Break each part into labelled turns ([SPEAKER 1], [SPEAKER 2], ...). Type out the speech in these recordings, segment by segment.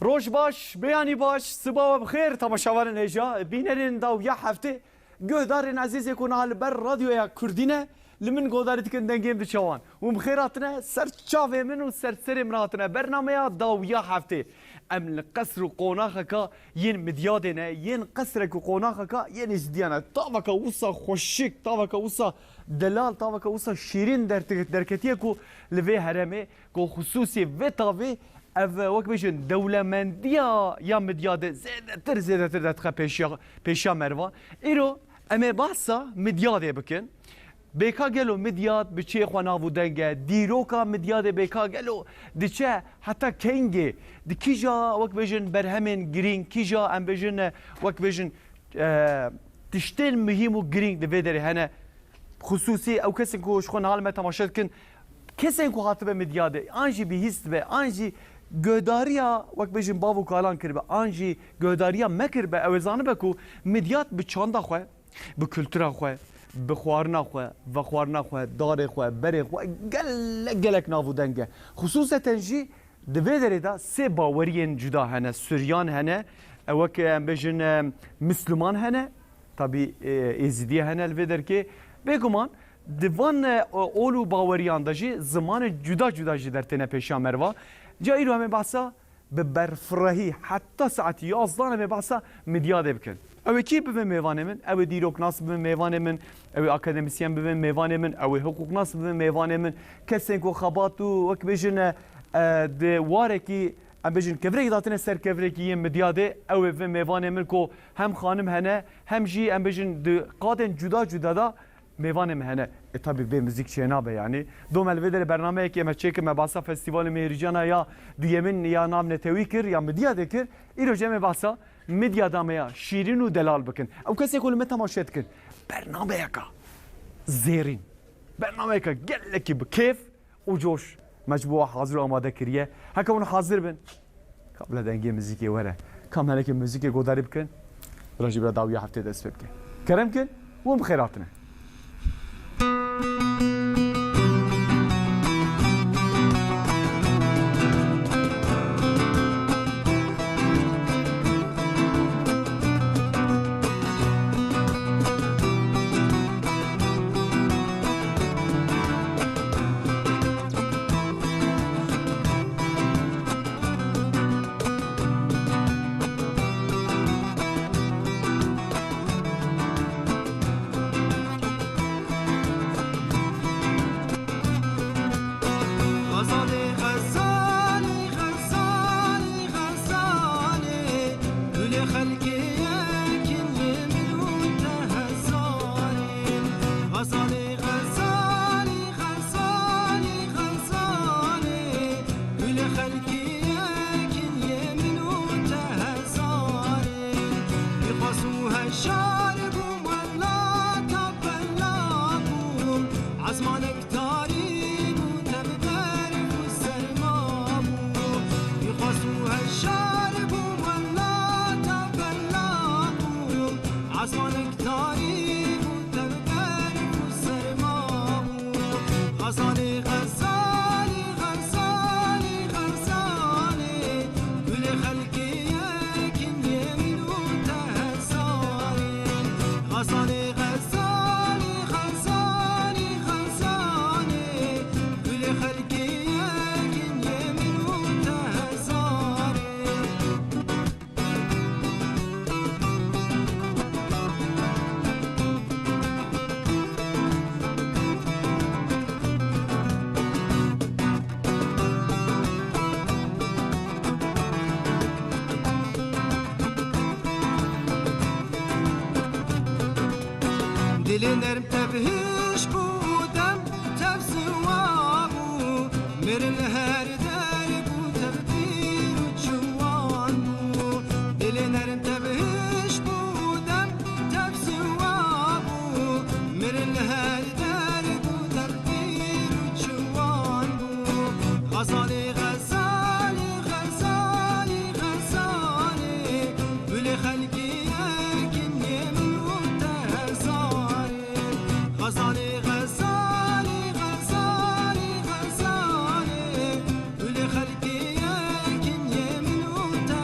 [SPEAKER 1] روش باش بیانی باش صبح بخیر تماشاوران هجا بینرین داو یا هفته گهدارین عزیز کنال بر رادیو یا کردینه لمن گودارت کن دنگیم بچوان و بخیراتنا سر چاوه من و سر سر مراتنا برنامه داو یا هفته ام القصر و قوناخه که ین مدیادنه ین قصر و قوناخه که ین ازدیانه تاوه که وصا خوشک تاوه که وصا دلال تاوه که وصا شیرین درکتیه که لوی هرمه که خصوصی و تاوه او وقت بیشتر دولمندیا یا مدیاد زیاده تر دتخه پیشیا مروا ایرو اما باسا مدیاده بکن بیکا گلو مدیاد بچه خوانا بودنگه دیروکا مدیاد بیکا گلو دیچه حتی کنگه دی کیجا وقت بیشتر برهمن گرین کیجا ام بیشتر وقت بیشتر تشتیل مهم و گرین دوی داره هنه خصوصی او کسی که خوانا حال ما تماشا کن کسی که خاطب مدیاده آنجی بیهست به آنجی گهداریا وقت بیشتر باو کالان کرد به آنجی گهداریا مکر به اوزانه بکو مدیات به چاندا خواه به کلتورا خواه به خوارنا خواه و خوارنا خواه دار خواه بره خواه گلک نابودنگه خصوصا تنجی دوی داره دا سه باورین جدا هنه سوریان هنه وقت بیشتر مسلمان هنه طبی ازدی هنه الوی که بگمان دوان اولو باوریان داشی زمان جدا جدا جی در تنه پیشا مروا جایی رو همه بحثا به برفرهی حتی ساعت 11 همه بحثا مدیاده بکن او کی ببین میوان من او دیروکناس ببین میوان من او اکادمیسیان ببین میوان من او حقوقناس ببین میوان من کسی که خباتو وقت بیشتر دواره کی ام بیشتر کفری داتنه سر کفری کی مدیاده او ببین میوان من کو هم خانم هنه هم جی ام بیشتر قادن جدا جدا دا میوان مهنه طبعا به موزیک چنابه یعنی دو ملوی برنامه که ما چیک مباسا فستیوال مهرجانا یا دیمن یا نام نتوی کر یا مدیا دکر ایرو جمع باسا مدیا دامیا شیرین و دلال بکن او کسی کل مت تماشا کن برنامه یکا زیرین برنامه یکا گلکی بکیف و جوش مجموعه حاضر و آماده کریه هکمون حاضر بن قبل دنگی موزیکی وره کام هنه که موزیک گوداری بکن راجی برا داویا هفته دست بکن کرم کن و بخیراتنه
[SPEAKER 2] Dilinlerim tebhiş budem tefsivabu Mirin her deri bu tebdir uçuvan bu Dilinlerim tebhiş budem tefsivabu Mirin her deri bu tebdir uçuvan bu Gazali gazali gazali gazali Gülü halkiye kim yemin غزالي غزالي غزالي غزالي كل خلقي يمكن يمن وتا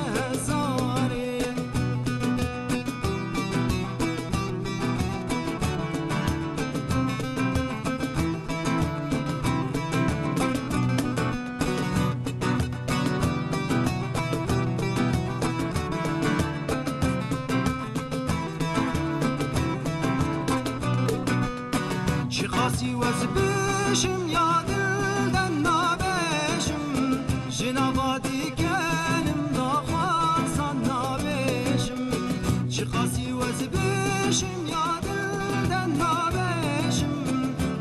[SPEAKER 2] خاصی وز بشم یا دلدن نابشم جناباتی کنم دا خواستان نابشم چی خاصی وز بشم یا دلدن نابشم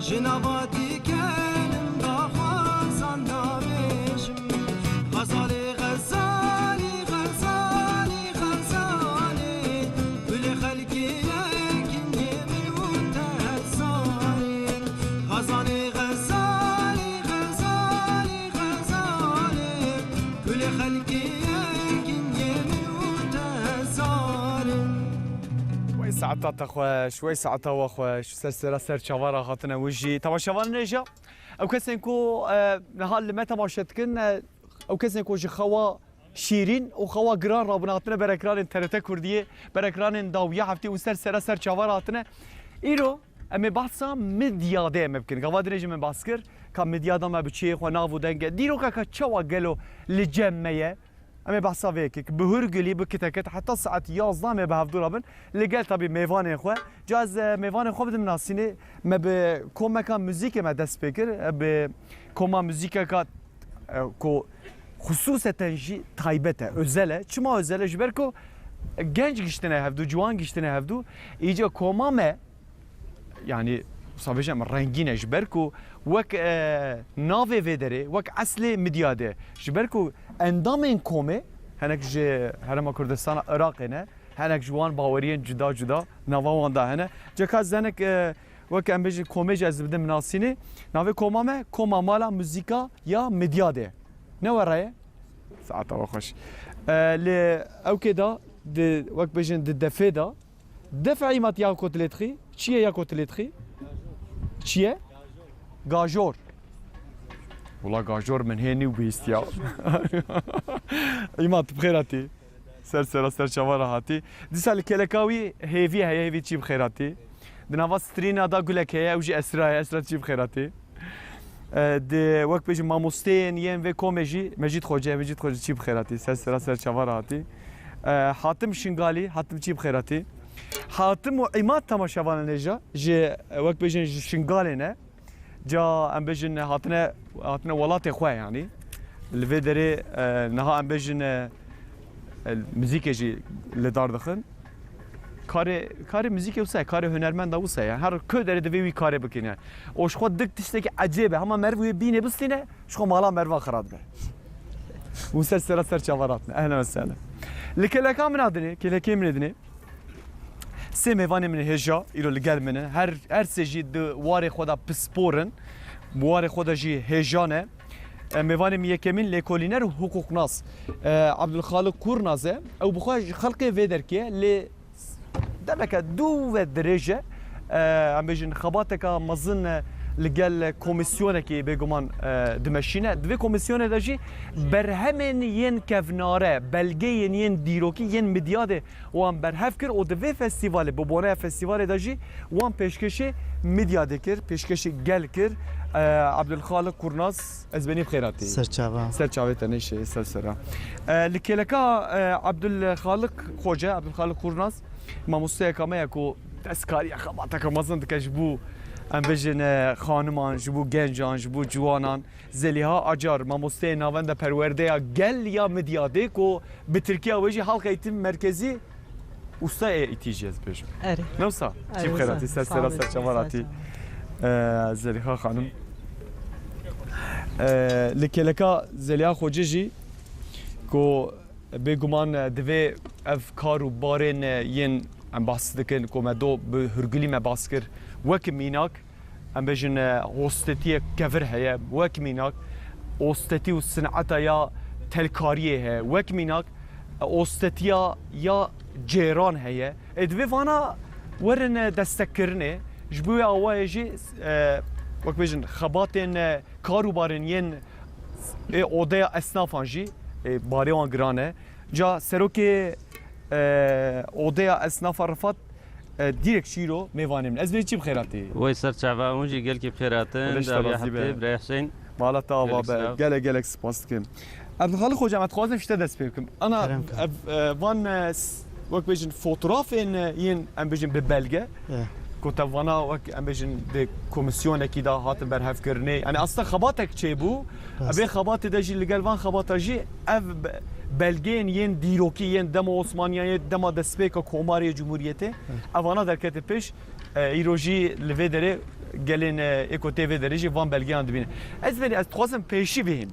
[SPEAKER 2] جناباتی کنم دا خواستان نابشم غزالی غزالی غزالی غزالی بل خلقی یکن یمن و تحصالی غزالی غزالی غزالی غزالی بل خلقی یکن یمن و تحصالی
[SPEAKER 1] شوي ساعتها خوش شوي ساعتها وخوش سلسلة سر شوارع خاطنا وجي تماشاوان نجا او كسن كو نهال ما تماشتكن او كسن كو جي خوا شيرين و خوا جران رابناتنا بركران ترتا كرديه بركران داوية هفتي وسلسلة سر شوارع خاطنا ايرو اما بحثا مدياده ممكن قواد نجي من باسكر كان مدياده ما بتشي خو نافو دنگه ديرو كا تشوا قالو لجميه اما بحثا ويك بهرجلي بكتكت حتى ساعه 11 ما بهفدو رابن لقال طبي ميفان خو جاز ميفان خو بدم ناسيني ما بكوما كان موزيك ما داس سبيكر بكوما موزيكا كات كو خصوصا جي تايبته özele çima özele jberko genç giştene hevdu juan giştene hevdu iyice koma me yani صافيجا رنگين جبركو وك نافي فيدري وك اصلي مدياده جبركو اندامين كومي هناك جي هرم كردستان عراق هنا هناك جوان باوريين جدا جدا نافوان دا هنا جكاز زنك وك ام بيجي كومي جذب مناسيني نافي كوما ما كوما مالا موزيكا يا مدياده نو راي ساعه وخش ل او كده وك بيجن دفيدا دفعي مات يا كوتليتري شي يا كوتليتري چیه؟ گاجور والله گاجور من هنی و بیست یا ایمان بخیراتی سر شوارع هاتی دی سال کلکاوی هیوی چی بخیراتی دنوا سترینا دا گلکه اوجی اسرا چی بخیراتی دی وقت بیش ماموستین ین و کومجی مجید خوجه چی بخیراتی سر شوارع هاتی حاتم شنگالی حاتم چی بخیراتی حاتم و عماد تماشاوان نجا جي وقت بيجن شنغالينا جا ام بيجن هاتنا ولات خويا يعني الفيدري نها ام بيجن الموسيقى جي لدار دخن کار موزیک وسه کار هنرمند وسه يعني هر كدر دوي کار بكينه اوش خود دك تشتكي عجيبه هما مروي بينه بستينه شخو مالا مروا خراد به وسر سر شواراتنا اهلا وسهلا لكلكا من ادني كلكي من ادني سه میوان من هجا ایرو لگل منه هر سجی دو وار خدا پسپورن وار خدا جی هجانه میوان میکمین لکولینر حقوق ناس عبدالخالق کورنازه او بخواه خلقه ویدر که ل دمک دو و درجه ام بجن خباتك مظن لقال كوميسيونه كي بيجومان دمشينا دوي كوميسيونه داجي برهمن ين كفناره بلغين ين ديروكي ين مدياده وان برهفكر او دوي فستيفال بوبونه فستيفال داجي وان پیشکشی مدياده كر پیشکشی گل كر عبدالخالق كورناز ازبني بخيراتي سرچاوه تنشي سلسرا لكلكا عبدالخالق خوجه عبدالخالق كورناز ما مستيقامه يكو تسكاري خباتك مظن دكجبو ام بجن خانمان جبو گنجان جبو جوانان زلیها اجار ماموسته ناوند پرورده گل یا مدیاده کو به ترکیه وجه حلقه ایتم مرکزی usta itiyeceğiz bejim.
[SPEAKER 3] Evet.
[SPEAKER 1] Nasıl? Çim khairati sesera serçavarati Zeliha xanım. Likeleka Zeliha Xoceji ko beguman dve ev karu barên yên em bahs dikin ku me do bi hurgilî me bas kir wek mînak em bêjin hostetiye kevir heye wek mînak hostetî û sineta ya telkariyê heye wek mînak hostetiya ya cêran heye divê vana werin destekkirinê ji bo wê awayê jî wek bêjin xebatên kar û barên yên odeya esnafan jî barê wan giran e ca serokê odeya esnafa Rifat direkt şiro mevanê min ez vê çi bixêratê
[SPEAKER 4] وی سەرچاوا اونجی گەلکی بخێراتن داویا هەفتەی برای حسین
[SPEAKER 1] مالەتا ava be gelek spas dikim Abdülhalik hocam ez dixwazim ji te dest pê bikim ana van wek bêjin fotoğrafên yên em bêjin bi belge كتوانا وك امبيجن دي كوميسيون كده هات برهف كرني يعني اصلا خباتك تشيبو ابي خبات دجي اللي قال فان خبات جي اف بلجين ين ديروكي ين دم عثمانيه دم دسبيكا كوماري جمهوريته اوانا دركت پیش ایروجی لویدره گلین اکوتی ویدره جی وان بلگیان دبینه از بینی از توازم پیشی بهم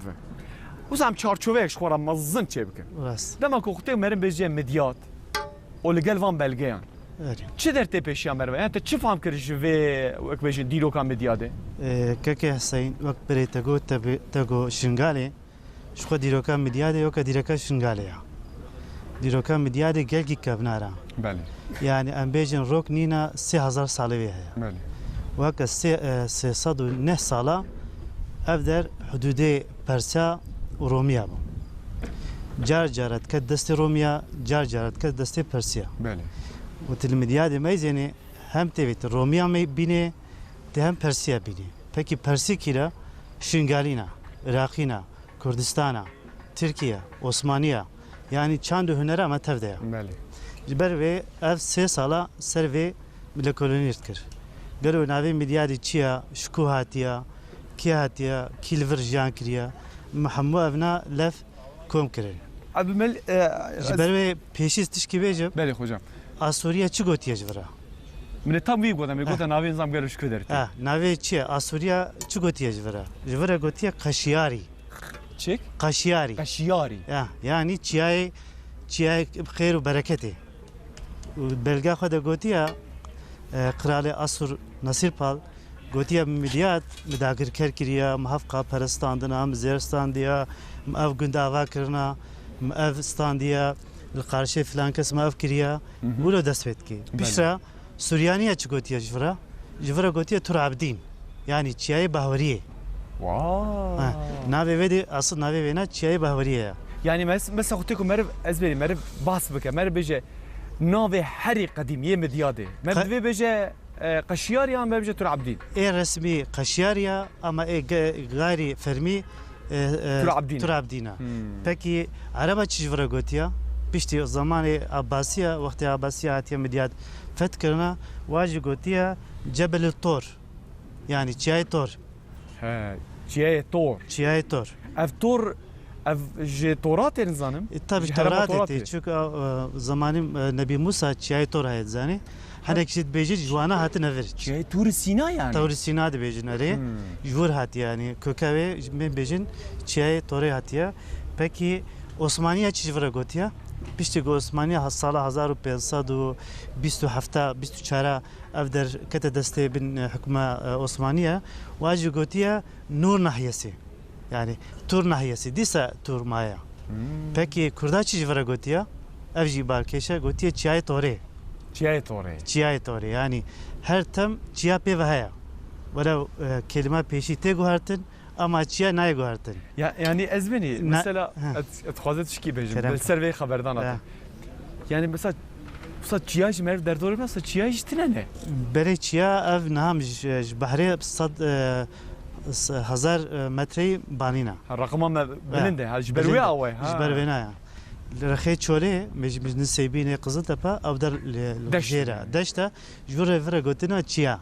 [SPEAKER 1] وزم چارچوبهش خورم مزن چه بکن
[SPEAKER 3] راست
[SPEAKER 1] دما کوخته مرن بجی مدیات ولگل وان بلگیان
[SPEAKER 3] آره
[SPEAKER 1] چه در تی پیشی هم برای انت چه فهم کردی جوی وک بجی دیرو کام مدیاده
[SPEAKER 3] که حسین وقت بری تگو شنگاله شخو دیروکا مدیاده و که دیروکا شنگاله یا دیروکا مدیاده گلگی کبنارا
[SPEAKER 1] بله
[SPEAKER 3] يعني امبيجن روك نينا 3000 ساله بها
[SPEAKER 1] بله
[SPEAKER 3] وهكا 309 ساله افدر حدود برسا وروميا جار جارت كدست روميا جار جارت كدست برسيا
[SPEAKER 1] بله
[SPEAKER 3] وتلمدياد ميزني هم تبيت روميا مي بيني هم برسيا بيني peki Persi kira Şingalina, Irakina, Kürdistan'a, Türkiye, Osmaniye yani çandu hünere ama tevdeye.
[SPEAKER 1] بله
[SPEAKER 3] Jiber ve ev 3 sala ser ve bile koloniyet kir. Gero navi midyadi çiya, şku hatiya, ki hatiya, kilver jan kiriya, Muhammed evna lef kom kirin.
[SPEAKER 1] abi mel
[SPEAKER 3] Jiber ve peşiz tişki bejim,
[SPEAKER 1] بله hocam
[SPEAKER 3] Asuriya çi gotiye jivra.
[SPEAKER 1] من tam bir godam godan navi nizam geliş köder
[SPEAKER 3] Ha, navi çiya, Asuriya çi gotiye jivra. Jivra gotiye kaşiyari.
[SPEAKER 1] çek
[SPEAKER 3] Kaşiyari.
[SPEAKER 1] kaşiyari
[SPEAKER 3] Ya, yani çiyay bxeyr ve bereketi. Belga xwe gotiya Kralê Asur Nasirpal gotiya milyat midagirker kiriya, mihevqa perestandina, mizêristandiya, ev gundava kirina, ev standiya, li qarşê filan kes ev kiriya, wilo dest pê dike. Pişra Suryaniya çi gotiya ji vira gotiya Turabdîn. Yani çiyayê bahweriyê.
[SPEAKER 1] واو
[SPEAKER 3] Navê vê de asıl navê vê ne çiyayê bahweriyê ye.
[SPEAKER 1] يعني مثلا قلت لكم مرب ازبري مرب باس بك مرب بيجي نوفي حري قديم يم ديادي مرب بيجي قشيار يا مرب بيجي تر عبدين
[SPEAKER 3] E resmi Kaşyarya ama gayri fermi Turabdina. Peki araba çizvira gotiya pişti zamanı Abbasiya vakti Abbasiya hatiye midyat fethkirna vajı gotiya Cebel Tor yani Çiyay Tor
[SPEAKER 1] ها جاي طور
[SPEAKER 3] Çiyay Tor
[SPEAKER 1] اف طور اف جي طورات نظام
[SPEAKER 3] tabi Torat etti çünkü zamanı Nebi Musa Çiyay Tor hayat zani hani kişi bejir juana hatı never
[SPEAKER 1] جاي تور سينا يعني
[SPEAKER 3] Tavri Sina de bejin araya jur hati yani kökeve ben bejin Çiyay Tor hatiya peki Osmaniye çizvira gotiya pişti Osmaniye sala 1527 evder kete deste bin hüküme Osmaniye vacı gotiya Nur nahiyesi yani Tur nahiyesi disa Tur maya peki Kurda çizvira gotiya evji barkeşe gotiya Çiyay Tor
[SPEAKER 1] جاي طور
[SPEAKER 3] Çiyay Tor yani her tem çiya pe vahaya wala kelime peşi te guhartin ama çiya nay guhartin
[SPEAKER 1] يعني ازبني
[SPEAKER 3] نا-
[SPEAKER 1] مثلا
[SPEAKER 3] ها.
[SPEAKER 1] اتخذت شكي بيجي
[SPEAKER 3] كلام.
[SPEAKER 1] بالسيرفي خبردان
[SPEAKER 3] ها.
[SPEAKER 1] يعني مثلا مثلا تشياج مرب در دور مثلا تشياج تننه
[SPEAKER 3] برای چیا اف نام بحری 1000 متری بانینا
[SPEAKER 1] الرقم ما بلنده هالجبروي اوي
[SPEAKER 3] جبر بنایا رخی چوله مش نسيبين قزل تبا او در لجيرا دشتا جور فر گوتنا چیا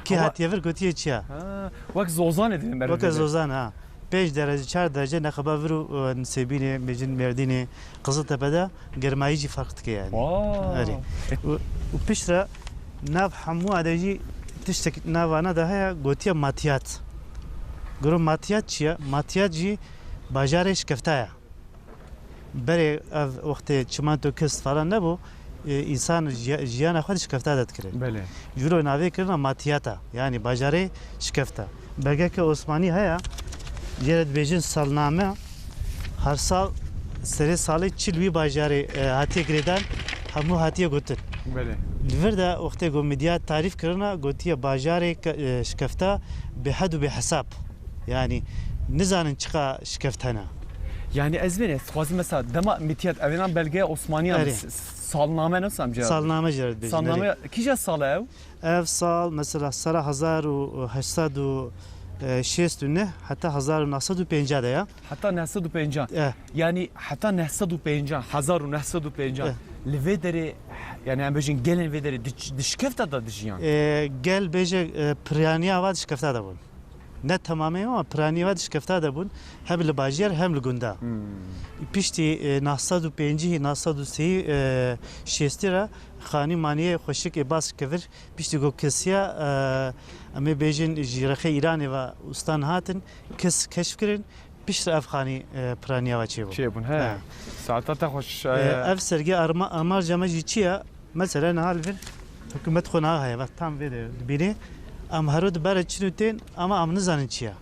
[SPEAKER 3] کی
[SPEAKER 1] هوا-
[SPEAKER 3] هاتیه فر گوتیه چیا
[SPEAKER 1] وقت زوزان دي مرب
[SPEAKER 3] وک زوزان ها 5 درجه 4 درجه نخبا فرو نسيبين مجن مردينه قزل تبا دا گرمایي فرق تك يعني
[SPEAKER 1] واو
[SPEAKER 3] أري. وبشرة ناف حمو ادجي تشتك نافانا ده هي گوتيا ماتيات گرو ماتيات چيا ماتيات جي باجارش كفتايا بري وقت چمانتو كست فلان نبو انسان جيانا خودش كفتا داد كرن
[SPEAKER 1] بله
[SPEAKER 3] جلو ناوي كرنا ماتياتا يعني باجاري شكفتا بلغه که عثماني هيا جرد بيجن سالنامه هر سال سری سالی چلوی باجاری هاتیه گریدن همو هاتیه گوتن
[SPEAKER 1] بله
[SPEAKER 3] لیور دا وقتی گو مدیات تعریف کرنا گوتیه باجاری شکفتا به حد و به حساب yani نزانن چقا شکفتنا
[SPEAKER 1] يعني ازبني خوازي مثلا دما متيات اوينان بلغه عثمانيه
[SPEAKER 3] أري.
[SPEAKER 1] سالنامه نص امجا
[SPEAKER 3] سالنامه جرد بيجن
[SPEAKER 1] سالنامه كيجا سالاو
[SPEAKER 3] ev sal mesela sara 1869 hatta 1950 ya
[SPEAKER 1] حتى 950
[SPEAKER 3] eh
[SPEAKER 1] يعني حتى 950 1950 لفيدري Yani em bejin gelin ve deri dişkefta da dijiyan.
[SPEAKER 3] Gel beje praniya var şkafta da bun. Ne tamamen ama praniya var şkafta da bun. Hem li bajyer hem li gunda. Pişti nasadu penci nasadu seyi şestira خانی مانیه خوشک باس کفر پیشتی گو کسیا امی بیجن جیرخه ایرانی و استان هاتن کس کشف کردن پیشت افغانی پرانیا و چی بود.
[SPEAKER 1] چی بود ها؟ ساعتها خوش.
[SPEAKER 3] اف سرگی آمار جمعی چیه؟ مثلا حال فر حکومت خونه های وقت تام ویده بینه ام هرود برای چنوتین اما ام نزانن چیه؟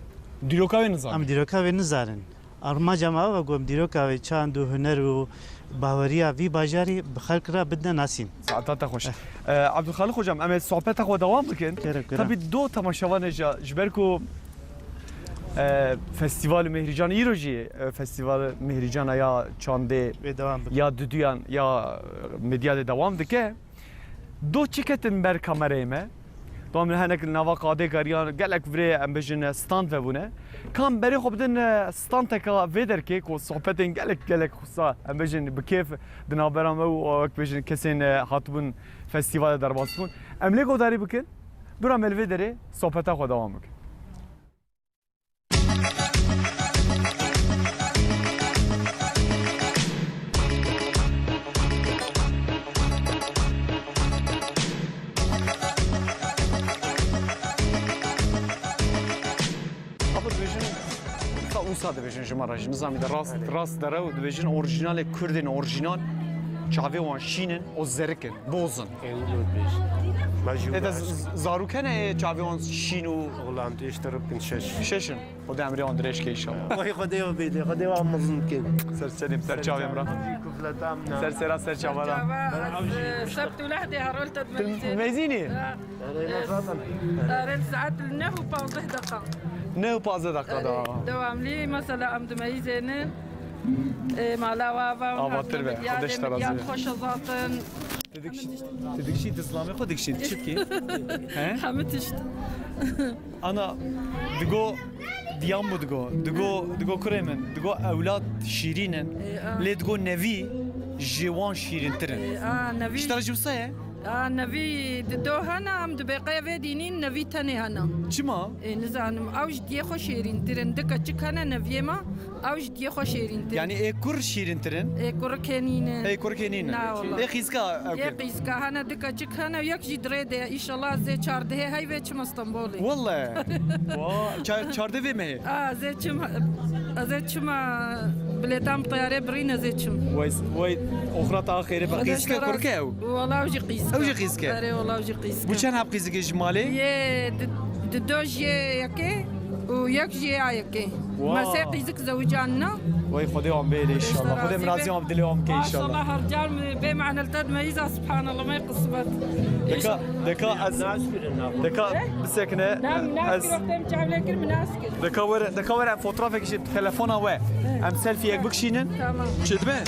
[SPEAKER 1] دیروکا و نزانن.
[SPEAKER 3] ام دیروکا و نزانن. آرما جمعه و گم دیروکا و چند و هنر و باوریا وی باجاری بخلق را بدنا ناسین.
[SPEAKER 1] ساعتها خوش. عبدالخالق خوجم اما صحبت خود دوام بکن. طبی دو تماشاوان جبرکو فستیوال مهرجان ایروجی فستیوال مهرجان یا چانده یا دودیان یا مدیاد دوام دکه دو چکتن بر کامره ما دوام هنگ نوا قاده کاریان گلک وری امبجن ستاند وبونه کام بری خوب دن ستاند تکا ویدر که کو صحبتن گلک خصا امبجن بکیف دنابرام و امبجن کسین هاتبون فستیوال درباسون املگو داری بکن برام الویدره صحبت خود دوام بکن. Usa dibêjin ji me re ji nizamî de rast dere û dibêjin orijinalê Kurdên orijinal çavê wan şînin û zerikin, bozin. Tê de zarokê ne çavê wan şîn û
[SPEAKER 5] Ulan değiştirip
[SPEAKER 1] şeşin. O da emrê wan dirêjkê inşallah.
[SPEAKER 5] Vay Xwedê bêdê, Xwedê wan mezin kir.
[SPEAKER 1] Ser çelîm, ser çavê me re. Ser sera ser çava re.
[SPEAKER 6] سبت ولحدي هرولت بمنزل
[SPEAKER 1] Mezînî?
[SPEAKER 6] رن ساعات النه وباوضح دقة
[SPEAKER 1] Ne û 15 dakika da.
[SPEAKER 6] دوام لي مثلا ام دميزين مالا وافا
[SPEAKER 1] Avatır be, kardeş terazi.
[SPEAKER 6] يا خوش ذاتن
[SPEAKER 1] Dedikşi İslam'ı xwe dikşi dişit ki. He?
[SPEAKER 6] حمتشت
[SPEAKER 1] Ana digo diyam bu digo kuremen digo evlat şirinin le digo nevi jiwan şirin tirin.
[SPEAKER 6] نبي
[SPEAKER 1] İşte jibsaye.
[SPEAKER 6] نبي دو هنا ام دبقى في دينين نبي تاني هنا
[SPEAKER 1] Çima?
[SPEAKER 6] نزانم اوج دي خو شيرين ترن دكا تشكنا نبيما اوج دي خو شيرين ترن
[SPEAKER 1] Yani kur şirin tirin.
[SPEAKER 6] كوركينين
[SPEAKER 1] Kur keninin.
[SPEAKER 6] لا والله.
[SPEAKER 1] Xizka.
[SPEAKER 6] يقيس كهنا دكا تشكنا ويكجي دريدة ان شاء الله زي چارده هاي ويتشم اسطنبولي
[SPEAKER 1] Vallahi. Çarda ve me.
[SPEAKER 6] زي تشم زي تشم بليتام طيارة برينا زي تشم
[SPEAKER 1] Vay oxrat ahire bak xizka kurke ev.
[SPEAKER 6] والله وجي قيس
[SPEAKER 1] أوجي قيسكا.
[SPEAKER 6] أري والله وجي قيسكا
[SPEAKER 1] Bu çan hap xizki jmali?
[SPEAKER 6] يه دوج يكي ويك جي يكي
[SPEAKER 1] واو.
[SPEAKER 6] ما ساقي زك زوجاننا
[SPEAKER 1] Vay Xude am beyle inşallah. Xude mraziyam abdili am ke
[SPEAKER 6] ما شاء
[SPEAKER 1] inşallah.
[SPEAKER 6] الله رجال بمعنى التد ميزة سبحان الله ما يقصبت
[SPEAKER 1] Deka az deka bisekne
[SPEAKER 6] نعم ناس
[SPEAKER 1] az
[SPEAKER 6] كده بتم تعمل كل مناسك
[SPEAKER 1] deka wera fotoğrafek işte telefona ve em selfie ek bikşinin
[SPEAKER 6] تمام
[SPEAKER 1] çedme.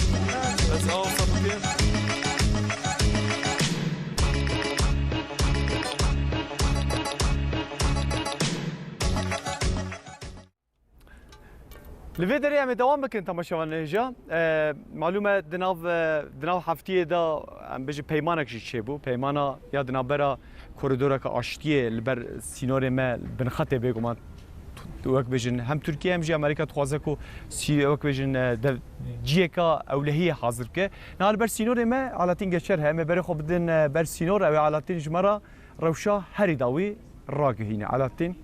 [SPEAKER 1] Az al sapıkayım. Li vê derê em ê dewam bikin temaşevan hêja. Malûme di nav heftiyê da em bêjin peymanek jî çêbû. Peymana ya di navbera koridoreka aştiyê li ber sînorê me binxetê bêguman wek bêjin hem Tirkiye hem jî Amerîka dixwaze ku wek bêjin ciyeka ewlehiyê hazir bike. Niha li ber sînorê me alatîn geçer he. Em ê berê xwe bidin ber sînor ew ê alatîn ji me re rewşa herî dawî ragihîne. Alatîn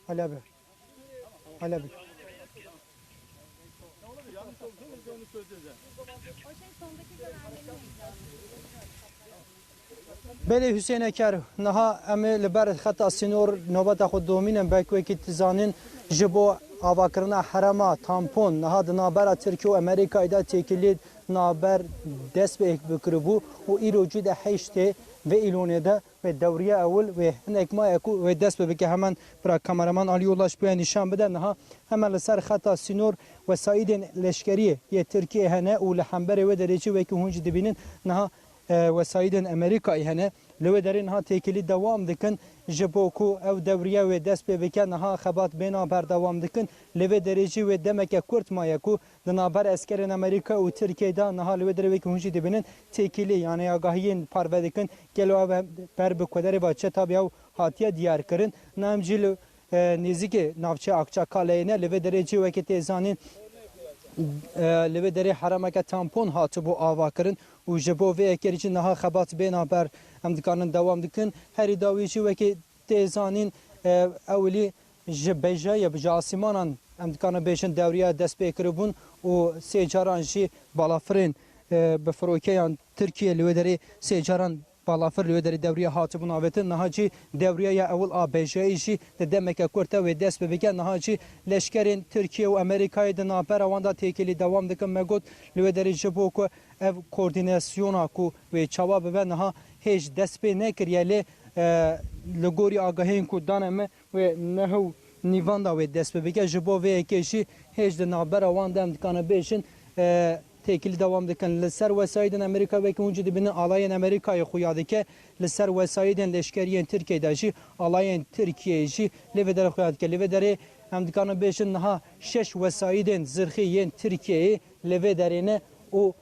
[SPEAKER 7] Halabe. Halabe. Beli Hüseyin Eker naha emi li ber xeta sînor nobeta xwe domînin belki tizanin ji bo avakirina herema tampon niha di navbera Tirkiye û Amerîkayê de têkilî naber dest bi bikiribû û îro cî de heştê ve îlonê de ve dewriya ewil ve hinek maye ku ve dest bike hemen pira kameraman Ali Ulaş bu nîşan bide niha hemen li ser xeta sînor wesaîdên leşkeriyê yê Tirkiye hene û li hemberê we derêçî wekî hûn jî dibînin niha وسایدن امریکایی هنه لو درین ها تکیلی دوام دکن جبوکو او دوریه و دست به بکن ها خبات بینا بر دوام دکن لو درجی و دمک کورت مایکو دنابر اسکرین امریکا و ترکیه دا نها لو دروی که هنجی دبینن تکیلی یعنی آگاهین پرو دکن گلو بر بکدر با چه تابی او هاتیه دیار کرن نام جیل نزدیک نافچه اکچا کالینه لو درجی و که تیزانین لبه دری حرمک تامپون هاتو بو آوا کرن و جبو و اکریچ نها خبات بینا بر هم دکانن دوام دکن هری داویچی و که تیزانین اولی جبجای بجاسیمانان هم دکانن بیشن دوریه دست بکربون و سیجاران جی بالافرین بفروکیان ترکیه لبه دری سیجاران بالافر لو دری دوریه هاتبون آوتن نهاجی دوریه اول آبجایشی دمک کرده و دست بگن نهاجی لشکرین ترکیه و امریکای دنابر واندا تکیلی دوام دکن مگود لو دری جبو کو اف کوردیناسیونا کو و جواب به نها هیچ دست به نکریاله لگوری آگاهین کو دانم و نهو نیواندا و دست بگن جبو و کشی هیچ دنابر واندا دکان بیشن تکیل دوام دکن لسر وسایدن امریکا و که اونجا دبینن آلاین امریکای خویاده که لسر وسایدن لشکریان ترکیه داشی آلاین ترکیه جی لیو در خویاده که لیو داره هم دکانو بیشن نها 6 وسایدن زرخیین ترکیه لیو دارینه و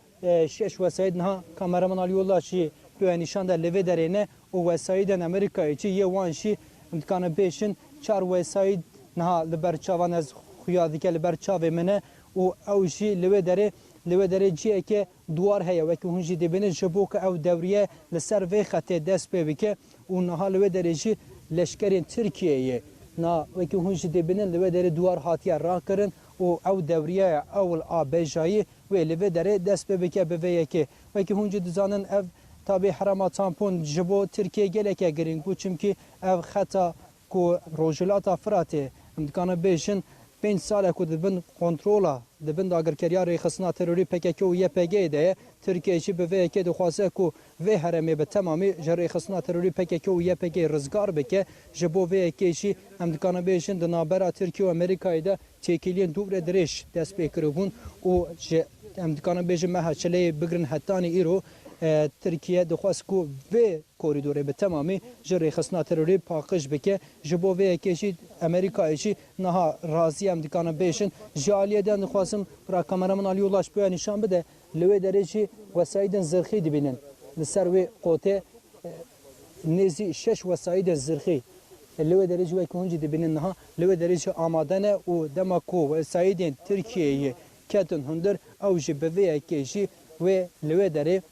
[SPEAKER 7] 6 وساید نها کامرمان آلیولا چی به نشان در لیو دارینه و وسایدن امریکای چی یه وانشی هم دکانو بیشن 4 وساید نها لبرچاوان از خویاده که لبرچاوه منه و اوشی لیو داره لو درجه که دوار هيا وكي هنجي دبن شبوك او دوريه لسر في خط دست بك ونها لو درجه لشكرين تركيا نا وكي هنجي دبن لو در دوار هاتيا راكرن او دوريه او الابجاي ولو در دست بك بويك وكي هنجي دزانن اف تابع حرمات تامپون جبو تركيا گلك گرينگو چمكي او خطا کو روجلات افراته امكان بيشن 5 سال کو دبن کنترولا دبن داگرکریا ریخصنا تروری PKK و YPG ده ترکیه چی به وی که دخواسته کو وی هرمی به تمامی جری خصنا تروری PKK و YPG رزگار بکه جبو وی که چی هم دکانه بیشن دنابرا ترکیه و امریکای ده تکیلین دور درش دست بکربون و هم دکانه بیشن محچله بگرن حتانی ایرو ترکیه دخواست کو وی کوریدوره به تمامی جری خصنا تروری پاکش بکه جبو وی که چی امریکای چی نها راضی هم دکانه بیشن جالیه دن خواستم را کامرامن آلیولاش به نشان بده لوی درجه وسایدن زرخی دبینن لسر وی قوته نزی 6 وسایدن زرخی لوی درجه وی کنجی دبینن نها لوی درجه آمادنه و دماکو وسایدن ترکیه کتن هندر اوجی به وی کشی و لوی دره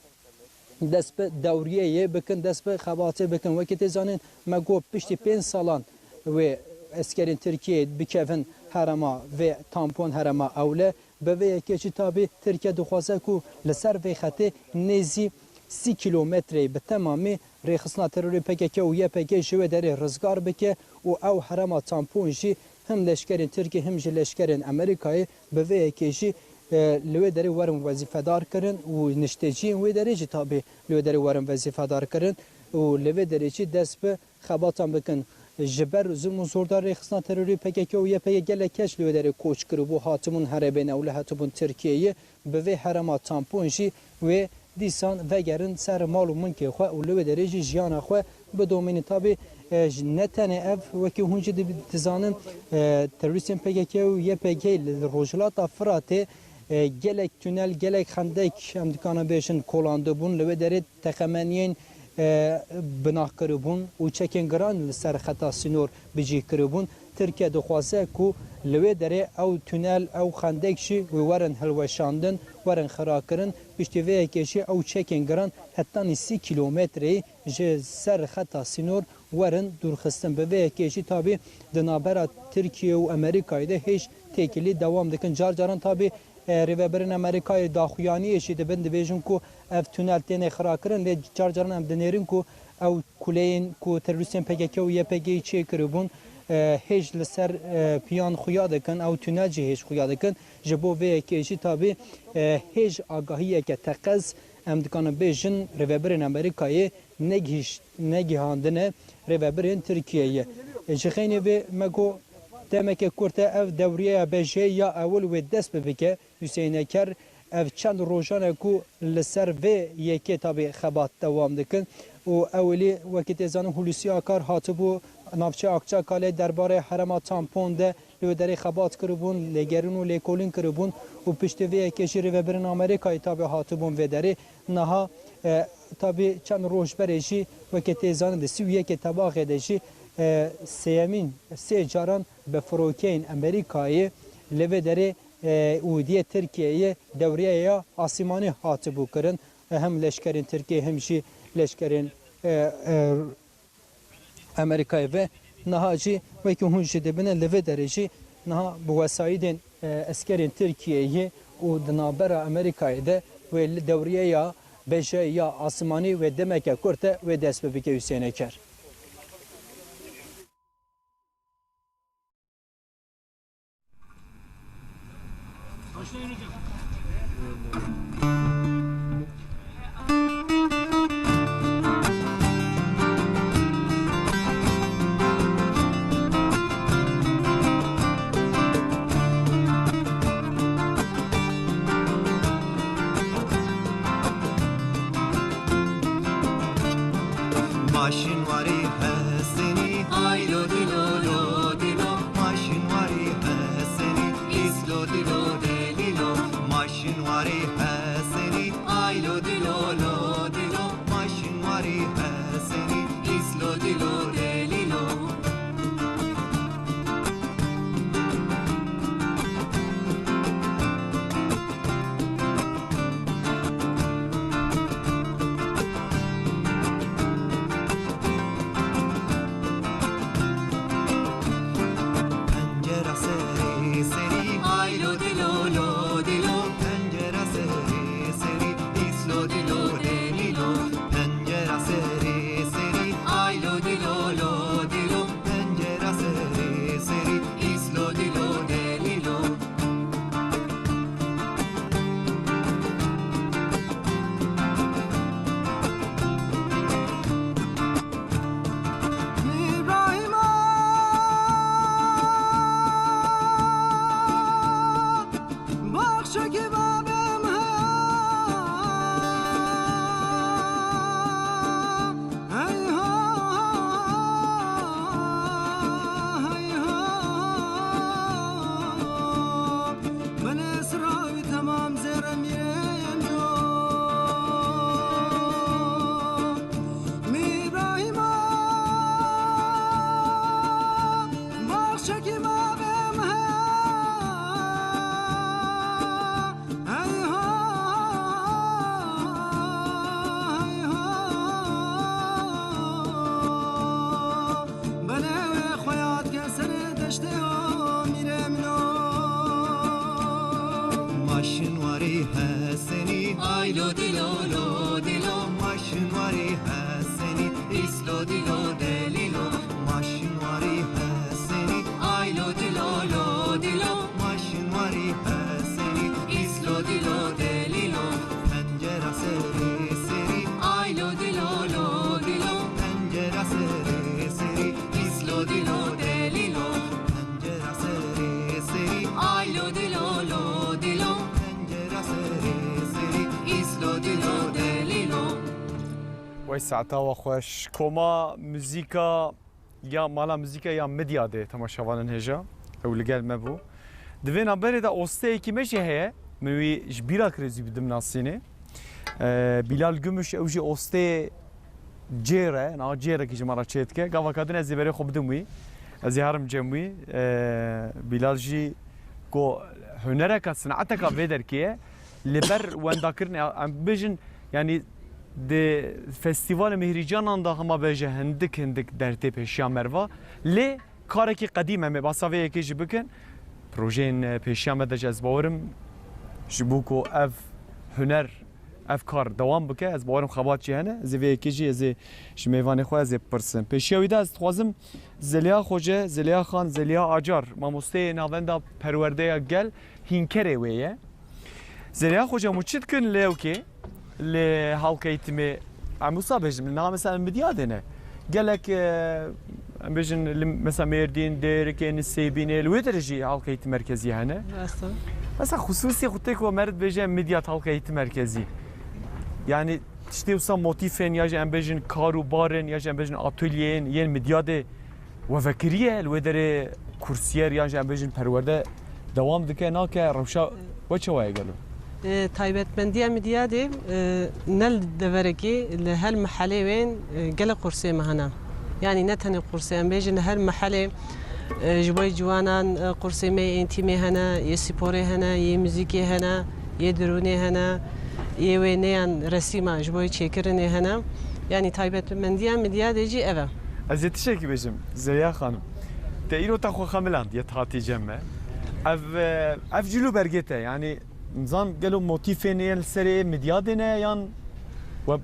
[SPEAKER 7] دست به دوریه بکن دست به خواته بکن وقتی زانن مگو پشتی 5 سالان و اسکرین ترکیه بکفن هرما و تامپون هرما اوله به وی که تابی ترکیه دخواسته کو لسر وی خطه نزی 30 کیلومتری به تمامی ریخصنا تروری PKK و YPG شوه داره رزگار بکه و او هرما تامپون جی هم لشکرین ترکیه هم جی لشکرین امریکای به وی که لوی داره ورم وظیفه دار کرن و نشتهجی وی داره جی تابی لوی داره ورم وظیفه دار کرن و لوی داره چی دست به خباتان بکن جبر زمون زوردار ریخصنا تروری PKK و YPG گله کش لوی داره کوچ کرو بو هاتمون هربین اول هاتمون ترکیه به وی هرما تامپون جی و دیسان وگرن سر معلومون که خو و لوی داره جی جیان خو به دومینی تابی نتنه اف وکی هونجی دزانن تروریستین PKK و YPG روجلات افراته gelek tünel gelek xendek em dikana beşin kolandı bun leve dere texemeniyen binah kiribun û çekên giran li ser xeta sinor bijî kiribun Tirkiye dixwaze ku leve dere ew tünel ew xendek jî wê werin hilweşandin werin xirakirin piştî vê yekê jî ew çekên giran hetanî 2 kilometreyê ji ser xeta sinor werin dûrxistin bi vê yekê jî tabî di navbera Tirkiye û Amerîkayê de hêj têkilî dewam dikin car caran tabî ریوبرن امریکای داخویانی شده بند بیشون کو اف تونل تنه خراکرن لی چار جارن هم دنیرن کو او کلین کو تروریستین PKK و YPG چه کربون هیچ لسر پیان خویا دکن او تونل جه هیچ خویا دکن جبو وی کیشی تابی هیچ آگاهی که تقص ام دکان بیشن ریوبرن امریکای نگهاندنه ریوبرن ترکیه جخینی به مگو demek ki kurta ev devriye beje ya evvel ve dest bebeke Hüseyin Eker ev çend rojane ku li ser vê yekê tabi xebat dewam dikin û ewlî wekî tê zanim Hulusi Akar hatibû navçe Akçakalê derbarê herema tampon de li wê derê xebat kiribûn, lêgerîn û lêkolîn kiribûn û piştî vê yekê jî rêveberên Amerîkayê tabi hatibûn vê derê niha tabi çend rojberê jî wekî tê zanin di sî û yekê tebaxê de jî sêyemîn sê caran bi firokeyên Amerîkayê li vê derê ûdiyê Tirkiyeyê dewriyeya asîmanî hatibû kirin hem leşkerên Tirkiye hem jî leşkerên Amerîkayê ve niha jî wekî hûn jî dibine li vê derê jî niha bi wesayîdên eskerên Tirkiyeyê û di navbera Amerîkayê de wê dewriyeya bejeya asîmanî wê demeke Kurd e wê dest bi bike Hüseyin Eker.
[SPEAKER 2] Maşinwari heseni aylo dilo lo dilo Maşinwari heseni islo dilo delilo Maşinwari heseni aylo dilo lo dilo Maşinwari heseni islo dilo delilo Maşinwari heseni aylo dilo lo dilo Maşinwari heseni islo dilo delilo Maşinwari heseni aylo dilo lo dilo Maşinwari heseni islo dilo delilo Pencere seri seri aylo dilo lo dilo Pencere seri seri islo dilo delilo Pencere seri seri aylo dilo lo dilo
[SPEAKER 1] وی ساعتا و خوش کما موزیکا یا مالا موزیکا یا مدیا ده تماشاوانن هجا او لگل مبو دوینا بره دا اوسته کی مشه هه منوی جبیرا کرزی بدم ناسینه بیلال گمش او جی اوسته جیره نا جیره کی جمارا چت که گاوا کادن از بره خوب دموی از هرم جموی بیلال جی کو هنرك صنعتك فيدر كيه لبر ونداكرني ام بيجن يعني دي فستيفال مهرجان اندا هما بيجه هندك درتي بيشيا مروا لي كاركي قديمه مي باسافي كي جبكن بروجين بيشيا مد جذبورم جبوكو اف هنر افكار دوام بك از باورم خبات جهنه زوی کیجی از شمیوان خو از پرسن پیشیوی از خوازم زلیا خوجه زلیا خان زلیا اجار ماموسته ناوندا پرورده گل هینکره ویه زلیا خوجه مچت کن لیوکی ل هاوکیتمی اموسا بجم نه مثلا مدیادنه گلک بجن مثلا مردین دیرکن سیبینه الوترجی هاوکیت مرکزی هنه Mesela hususi kutek ve merd beje medyat halka eğitim merkezi. Yani işte usta motifen ya embejin karu baren ya embejin atölyeyen yen medyade ve vekiriye ve dere kursiyer ya embejin perverde devam dike nake revşa ve çavaya galo.
[SPEAKER 8] تایبەتمەندیە میدیادێ نەل دەڤەرەکی لە هەر محەلێ وێن گەلە قورسێمە هەنا یعنی نەتەنێ قورسیان بێژن لە هەر محەلێ ji bo ciwanan qursê me intîmê hene yê sporê hene yê müzîkê hene yê dirûnê hene yê wêneyan resîma ji bo çêkirinê hene yani taybetmendiya midyadê jî ev e.
[SPEAKER 1] Ez ê tişekî bêjim Zeliha xanım. Te îro te xwe xemiland yê hatî cem me. Ev cilû bergê te yani zan gelo motifên yên li serê midyadê ne yan ve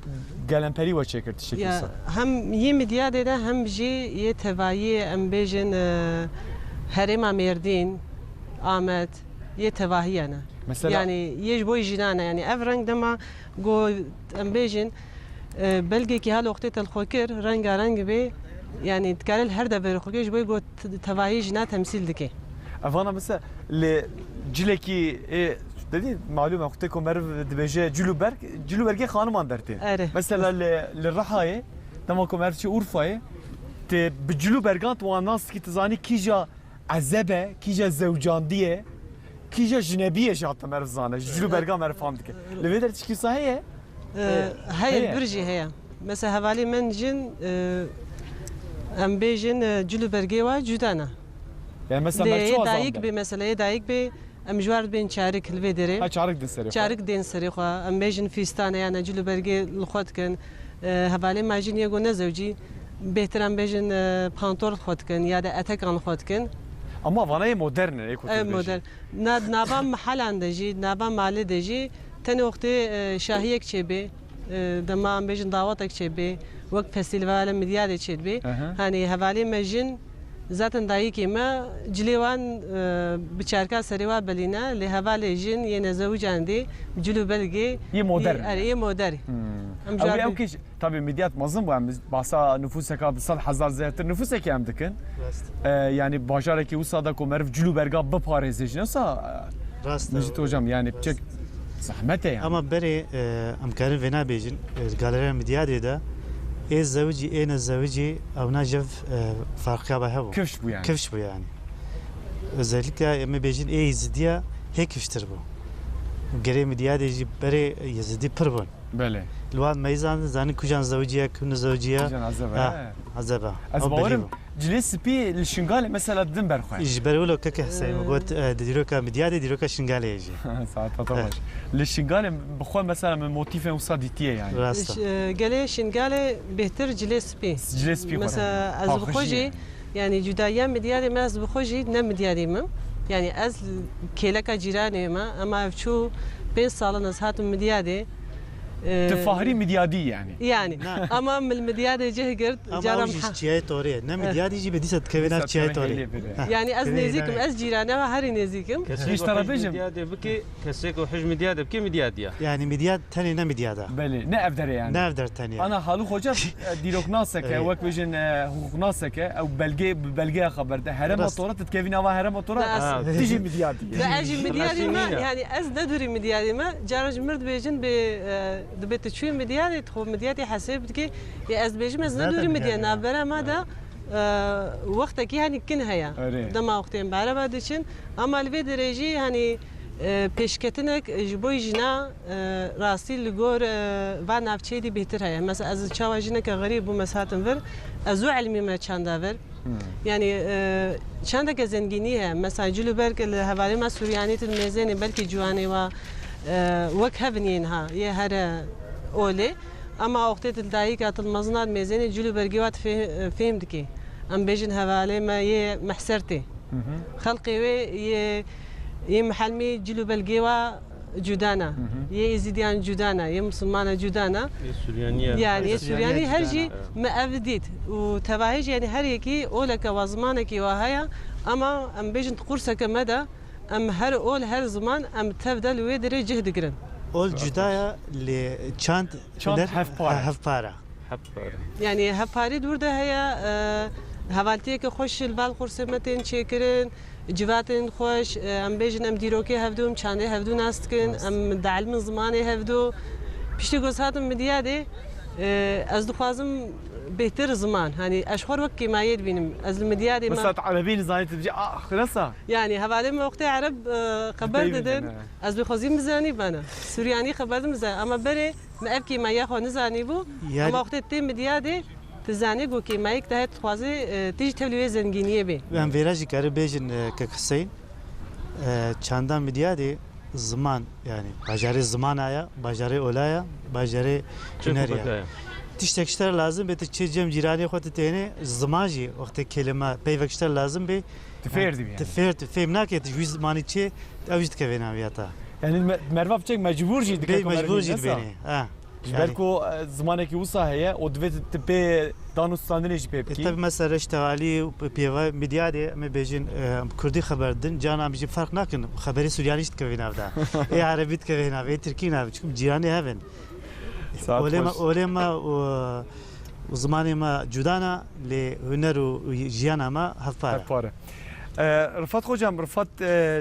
[SPEAKER 1] gelemperî we çêkir tişekî
[SPEAKER 8] Ya
[SPEAKER 1] wisa.
[SPEAKER 8] hem yê midyadê de hem jî yê tevayiyê em bêjin herêma Mêrdîn Amed yê tevahiye ne.
[SPEAKER 1] Mesela
[SPEAKER 8] Yani yê ji bo jinan e yani ev reng dema got em bêjin belgekî hal wextê telxwe kir rengareng bê yani dikare li her deverê xwe kir ji bo got tevahî jina temsîl dike.
[SPEAKER 1] evana mesela li cilekî dedi malum kutek ku merv dibêje cilû bergê xaniman dertê.
[SPEAKER 8] Ere.
[SPEAKER 1] Mesela li Rihayê dema ku merv çi Urfayê te bi cilû bergan wan nas ki tizanî kîja ezebe kîja zewcandiye kîja jinebiye ji hatta merv zane ji cilû bergan merv fam dike. Li vê der çi heye?
[SPEAKER 8] Heye
[SPEAKER 1] heye.
[SPEAKER 8] bir jî heye. Mesela hevalê min jin em bêjin cilû bergê wa cuda ne.
[SPEAKER 1] Yani mesela
[SPEAKER 8] Lê
[SPEAKER 1] merço
[SPEAKER 8] yê dayîk
[SPEAKER 1] azam
[SPEAKER 8] bê mesela yê dayîk bê em ji war dibên çarek li vê derê.
[SPEAKER 1] Ha çarık din serê.
[SPEAKER 8] Çarek dên serê xwe em bêjin fîstane yani cilû bergê li xwe dikin. Hevalê me jî yê got nezewcî bêhtir em bêjin pantol li xwe dikin ya da etekan li xwe dikin.
[SPEAKER 1] Ama vanayê modern e ku
[SPEAKER 8] Ev model. Navan mehelan de jî navan malê de jî tenê wextê şahiyek çêbê dema em bêjin dawetek çêbê wek festîvala midyadê çêbê hani hevalê me jin zaten dayîkê me cilê wan bi çarka serê wa belîne lê hevalê jin yê nezewcan dê cilû belgê
[SPEAKER 1] Yê modern.
[SPEAKER 8] yê modern. Em
[SPEAKER 1] Ew ew kî tabii midyat mezin bu em basa nüfuseka bi sal hezar zêtir nüfusekê em dikin. Yani bajarekî wisa da ku merv cilû berga biparêze jî nesa
[SPEAKER 3] rast
[SPEAKER 1] Mecit hocam yani çek zahmet e yani.
[SPEAKER 3] ama berê em karin vê nabêjin galeriya midyadê de ê zewicî ê ne zewicî ew najev farqiya be hebû.
[SPEAKER 1] Kıvş bu yani.
[SPEAKER 3] Kevş bu yani. Özellikle em bêjin ê Yezidiya hê kevştir bu. Gerê midyadê jî berê Yezidî pir bûn.
[SPEAKER 1] Bele.
[SPEAKER 3] Li wan meyzan zanîn kujan zewciya ku zewciya
[SPEAKER 1] Can azeve.
[SPEAKER 3] azeba.
[SPEAKER 1] Ez bawarım cilê spî li şingalê mesela din berxwe.
[SPEAKER 3] ji ber wilo keke hesayê got di dîroka midyadê dîroka şingalê jî.
[SPEAKER 1] Saat baş. Li şingalê bixwe mesela min motifên wisa dîtiye yani.
[SPEAKER 3] Rast.
[SPEAKER 8] Gelê şingalê bêhtir cilê spî.
[SPEAKER 1] Cilê spî
[SPEAKER 8] Mesela ez bixwe jî yani cudaya midyadê me ez bixwe jî ne midyadê min. Yani ez kêleka cîranê me ama ev çû 5 salin ez hatim midyadê.
[SPEAKER 1] Tifahri midyadî yani.
[SPEAKER 8] Yani ama mil midyadê cih girt
[SPEAKER 3] Ama
[SPEAKER 8] caram
[SPEAKER 3] o jî çiyayê torê. Ne midyadî jî bedîsa dikeve nav çiyayê torê.
[SPEAKER 8] yani ez nêzîkim ez cîrane ve herî nêzîkim.
[SPEAKER 1] Hiç tarafıcım.
[SPEAKER 4] بكي كسيك وحج مدياد بكي مدياد يا
[SPEAKER 3] Yani midyad tenê ne midyada.
[SPEAKER 1] Bele. Ne evdere yani.
[SPEAKER 3] Ne ev der tenê.
[SPEAKER 1] Ana halu hoca dîrok naseke wek bêjin hukuk naseke ew belgeya xeber de herema
[SPEAKER 3] Rast.
[SPEAKER 1] tora titkevîn ava herema tora
[SPEAKER 8] Rast.
[SPEAKER 1] dijî midyadî.
[SPEAKER 8] Ve ez jî midyadê me yani ez nedurî midyadê me cara ji mir dibêjin bê dibê tu çûyî midyadê tu midyadê hesab dikî ya ez bêjim ez nedurî midya navbera me de wextekî hani kin heye.
[SPEAKER 1] Öyle.
[SPEAKER 8] Dema wextên bereva diçin ama li vê derê jî hani pêşketinek ji bo jina rastî li gor va navçeyê dî bêhtir heye. Mesela ez çawa jineke xerîb bûm ez hatim vir ez û elmî me çanda vir. Yani çandeke zengînî heye. Mesela cilûberk li hevalê me Suryanî til mêzenê belkî ciwanê wa wek hevin yên ha yê here olê ama wextê til dayîka til mezinan mêzenê cilûbergê wa fêm dike. Em bêjin hevalê me yê mehsertê. Xelqê wê yê mihelmî cilûbelgê wa cudana. Yê Êzidiyan cudana, yê Müslümana cudana.
[SPEAKER 4] سوريانية
[SPEAKER 8] Yani yê Suryanî her jî me ev dît. û tevahî jî yani her yekî oleke wa zimanekî wa heye ama em bêjin qurseke me de em her ol her zaman em tev de li wê derê cih digirin.
[SPEAKER 3] Ol cudaya li çand hevpara.
[SPEAKER 8] Yani hepari dur da heye hevaltiyeke xweş li val qursê me tên çêkirin جواتن خوش ام بیجن ام دیروکی هفدو ام چانده هفدو ناستکن ام دعلم زمانی هفدو پشتی گوز هاتم مدیاده از دخوازم بهتر زمان يعني اشهر وقت ما يدبين از المدياري
[SPEAKER 1] بس عربي نزانيت تجي خلاص
[SPEAKER 8] يعني حوالي ما وقت عرب خبر ددن از بخوزيم بزاني بنا سورياني خبر مزان اما بري ما ابكي ما ياخو نزاني بو اما وقت تيم مدياري تزاني بو كي ما يكتهت خوازي تيجي تبلي زنگينيه بي
[SPEAKER 3] من فيراجي كاري بيجن كحسين چاندان مدياري زمان يعني باجاري زمان آیا باجاري اولایا باجاري جنريا تشتكشتر لازم بيت تشجم جيراني خود تاني زماجي وقت كلمة بيفكشتر لازم بي
[SPEAKER 1] تفير دي يعني
[SPEAKER 3] تفير تفهم ناكي تجوز زماني تشي اوجد كفينا بياتا
[SPEAKER 1] يعني مرفا بتشك مجبور جيد
[SPEAKER 3] بي مجبور جيد بيني
[SPEAKER 1] جبركو زمانك يوصى هي ودفت تبي دانوستاندنيش بيبكي
[SPEAKER 3] طيب مثلا اشتغالي بيوا ميديادي ما بيجين كردي خبردن جانا بيجي فرق ناكن خبري سوريانيش تكفينا بدا اي عربي تكفينا بي تركينا بچكم جيراني هبن ولما وزماني ما جدانا لهنر وجيانا ما هفاره
[SPEAKER 1] رفات خوجم رفات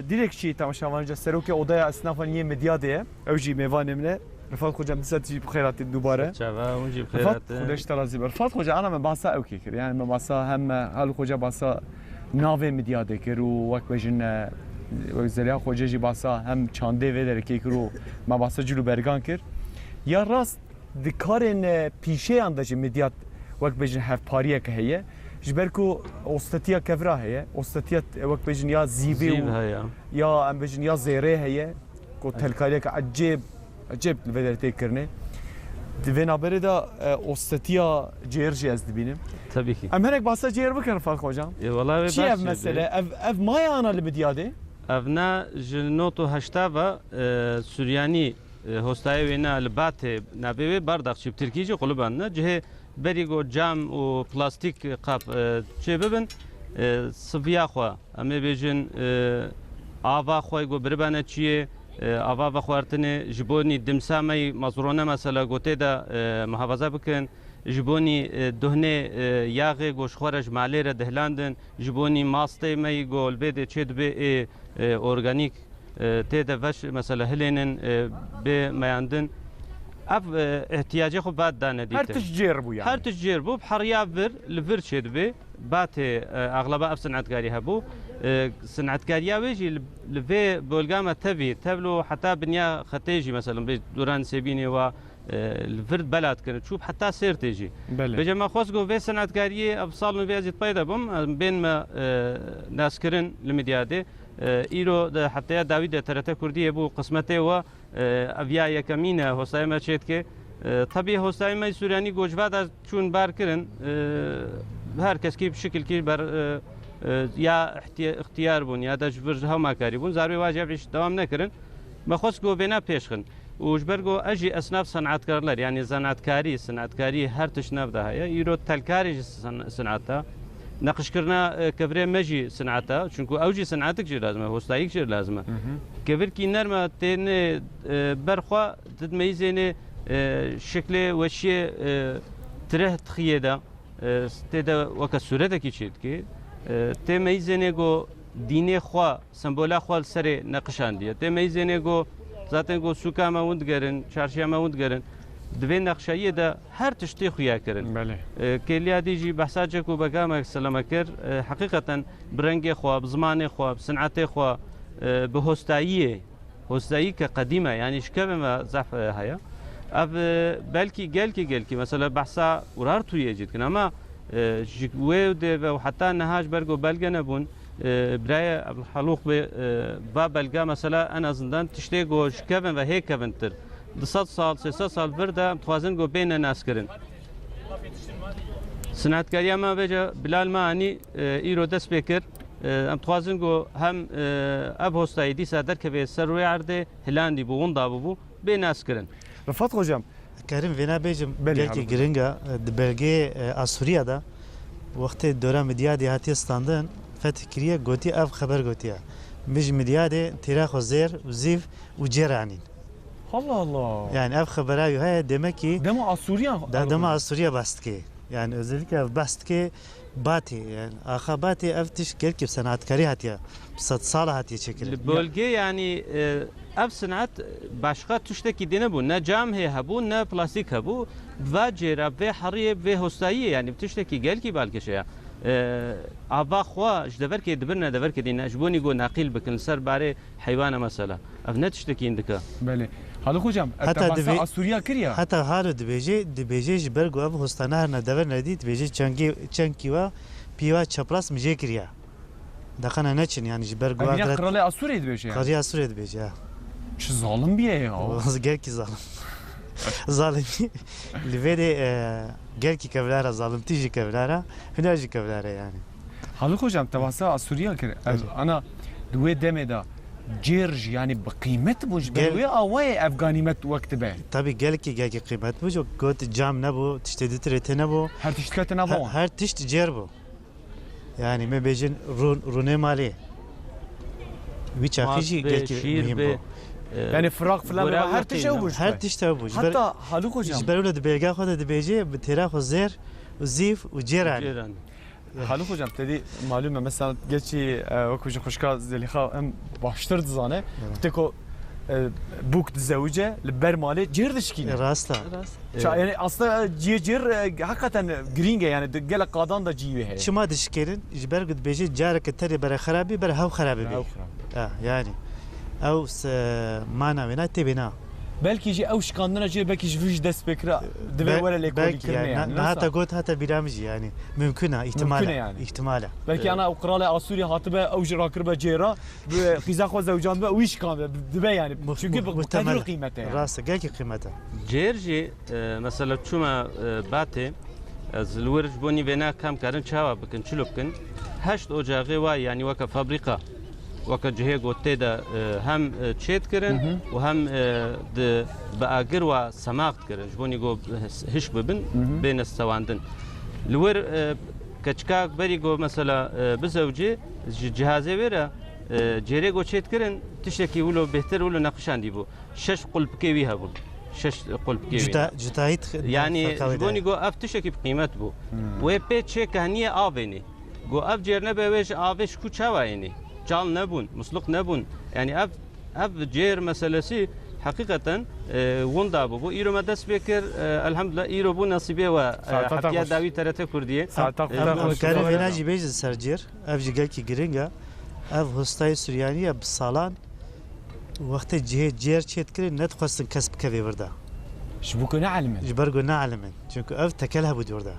[SPEAKER 1] ديريك شي تماشاوان جسروك اودايا اسنافانيه مدياده اوجي ميوان منه رفات خوجم دساتي بخيرات دوباره
[SPEAKER 4] شباب ونجي بخيرات
[SPEAKER 1] خدش ترازي رفات خوجا انا من باسا اوكي كر يعني من باسا هم هل خوجا باسا ناوي مدياده كر وقت بجن وزليا خوجا جي باسا هم چانده و دركي كرو ما باسا جلو برگان كر یا راست دکارن پیشه انداز مدیات وقت بجن هف پاریه که هیه جبرکو استاتیا کفرا هیه استاتیا وقت بجن یا زیوی یا ام بجن یا زیره هیه کو تلکاریه که عجب الودرتی کرنه دوینا بره دا استاتیا جیرجی از دبینم
[SPEAKER 4] tabii ki
[SPEAKER 1] ام هنک باسا جیر بکن فرق خوجام
[SPEAKER 4] والله
[SPEAKER 1] چی اف مسئله اف مای آنا لمدیاده
[SPEAKER 4] افنا جنوتو هشتاوا سورياني هستاي وينا البات نابي بارداق شيب تركيجي قلبان جه بريغو جام و بلاستيك قاب تشببن صفيا خو ام بيجن آوا خوي گو بربانه چيه آوا بخوارتنه جبوني دمسامي مزرونه مثلا گوته دا محافظه بكن جبوني دهنه ياغي گوش خورج ماليره دهلاندن جبوني ماستي مي گول بده چد به اورگانيك تيدا فش مثلا هلينن بمياندن اف احتياجي خو بعد دانه ديت
[SPEAKER 1] هر تشجير بو يعني
[SPEAKER 4] هر تشجير بو بحريا فر لفر شد به بات اغلبها اف صنعتكاري هبو صنعتكاريا ويجي لفي بولغاما تبلو حتى بنيا ختيجي مثلا دوران سيبيني و الفرد بلد كانت تشوف حتى سير تيجي بجمع خوسقو في صنعتكاريه ابصال في ازيد بايدا بم بين ما ناس كرن الميديادي ایرو حتی داوید ترته کردی بو قسمته و اویا یکمینه حسای ما چید که طبیعی حسای ما سوریانی گوجواد چون بار کردن هر کس کی بشکل کی بر یا اختیار بون یا دجبر هم کاری بون ضروری واجبش دوام نکردن مخصوص گو بنا پیشخن وجبرگو اجی اصناف صنعتکارlar yani صنعتکاری هر تشناف ده ایرو تلکاری صنعتا نقشكرنا كبري مجي صنعتها شنكو اوجي صنعتك جي لازمه هوستايك جي لازمه كبر كي نرمه تين برخوا تتميزين شكل وشي تره تخيدا تدا وك صورته كي چيت كي تميزين گو دين خوا سمبولا خوا سر نقشان دي تميزين گو zaten گو سوكا ما وند گرن چارشيا ما وند گرن دوی نقشه‌ای ده هر تشتی خویا کردن.
[SPEAKER 1] بله.
[SPEAKER 4] کلیا دیجی بحثات کو بگم سلام کر حقیقتا برنگ خواب زمان خواب صنعت خواب به هستایی که قدیمه یعنی شکم ما ضعف هیا. اب بلکی گل کی مثلا بحثا ورار توی جد کنه اما جوه ده و حتی نهاج برگو بلگه نبون برای الحلوق به بلگه مثلا أنا زندان تشتی گو شکم و هیک کبنتر. 200 سال 300 سال برده توازن گو بین ناس کردن. صنعتکاری ما بجا بلال ما انی ایرو دست بکر ام توازن گو هم اب هستایی دی سادر که به سروی عرضه هلاندی بو وندا بو بین ناس کردن.
[SPEAKER 1] رفات خوجم
[SPEAKER 3] کریم وینا بیجم بلکی گرینگا دبلگی آسوریا دا وقت دوره مدیادی هاتی استاندن فتح کریه گوتی اف خبر گوتیه مش مدیادی تیراخ و زیر و زیف و جرانین.
[SPEAKER 1] الله الله.
[SPEAKER 3] Yani ev خبرایی های demek ki
[SPEAKER 1] demo Asuriya
[SPEAKER 3] demo Asuriya bastki. Yani özellikle bastki باتي يعني آخا باتي أفتش كلكي بسنعتكاري هاتيا بصد صالة هاتيا شكل
[SPEAKER 4] البولجي يعني اف صنعت باشقا تشتكي دي نبو نا جام هي هبو نا بلاستيك هبو فاجر في حريه في هستايي يعني بتشتكي قالكي بالكشيا ابا خوا جدبر كي دبرنا دبر كي دينا جبوني جو ناقيل بكن سر باري حيوانه مثلا افنا تشتكي عندك
[SPEAKER 1] بله حالا خوجم
[SPEAKER 3] حتی
[SPEAKER 1] تباسا
[SPEAKER 3] دبی-
[SPEAKER 1] اسوریا کریا
[SPEAKER 3] حتى هارو دبيجي جبرگو أب هستانه هرنا دبر ندي دبيجي چنكي و بيوا چپراس مجي كريا دخنا نچن يعني جبرگو
[SPEAKER 1] اگه
[SPEAKER 3] أقرأ
[SPEAKER 1] قراله اسوریا دبیشه
[SPEAKER 3] قرية سوريا دبيجي
[SPEAKER 1] چه ظالم بیه یا
[SPEAKER 3] گل کی ظالم ظالم لفيدي گل کی كبلارا ظالم تيجي كبلارا هناجي كبلارا يعني
[SPEAKER 1] حالا خوجم تباسا اسوریا کر انا دوی دمه دا جرج يعني بقيمت بوج بلوي اوي افغانيمت وقت به
[SPEAKER 3] طبي گل کی قيمت بوجو قوت جام نبو تشتدي تريتي نبو
[SPEAKER 1] هر تشتكت نبون
[SPEAKER 3] هر تشت جربو يعني ما بيجن رونه مالي ويش اخيجي قال كي
[SPEAKER 4] شير
[SPEAKER 3] مهم
[SPEAKER 1] يعني فراغ فلان
[SPEAKER 4] برا
[SPEAKER 1] هر
[SPEAKER 4] وقتی
[SPEAKER 1] تشو
[SPEAKER 4] نه.
[SPEAKER 1] بوج
[SPEAKER 3] هر تشت بوج
[SPEAKER 1] حتى حالا خوجم
[SPEAKER 3] جبروا له بيلقى خد دبيجي بتراخ الزير وزيف وجيران
[SPEAKER 4] جيران
[SPEAKER 1] حالا خوجم تدي معلومه مثلا گچی وكوج خوشكا زليخا ام باشتر دزانه تكو بوك تزوجه لبر ماله جردشكينه
[SPEAKER 3] راستا
[SPEAKER 1] يعني اصلا جير حقيقه جرينجه يعني قال قادان دا جيوه هي
[SPEAKER 3] شو ما دشكيرن جبر قد بيجي جارك التري برا خرابي برا هو خرابي بي يعني او مانا بنا تبنا
[SPEAKER 1] بلكي يجي اوش كان جير بلكي يجي دست بكره دبي ولا ليكولي كرنا يعني
[SPEAKER 3] هاتا قلت هاتا برامجي يعني ممكنه احتمال
[SPEAKER 1] ممكنة يعني.
[SPEAKER 3] احتماله
[SPEAKER 1] بلكي انا اقرا لي اسوري هاتبه اوج راكربه جيرا قيزا خو زوجان به ويش كان دبي يعني شو بقدر قيمته يعني
[SPEAKER 3] راستا قال كي قيمته
[SPEAKER 4] جيرجي مثلا شوما باتي از الورج بوني بينا كام كارن چاوا بكن چلو بكن هشت اوجاغي واي يعني وكا فابريكا وكا جهه گوته دا هم چيت کرن و هم د باگر و سماقت کرن جبوني گو هش ببن بين السواندن الور كچكا بري گو مثلا بزوجي جهازي ويرا جيري گو چيت کرن تشتكي ولو بهتر ولو نقشان ديبو شش قلب كيوي هبو شش قلب كيوي
[SPEAKER 3] جتايت
[SPEAKER 4] يعني جبوني جو اف تشكي بقيمت بو و بيتشي كهنيه افيني جو اف جيرنا بويش افيش كو چاويني جال نبون مسلوق نبون يعني اف جير مسلسي حقيقة وندا بو ايرو مدس بكر الحمد لله ايرو بو نصيبه و حتى داوي ترته كرديه
[SPEAKER 3] كان فيناجي بيج سرجير اف جيل كي جرينجا اف هستاي سوريانيه بصالان وقت جير چيت كري نت خواستن كسب كبي بردا
[SPEAKER 1] شبوكو نعلم
[SPEAKER 3] جبرگو نعلمن چونكو اف تكلها بود وردا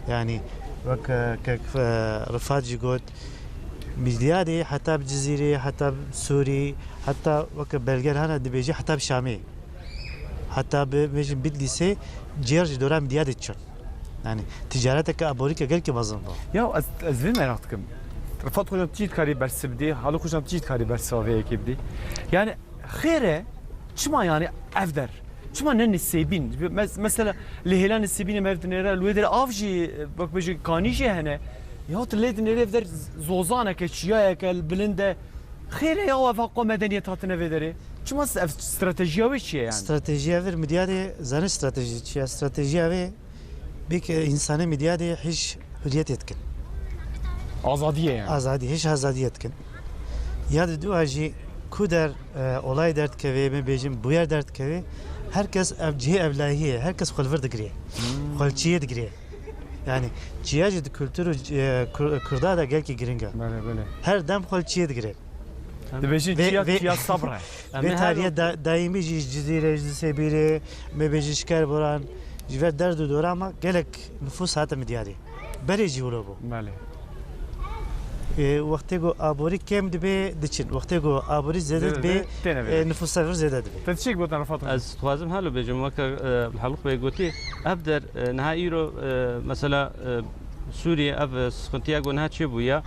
[SPEAKER 3] يعني وك رفاج جوت ميديادي حتى بجزيرة حتى بسوري حتى وك بلغر هنا دبيجي حتى بشامي حتى بيجي بدلسه جيرج دورا ميديادي تشون يعني تجارتك ابوريكا قال كي بظن
[SPEAKER 1] يا از فين مراقتكم رفضت خوشم تجيت كاري برس بدي حالا خوشم تجيت كاري برس وافي كبدي يعني خيره شما يعني افدر شما نن السيبين مثلا لهلان السيبين ما بدنا الويدر افجي بك بيجي كانيجي هنا يا تليد نريف در زوزانه كشيايه كالبلنده خير يا وفاق مدنيه هاتنا فيدري شما استراتيجيه وش يعني
[SPEAKER 3] استراتيجيه في ميديادي زان استراتيجيه استراتيجيه في بك انسان ميديادي حش حريت يتكن
[SPEAKER 1] ازاديه يعني
[SPEAKER 3] ازادي هيش ازادي يتكن ياد دو اجي كودر olay dert keve me bejim bu yer dert keve herkes evcihe evlahiye herkes xolver digriye xolçiye digriye yani ciyacı kültürü kurda da gel ki giringa
[SPEAKER 1] böyle
[SPEAKER 3] her dem xolçiye digriye
[SPEAKER 1] دبيجي جيا صبره
[SPEAKER 3] ve tarihe daimi cizire sebire me bejişker boran jiver derdu dorama gelek nüfus hatta midyari bereci vuro bu
[SPEAKER 1] بله
[SPEAKER 3] وقتی گو آبوری کم دبی دچین وقتی گو آبوری زیاد دبی نفوس سفر زیاد دبی
[SPEAKER 1] تشيك بوتنا رفضت
[SPEAKER 4] از خوازم هلو بيجم وكا الحلقه بيقولتي ابدر نهايرو مثلا سوريا اف سنتياغو نها تشبويا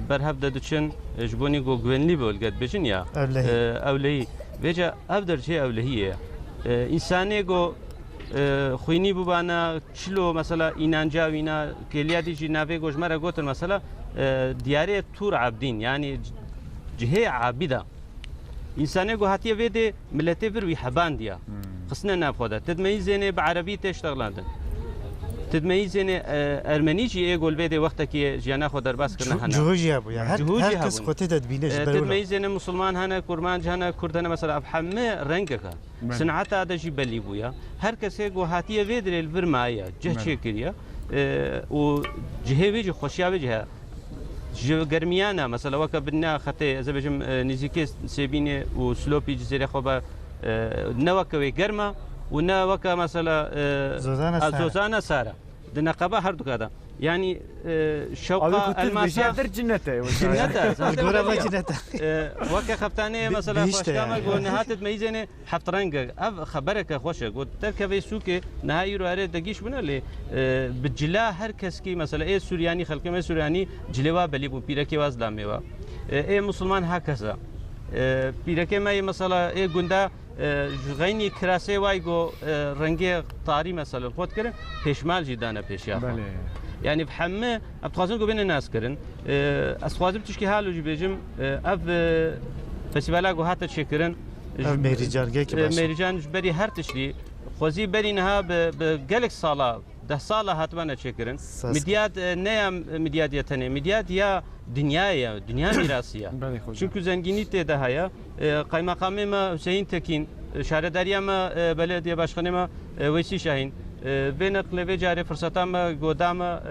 [SPEAKER 4] برهب ددچن جبوني جو گوينلي بولگد بجن يا اولهي بيجا ابدر شي اولهيه انساني جو خويني بوبانا چلو مثلا اینانجا وینا کلیادی جنابه گوجمره گوتن مثلا دیاره تور عبدين يعني جهه عابده انساني جو هاتيه ويدي ملتي فروي حبان ديا خصنا نافودا تدميزيني بعربي تشتغلاندن تدميزين ارمني جي اقول بيدي وقتك جيانا خو درباس كنا هنا
[SPEAKER 3] جهوجي ابو يعني
[SPEAKER 4] جهوجي
[SPEAKER 3] هر کس
[SPEAKER 4] هبون.
[SPEAKER 3] خودت تدبینش برولا
[SPEAKER 4] تدميزين مسلمان هنا كرمان هنا كردنا مثلا بحمه رنگك صنعت هذا جي بلي بويا هر كس اقو هاتيه فيدر الفرمايا جه شكريا و جهوي جي خوشيا وجهه جو گرمیانا مثلا وقت بنا خطه از بجم نزیکی سبینه و سلوپی جزیره خوبه نوکوی گرما و نوک مثلا زوزانا سارا دنقبه هر دو کده یعنی شوقا الماسا
[SPEAKER 1] در جنته
[SPEAKER 4] جنته
[SPEAKER 3] الگورا ما جنتا
[SPEAKER 4] وقت خفتانه مثلا خوشکامه گو نهات میزنه هفت رنگ اف خبرك خوشه گو ترکبه سوکه نهایی رو اره دگیش بنا لی بجلا هر کس کی مثلا ای سوریانی خلقه سوریانی جلوا بلی بو پیرکی واز لامیوا ای مسلمان هکذا پیرکی ما مثلا ای گنده غینی کراسه وای گو رنگی طاری مثلا خود کرد پیشمال جدانه پیشیا
[SPEAKER 1] بله
[SPEAKER 4] يعني بحمه ابتخازن قبين الناس كرن اسخازم تشكي حالو جي بيجم اف فستيفالا جو هاتا تشكرن
[SPEAKER 3] مهرجان جاي كباش
[SPEAKER 4] مهرجان بري هر تشري خوزي بري نها بجالك صاله ده صاله هاتبانا تشكرن مديات نيا مديات يتني مديات يا دنيا ميراثيه çünkü zenginlik de haya kaymakamı ma Hüseyin Tekin şehredariya ma belediye başkanı ma Veysi Şahin ve nakle ve cari fırsata ma godama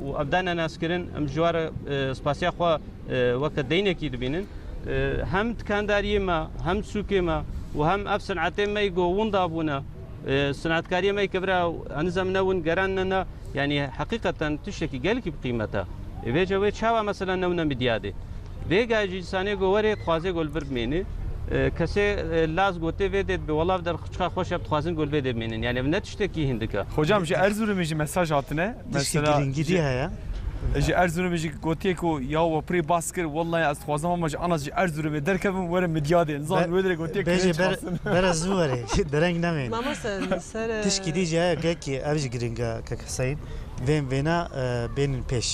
[SPEAKER 4] و abdana naskirin am jwar spasiya xwa vakit deyneki dibinin hem tkandariye ma hem suke ma و هم اف صنعتي ما يقوون دابونا صنعت كاريه ما يكبرها انزم نون قراننا يعني حقيقه تشتكي قالك بقيمتها ويجا وي تشاوا مثلا نونا مدياده ويجا جيساني غوري خوازي گل برميني کسی لاز گوته ویدید به ولاب در خشخا خوش اب خوازن گل ویدید مینن yani ne tişteki hindika
[SPEAKER 1] hocam ji Erzurum'e ji mesaj hatine
[SPEAKER 3] mesela giringi ya
[SPEAKER 1] ji Erzurum'e ji gotiye ko ya ve pri baskır vallahi az xwazam ama ji anas ji Erzurum'e derkevim were midyade insan böyle gotiye
[SPEAKER 3] beje ber zuware dereng namen
[SPEAKER 8] ماما سر
[SPEAKER 3] تشكي دي جاي كي ابج جرينجا كحسين فين فينا بين البيش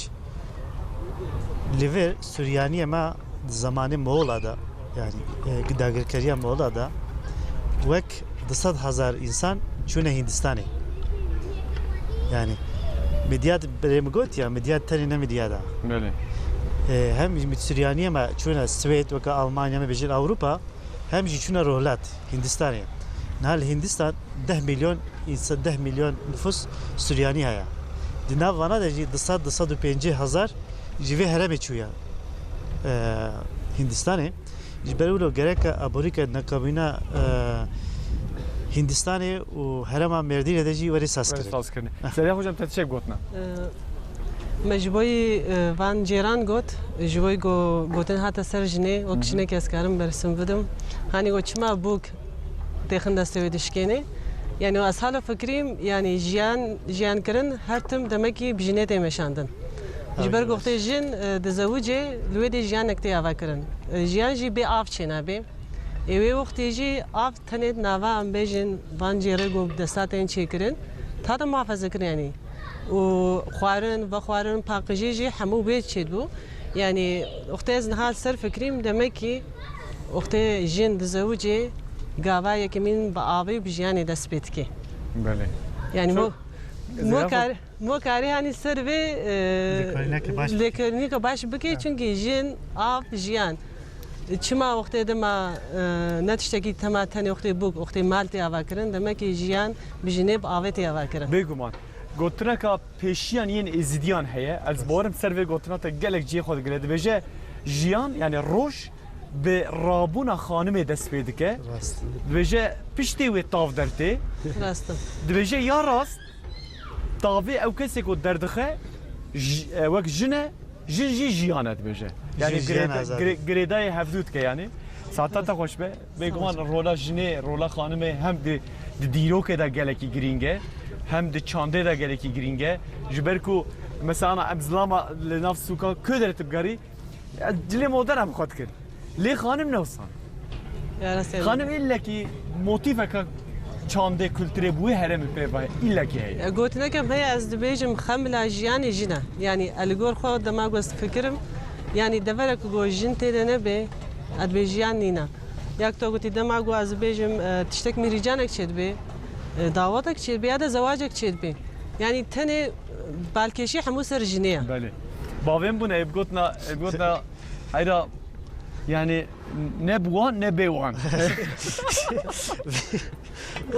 [SPEAKER 3] ليفر سوريانيه ما زمان مولادا yani gıdagirkariya Moğola'da vek 200,000 insan çune Hindistan'e yani medyat beremgot ya medyat tane medyada
[SPEAKER 1] böyle
[SPEAKER 3] hem Süryaniye ma çune Svet ve Almanya ma bejin Avrupa hem çune rohlat Hindistan'e nal Hindistan 10 milyon insan 10 milyon nüfus Süryani haya dinav vana da 200,000 jive hereme çuya Hindistan'e جبرولو گرک ابوریک نکابینا هندستانی و هرما مردین دجی وری ساس
[SPEAKER 1] کرد. سریع hocam تشک گوتنا.
[SPEAKER 8] مجبوی وان جیران گوت جبوی گوتن حتی سرجنه و کشنه که اسکارم برسم بدم. هانی گو چما بوک تخن دسته ودشکنه. yani o ashalı fikrim yani jiyan kırın her tüm demek ki bijine temşandın. جبر گفته جن دزوجه لوی دی جان نکته آوا کرن جیان جی به آف چنا به ایوه وقتی جی آف تنید نوا ام بیجن وان جیره گو دستاتین چی کرن تا دا محافظه کرن یعنی و خوارن پاکجی جی همو بیت چید بو یعنی وقتی از نهال سر فکریم دمه کی وقتی جن دزوجه گاوا یکمین با آوی بجیانی دست بیت کی
[SPEAKER 1] بله
[SPEAKER 8] yani مو کاری هانی سر و لکرنی که باش بکی چونکه جن آب جیان چما وقتی دما نتشتکی تما تنی وقتی بوک وقتی مالتی آوا کرن دما که جیان بجنب آوتی آوا کرن
[SPEAKER 1] بگومان گوتنا که پیشیان این ازدیان هیا از بارم سر و گوتنا تا گلک جی خود گلد بجه جیان یعنی روش به رابونا خانم دست پیدا که بجه پشتی و تاف درته
[SPEAKER 8] راست
[SPEAKER 1] بجه یا راست تاوی او کسی که دردخه وک جنه جن جی جیانت بجه یعنی گریدای هفدود که یعنی ساعتا تا خوش به بگمان رولا جنه رولا خانمه هم دی دیرو که دا گلکی گرینگه هم دی چانده دا گلکی گرینگه جبر کو مثلا ابزلاما لنفس سوکا که درت بگاری جلی مودر هم خود کرد لی خانم نوسان خانم ایلا کی موتیفه که چانده کلتری بوی هرم پیوای ایلا کی هی
[SPEAKER 8] گوتنا که هی از دبیجم خملا جیانی جنا یعنی الگور خود دما گوست فکرم یعنی دورک گو جن تدنه به ادبیجیان نینا یک تو گوتی دما گو از بیجم تشتک میریجانک چید به دعوتک چید به یا زواجک چید به yani tene balkeşi hemu ser jiniye.
[SPEAKER 1] بله باویم بونه ابگوتنا ایرا یعنی نه بوان نه بیوان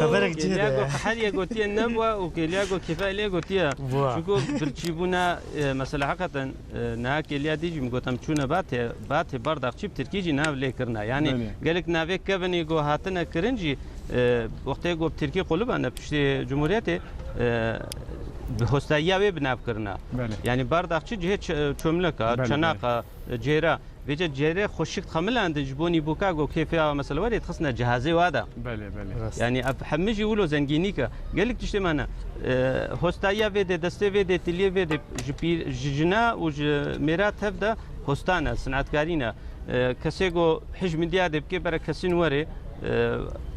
[SPEAKER 3] خبرك جهد
[SPEAKER 4] كيلياغو حاليا قوتيا النبوة وكيلياغو كفاية قوتيا
[SPEAKER 3] بوا.
[SPEAKER 4] شكو برتشيبونا مثلا حقا نها كيليا ديجي مقوتم شونا باتي برداق شيب تركيجي ناف ليكرنا يعني قالك نافيك كفني قو هاتنا كرنجي وقتها قو بتركي قلوبا نبشتي جمهوريتي بهستايا وي بناف كرنا
[SPEAKER 1] بله.
[SPEAKER 4] يعني برداق شي جهه چوملكا
[SPEAKER 1] بله،
[SPEAKER 4] چناقا جيرا بيجا جيري خوشك خملان جبوني بوكاغو كيفيا مثلا وري تخصنا جهازي وادا
[SPEAKER 1] بله بله
[SPEAKER 4] يعني حمجي ولو زنجينيكا قال لك تشتي معنا هوستايا فيدي دستي فيدي تلي فيدي جنا وميرات هفدا هوستانا صنعتكارينا كسيغو حجم دياد بكي برا كسين وري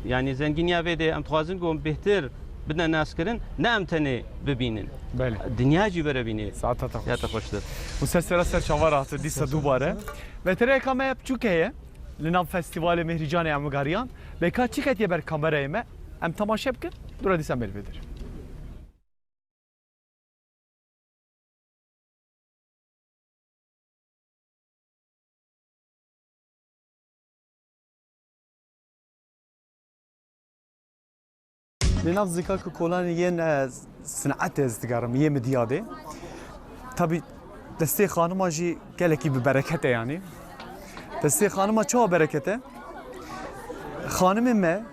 [SPEAKER 4] يعني زنجينيا فيدي ام توازن قوم بهتر بدنا ناس كرن نام تني ببينن
[SPEAKER 1] بله
[SPEAKER 4] دنيا جي برا بيني
[SPEAKER 1] ساعتها
[SPEAKER 4] يا
[SPEAKER 1] تخوش
[SPEAKER 4] تخوشتر
[SPEAKER 1] مسلسل سر شوارات دیسا دوباره و تره کامه بچوکه لنام فستیوال مهرجان امگاریان بکا چی کتیه بر کامرای ما ام تماشا بکن دورا دیسان بلویدر لناف زكاك كولان ين صنعت ازدگارم يه مدياده tabi desteği hanıma jî gelekî bi berekete yani desteği hanıma çawa berekete hanımê me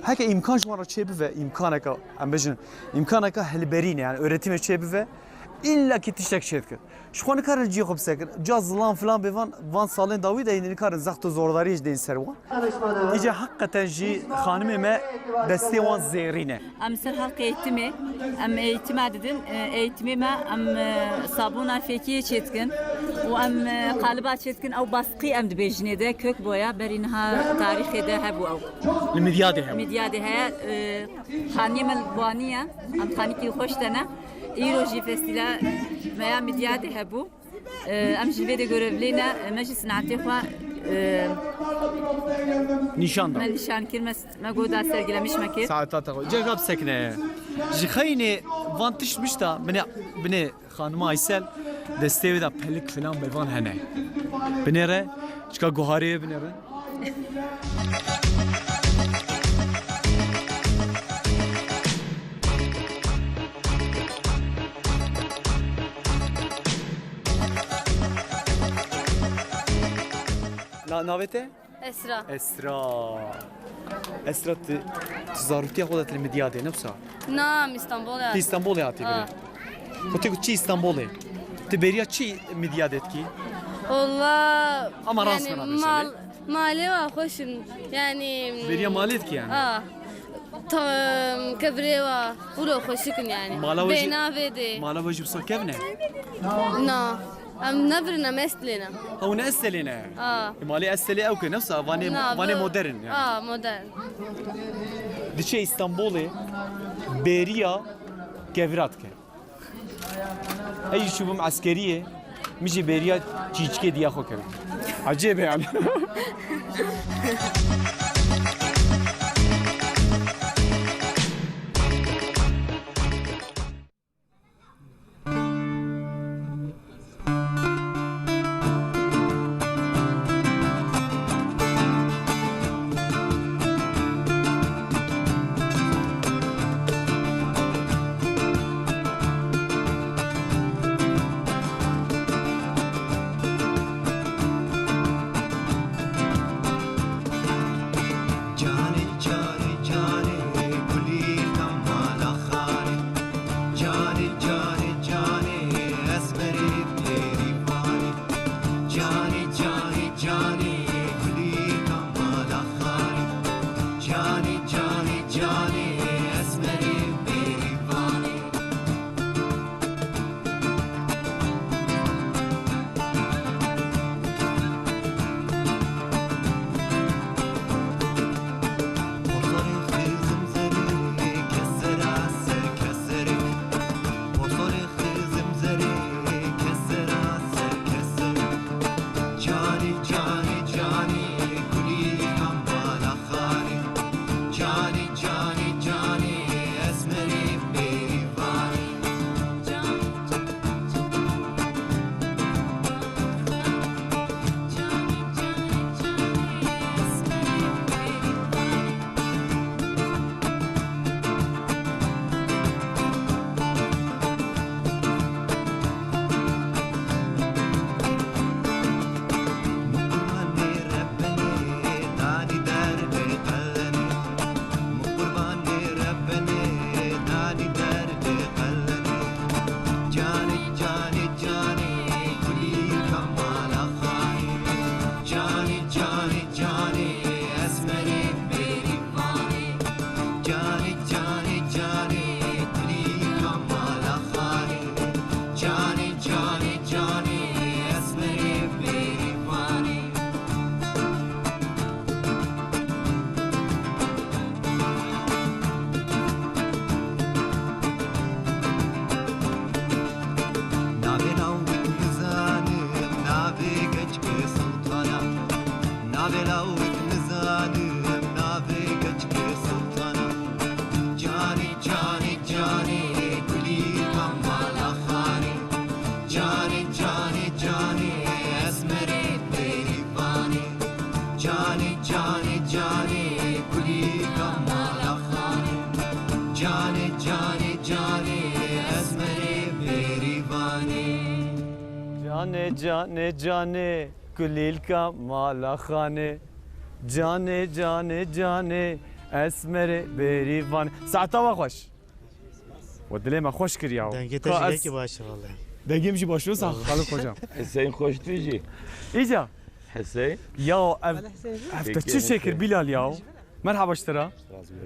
[SPEAKER 1] heke imkan ji wan re çêbive imkaneka em bijin imkaneka hilberîne yani öğretime çêbive illa ki tiştek şêd kir ji xwe nikarin cî xwe bisekir ca zilan filan bê van salên dawî de nikarin zext û zordarî jî deyên ser wan îce heqeten jî hanımê me destê wan zêrîne
[SPEAKER 9] ام سر حلق eğitimi ام eğitime dedim eğitimime em sabuna fekiye çetkin و ام قالبات çetkin او baskı em dibejine de kök boya berinha tarihi de hebu او
[SPEAKER 1] المديادة hem
[SPEAKER 9] مدياده هي خانيم البوانيه ام خانيكي خوش dene İroji Festival veya Midyade hebu em jilvede görevliğine meclis sanatı xwa
[SPEAKER 1] nişanda
[SPEAKER 9] من نشان كلمة ما قود سرقلمش مكير
[SPEAKER 1] ساعتها تقول جاب سكنة جخيني فانتش مشتا بني خانم ايسل دستي دا بلك فلان بيفان هنا بنيره شكا جوهري بنيره لا نافته
[SPEAKER 9] أسرة
[SPEAKER 1] اسرا تزارتي خودت المدياده نفسها
[SPEAKER 9] نعم اسطنبول
[SPEAKER 1] في اسطنبول يا تبري كنت تشي اسطنبولي تبريا تشي مديادتكي
[SPEAKER 9] والله
[SPEAKER 1] اما راسنا يعني
[SPEAKER 9] مالي وخشن يعني
[SPEAKER 1] بريا مالتك يعني
[SPEAKER 9] كبريوا ولو خشكن يعني بينا فيدي
[SPEAKER 1] مالا وجب كيفنا
[SPEAKER 9] نا ام نبرنا مثلنا
[SPEAKER 1] او نأسلنا مالي أسلي او نفسها فاني مودرن يعني
[SPEAKER 9] مودرن
[SPEAKER 1] دشي اسطنبولي بريا كفراتك اي شوفهم عسكريه ميجي بريا تشيشكي دياخو كده عجيب يعني
[SPEAKER 2] Johnny,
[SPEAKER 1] Cane cane cane Kulilka mala khane Cane cane cane Esmere berivan Saata ve hoş ودلي ما خوش كرياو
[SPEAKER 3] دنگته جيكي باشه والله
[SPEAKER 1] دنگي مشي باشو صح خالق hocam
[SPEAKER 10] حسين خوش تيجي
[SPEAKER 1] إيجا
[SPEAKER 10] حسين
[SPEAKER 1] يا أفتح شو شكر بلال ياو مرحبا اشترى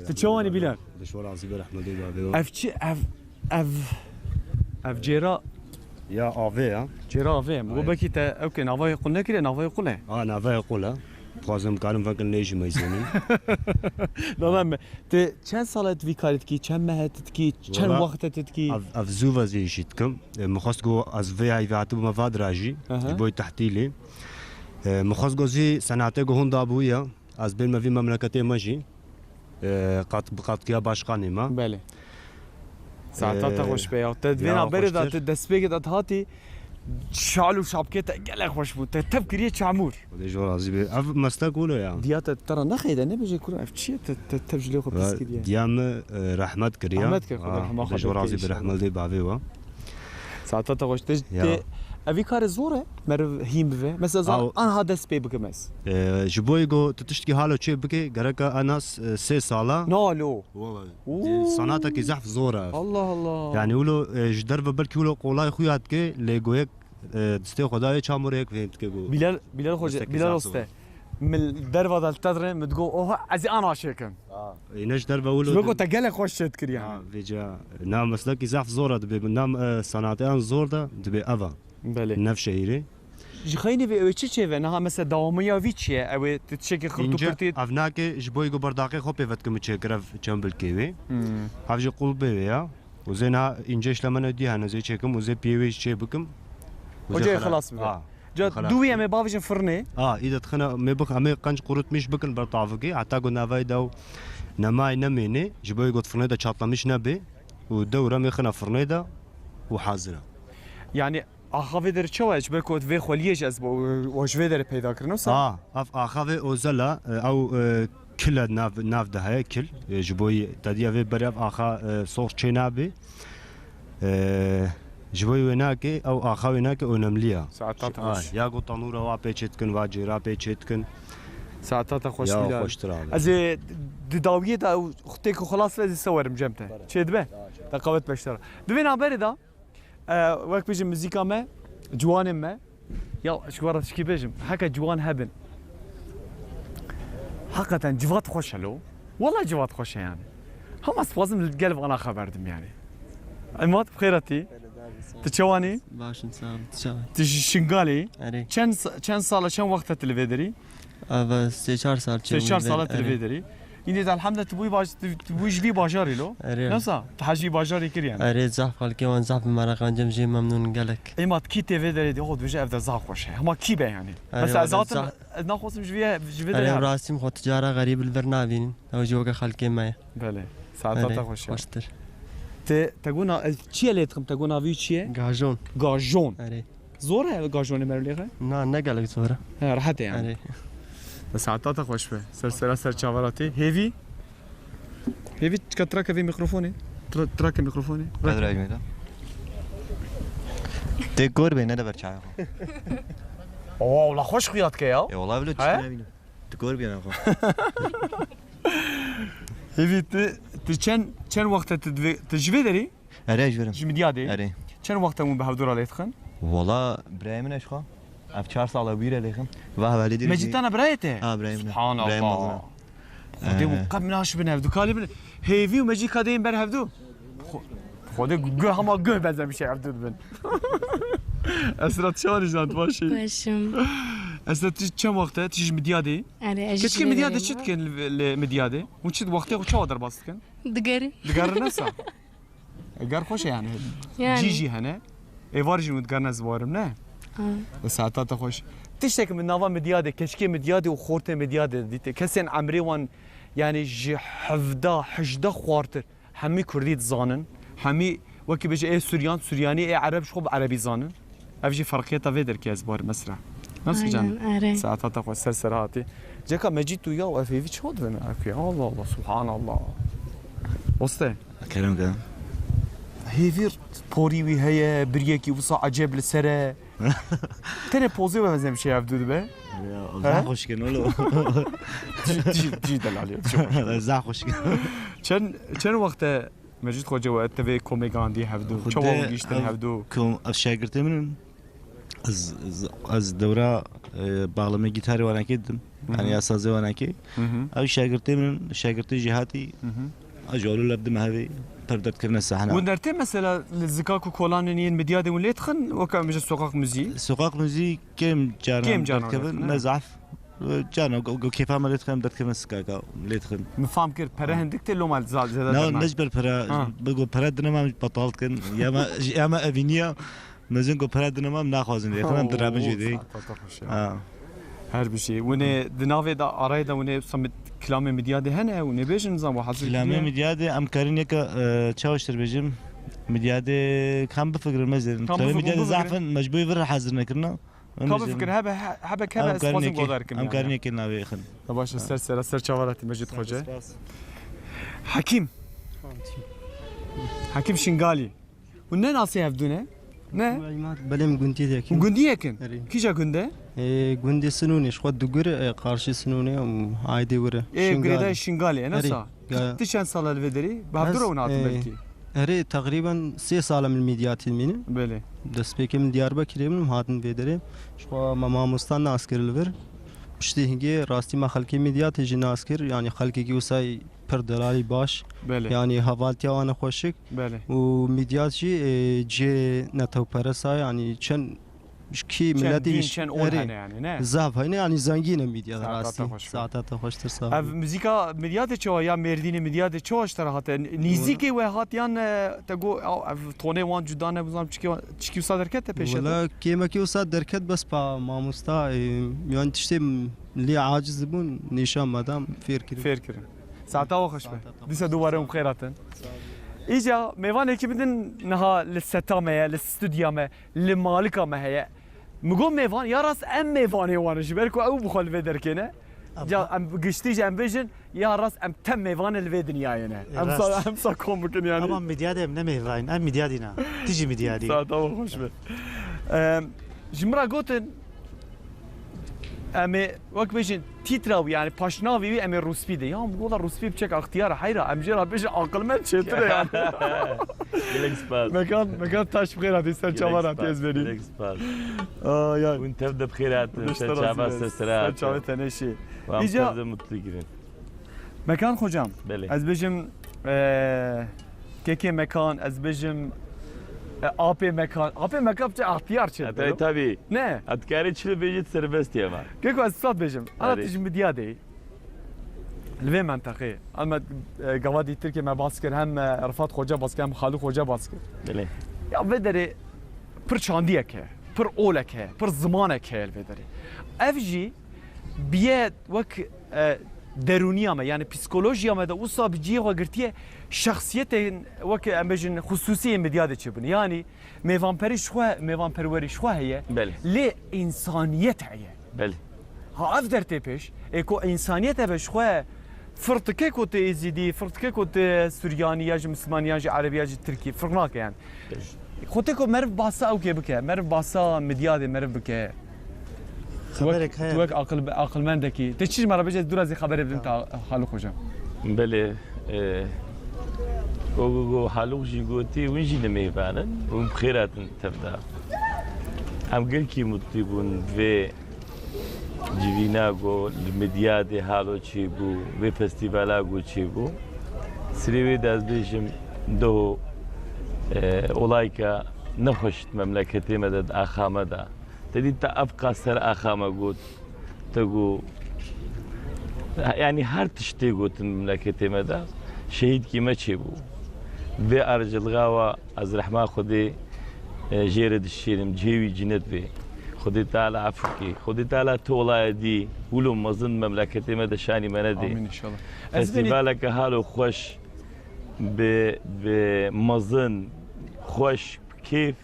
[SPEAKER 1] تشواني بلال
[SPEAKER 5] دشوار عزيز احمد بابي
[SPEAKER 1] اف اف جيرا
[SPEAKER 5] يا افي ها
[SPEAKER 1] جيرا فيم وبكي تا اوكي نافاي قلنا كده نافاي قلنا
[SPEAKER 5] انا افي اقولها لازم كارم فكر نيجي ميزاني
[SPEAKER 1] لا ت چند سالت ویکالت کی چند مهت کی چند وقتت کی
[SPEAKER 5] اف زوفا زي شيتكم مخصقو از في اي فاتو مفاد راجي بوي تحتي لي مخصقو زي سنعتي هون دابويا از بين ما في مملكتي ماشي قد كيا باشقاني ما
[SPEAKER 1] بله ساعتها خوش بيا تدوينا برد تدسبيك هاتي شعلو شابكيتا قال خوش بو تفكريه شعمور
[SPEAKER 5] دشوار عزيز اف مستقوله يا
[SPEAKER 1] ديات ترى نخيدا نبي يكون اف شي تبجلي خو بسكي
[SPEAKER 5] ديام رحمت كريا
[SPEAKER 1] رحمت كريا
[SPEAKER 5] دشوار عزيز رحمت دي بابي
[SPEAKER 1] ساعتها خوش تجي ابي كار زوره مر هيم به مثلا انا هذا سبي بكمس
[SPEAKER 5] جبويغو تشتكي حاله تشي بكي غركا انا 6 سالا
[SPEAKER 1] نالو
[SPEAKER 5] والله صنعتك زحف زوره
[SPEAKER 1] الله الله
[SPEAKER 5] يعني ولو جدرب بالكي ولو قولاي خويات كي ليغويك دستي خداي چاموريك فهمت كي
[SPEAKER 1] بلال خوش بلال استه من الدربه دال تدري متقو اوه ازي انا شيكن
[SPEAKER 5] ينش دربه ولو
[SPEAKER 1] شو قلت قال خوش تذكر يعني
[SPEAKER 5] فيجا نعم مسلك زحف زوره دبي نعم صنعتان زور ده دبي افا
[SPEAKER 1] بله
[SPEAKER 5] نف شهيري
[SPEAKER 1] جخيني في اوتشي تشي انها مثلا دواميه فيتشي او تتشكي خرطو كرتي
[SPEAKER 5] افناك جبويغو برداقي خوبي فتكم تشكرف چمبل كيوي هاجي قلبي يا وزينها انجيش لما ندي انا زي تشكم وزي بيوي تشي بكم
[SPEAKER 1] وجاي خلاص بقى جا دويه ما بافجن فرني
[SPEAKER 5] اذا تخنا ما بك امي قنج قرط مش بكن برطافقي حتى قلنا فايدو نماي نميني جبويغو فرنيدا تشاطلا مش نبي ودوره مخنا فرنيدا وحاضره
[SPEAKER 1] يعني آخوی در چه وجه بکود وی خالیش از با وجه در پیدا کردن
[SPEAKER 5] اف آخوی اوزلا او کل ناف ده های کل جبوی تدیا وی برف آخا صور چه نبی جبوی وناکه او آخوی ناکه اونملیا
[SPEAKER 1] ساعتات خوش
[SPEAKER 5] یا گو تنور وا پیچت کن وا جیرا پیچت کن
[SPEAKER 1] ساعتات خوش
[SPEAKER 5] یا
[SPEAKER 1] بلال
[SPEAKER 5] خوش ترا
[SPEAKER 1] از داویه دا خطیک خلاص وزی سوارم جمته چه دبه تقابت بشتر دوین عبری دا وقت بيجي موسيقى ما جوان ما يلا شو ورا تشكي بيجم حكى جوان هبن حقيقة جوات خوش له والله جوات خوش يعني هم اسبازم القلب انا خبردم يعني المات بخيرتي تشواني
[SPEAKER 11] باش نسام تشواني
[SPEAKER 1] تشنغالي
[SPEAKER 11] اري
[SPEAKER 1] كان صار كم وقت تلفيدري
[SPEAKER 11] ava 3 سال
[SPEAKER 1] 3 سال تلفيدري يعني الحمد لله تبوي جلي باجاري لو نسا تحجي باجاري كري يعني
[SPEAKER 11] اري زحف قال كي وان زحف مرقان جم جي ممنون قالك
[SPEAKER 1] اي ما كي تي في دري خود بيجي افضل زاق وش هما كي يعني بس ذات ناخذ جوي
[SPEAKER 11] اري راسم خو تجاره غريب البرنامج او جوجا خلكي معي
[SPEAKER 1] بله ساعات خوش
[SPEAKER 11] خوشتر
[SPEAKER 1] تقولنا تشي اللي تقولنا في تشي غاجون
[SPEAKER 11] اري
[SPEAKER 1] زوره غاجون مرليغه
[SPEAKER 11] نا نقالك زوره
[SPEAKER 1] راحت يعني
[SPEAKER 11] اري
[SPEAKER 1] ساعات خوش به سر چاوراتي هيفي كتراك في ميكروفوني تراك ميكروفوني
[SPEAKER 12] قدر اجمده تكور بيننا برچاي
[SPEAKER 1] اوه والله خوش خياط كيا
[SPEAKER 12] اي والله بلو تشنبينو تكور بينا خو
[SPEAKER 1] هيفي چن وقت تجوي دري
[SPEAKER 12] اري اجبرم
[SPEAKER 1] جمديادي
[SPEAKER 12] اري
[SPEAKER 1] چن وقت مون بهودور على يتخن
[SPEAKER 12] والله برايم نشخه اف 4 سال بيره لكم واه والدي
[SPEAKER 1] مجيتنا برايته
[SPEAKER 12] برايم
[SPEAKER 1] سبحان الله خودي مقبناش بنهفدو كالي هيفي ومجي كادين برهفدو خودي گه هما گه بزن میشه عبدو بن اسرات شلون جانت باشی
[SPEAKER 13] باشم
[SPEAKER 1] اسرات چند وقته تيجي مديادي
[SPEAKER 13] اره
[SPEAKER 1] كشكي مديادي شت كان المديادي وشت وقته وشو در باست كان دقر نسا دقر خوش يعني جيجي هنا ايفارجن ودقر نزوارم نه ساعات خوش تشتك من نظام مديادي كشكي مديادي وخورته مديادي ديته كسن عمري وان يعني حفدا حجده خوارتر همي كردي زانن همي وكي بيجي ايه سورياني ايه عرب شخوب عربي زانن افجي فرقيته فيدر كي ازبار مسرح نفس جان ساعات خوش سرسراتي جاكا مجيتو يا وافيفي شو دنا اكي الله الله سبحان الله وسته
[SPEAKER 12] كلام ده
[SPEAKER 1] هيفير بوري وي هي بريكي وصا عجب لسره Tene pozu ve benzem şey yaptı be.
[SPEAKER 5] زه خوشگن ولو
[SPEAKER 1] جی دلالی.
[SPEAKER 5] زه خوشگن
[SPEAKER 1] چند وقت مجید خوجه و اتفاق کومیگاندی هفدو. چه وقت گیشتن هفدو؟
[SPEAKER 5] كم از شاگرد من از دوره bağlama gitarı وانا كدم يعني اساسي وانا كي او شاگرد من شاگرد جهاتي اجولو لبدم هذه تردد كرنا السحنا
[SPEAKER 1] ونرتي مثلا للزكاك وكولانين مديادي وليتخن وكان مجد سوقاق موزي
[SPEAKER 5] سوقاق موزي كم جانا كيفن نزعف جانا كيف عملت خم دت كم سكاكا ليتخن
[SPEAKER 1] مفهم كر برا هندك تلو مال زاد
[SPEAKER 5] لا نجبر برا بقول برا دنا ما بطلت كن يا ما افينيا مزين قو برا دنا ما ناخذين خلنا درابن جدي
[SPEAKER 1] هر بشي ونه دنافي دا ارايدا ونه صمت كلام مديادي هنا ونه بيج نظام وحصل
[SPEAKER 5] كلام مديادي ام كارينيك تشاوشتر بيجم مديادي كم بفكر المزين كلام مديادي زعفن مجبور يفر حاضرنا كنا
[SPEAKER 1] كم بفكر هبا كذا اسفاز قدر كنا
[SPEAKER 5] ام كارينيك كنا بيخن
[SPEAKER 1] باش سر شواراتي مجد خوجه حكيم شنغالي ونه ناسي هفدونه نه
[SPEAKER 11] بلیم گوندی دیگه
[SPEAKER 1] گوندی یکن کیجا گونده
[SPEAKER 11] گوندی سنونی خود دوگر قارشی سنونی عایدی وره
[SPEAKER 1] گریده شنگالی نسا تی چند سال الودری بهدر اون عادت belki
[SPEAKER 11] اره تقریبا 3 سال من میدیاتی مینه
[SPEAKER 1] بله
[SPEAKER 11] دست پیکم دیاربکریم هاتن vedere شو ماموستان asker الور پشتی هنگی راستی ما خلکی میدیات جن asker yani خلکی کی وسای پر دلالی باش
[SPEAKER 1] بله
[SPEAKER 11] yani havalti آن خوشک
[SPEAKER 1] بله
[SPEAKER 11] و میدیات جی نتو پرسای yani چن کی ملتی
[SPEAKER 1] چن اون yani ne
[SPEAKER 11] زاف هنی yani zengin میدیات راستی ساعات خوشتر سا
[SPEAKER 1] ev müzika میدیات ço ya merdini میدیات ço اشتراحات نزدیکی و هاتیان تگو ev tone wan juda ne buzam çiki usa derket peşe
[SPEAKER 11] ولا كيما كي وصل دركت بس با ماموستا يعني تشتي اللي عاجز بون نيشان مدام
[SPEAKER 1] فيركر ساعتها وخش به ديسا دوباره خيراتن إيجا ميوان ekibinin نها للستامة للاستوديامة لمالكة ما هي مقول ميوان يا راس أم ميوان يوان جبركو أو بخل في دركنا جا أم قشتيج أم بيجن يا راس أم تم ميوان الفي دنيانا أم صاكم ممكن يعني
[SPEAKER 3] أما مديادة من ميوان أم مديادنا تيجي مديادي
[SPEAKER 1] ساعتها وخش به جمرا قوتن أمي وقت بيجن تيتراو يعني باشناوي وي أمي روسبي ده يوم بقول روسبي بشك اختيار حيرة أمجرها بيجن عقل ما تشتري يعني مكان تاش بخير هذه سر شوارع تيز بني يعني
[SPEAKER 10] وانت تبدا بخير سر شعبان سر
[SPEAKER 1] شعبان تنشي
[SPEAKER 10] إيجا متذكرين
[SPEAKER 1] مكان خوجام
[SPEAKER 10] بله
[SPEAKER 1] از بيجم كيكي مكان از بيجم آپی مکان بچه اختیار شد.
[SPEAKER 10] tabii.
[SPEAKER 1] Ne?
[SPEAKER 10] Atkari çile bejit serbest ya var.
[SPEAKER 1] Keko az sat bejim. Ana tijim midyade. Lve منطقه. اما گوادی ترکی ما باز کر هم عرفات خوجا باز کر هم خالو خوجا باز کر.
[SPEAKER 10] بله.
[SPEAKER 1] یا بدره پر چاندیه که، پر اوله که، پر زمانه که بدره. افجی بیاد وک درونی ama yani psikoloji ama da usa biciye ve girtiye şahsiyetin vak amejin hususiye medyada çebun yani mevanperi şwa mevanperveri şwa heye le insaniyet heye
[SPEAKER 10] bel
[SPEAKER 1] ha afder tepeş eko insaniyet eve şwa فرتكه كوت يزيدي فرتكه كوت سورياني يا مسلماني يا عربي يا تركي فرقناك يعني خوتكو مرف باسا او كي بك مرف باسا مديادي مرف بك
[SPEAKER 3] خبرك هي
[SPEAKER 1] توك عقل مندكي تشيش مرة بيجي دورة زي خبر بدين تا حالو خوجا
[SPEAKER 10] بله جو حالو جيغوتي ويجي نميفانن وبخيرات تبدا ام قل كي مطيبون في جيفيناغو الميديادي حالو تشيبو في فستيفالاغو تشيبو سريوي داز بيجم دو اولايكا نخشت مملكتي مدد اخامدا تدي تأبقى سر أخامة قوت تقو يعني هر تشتي قوت المملكة مدى شهيد كي ما تشيبو في أرج الغاوة از رحمة خدي جيرد الشيرم جيوي جنت في خدي تعالى عفوكي خدي تعالى تولا دي ولو مظن مملكة مدى شاني مندي
[SPEAKER 1] آمين إن شاء الله
[SPEAKER 10] فستيفالك هالو خوش بمظن خوش كيف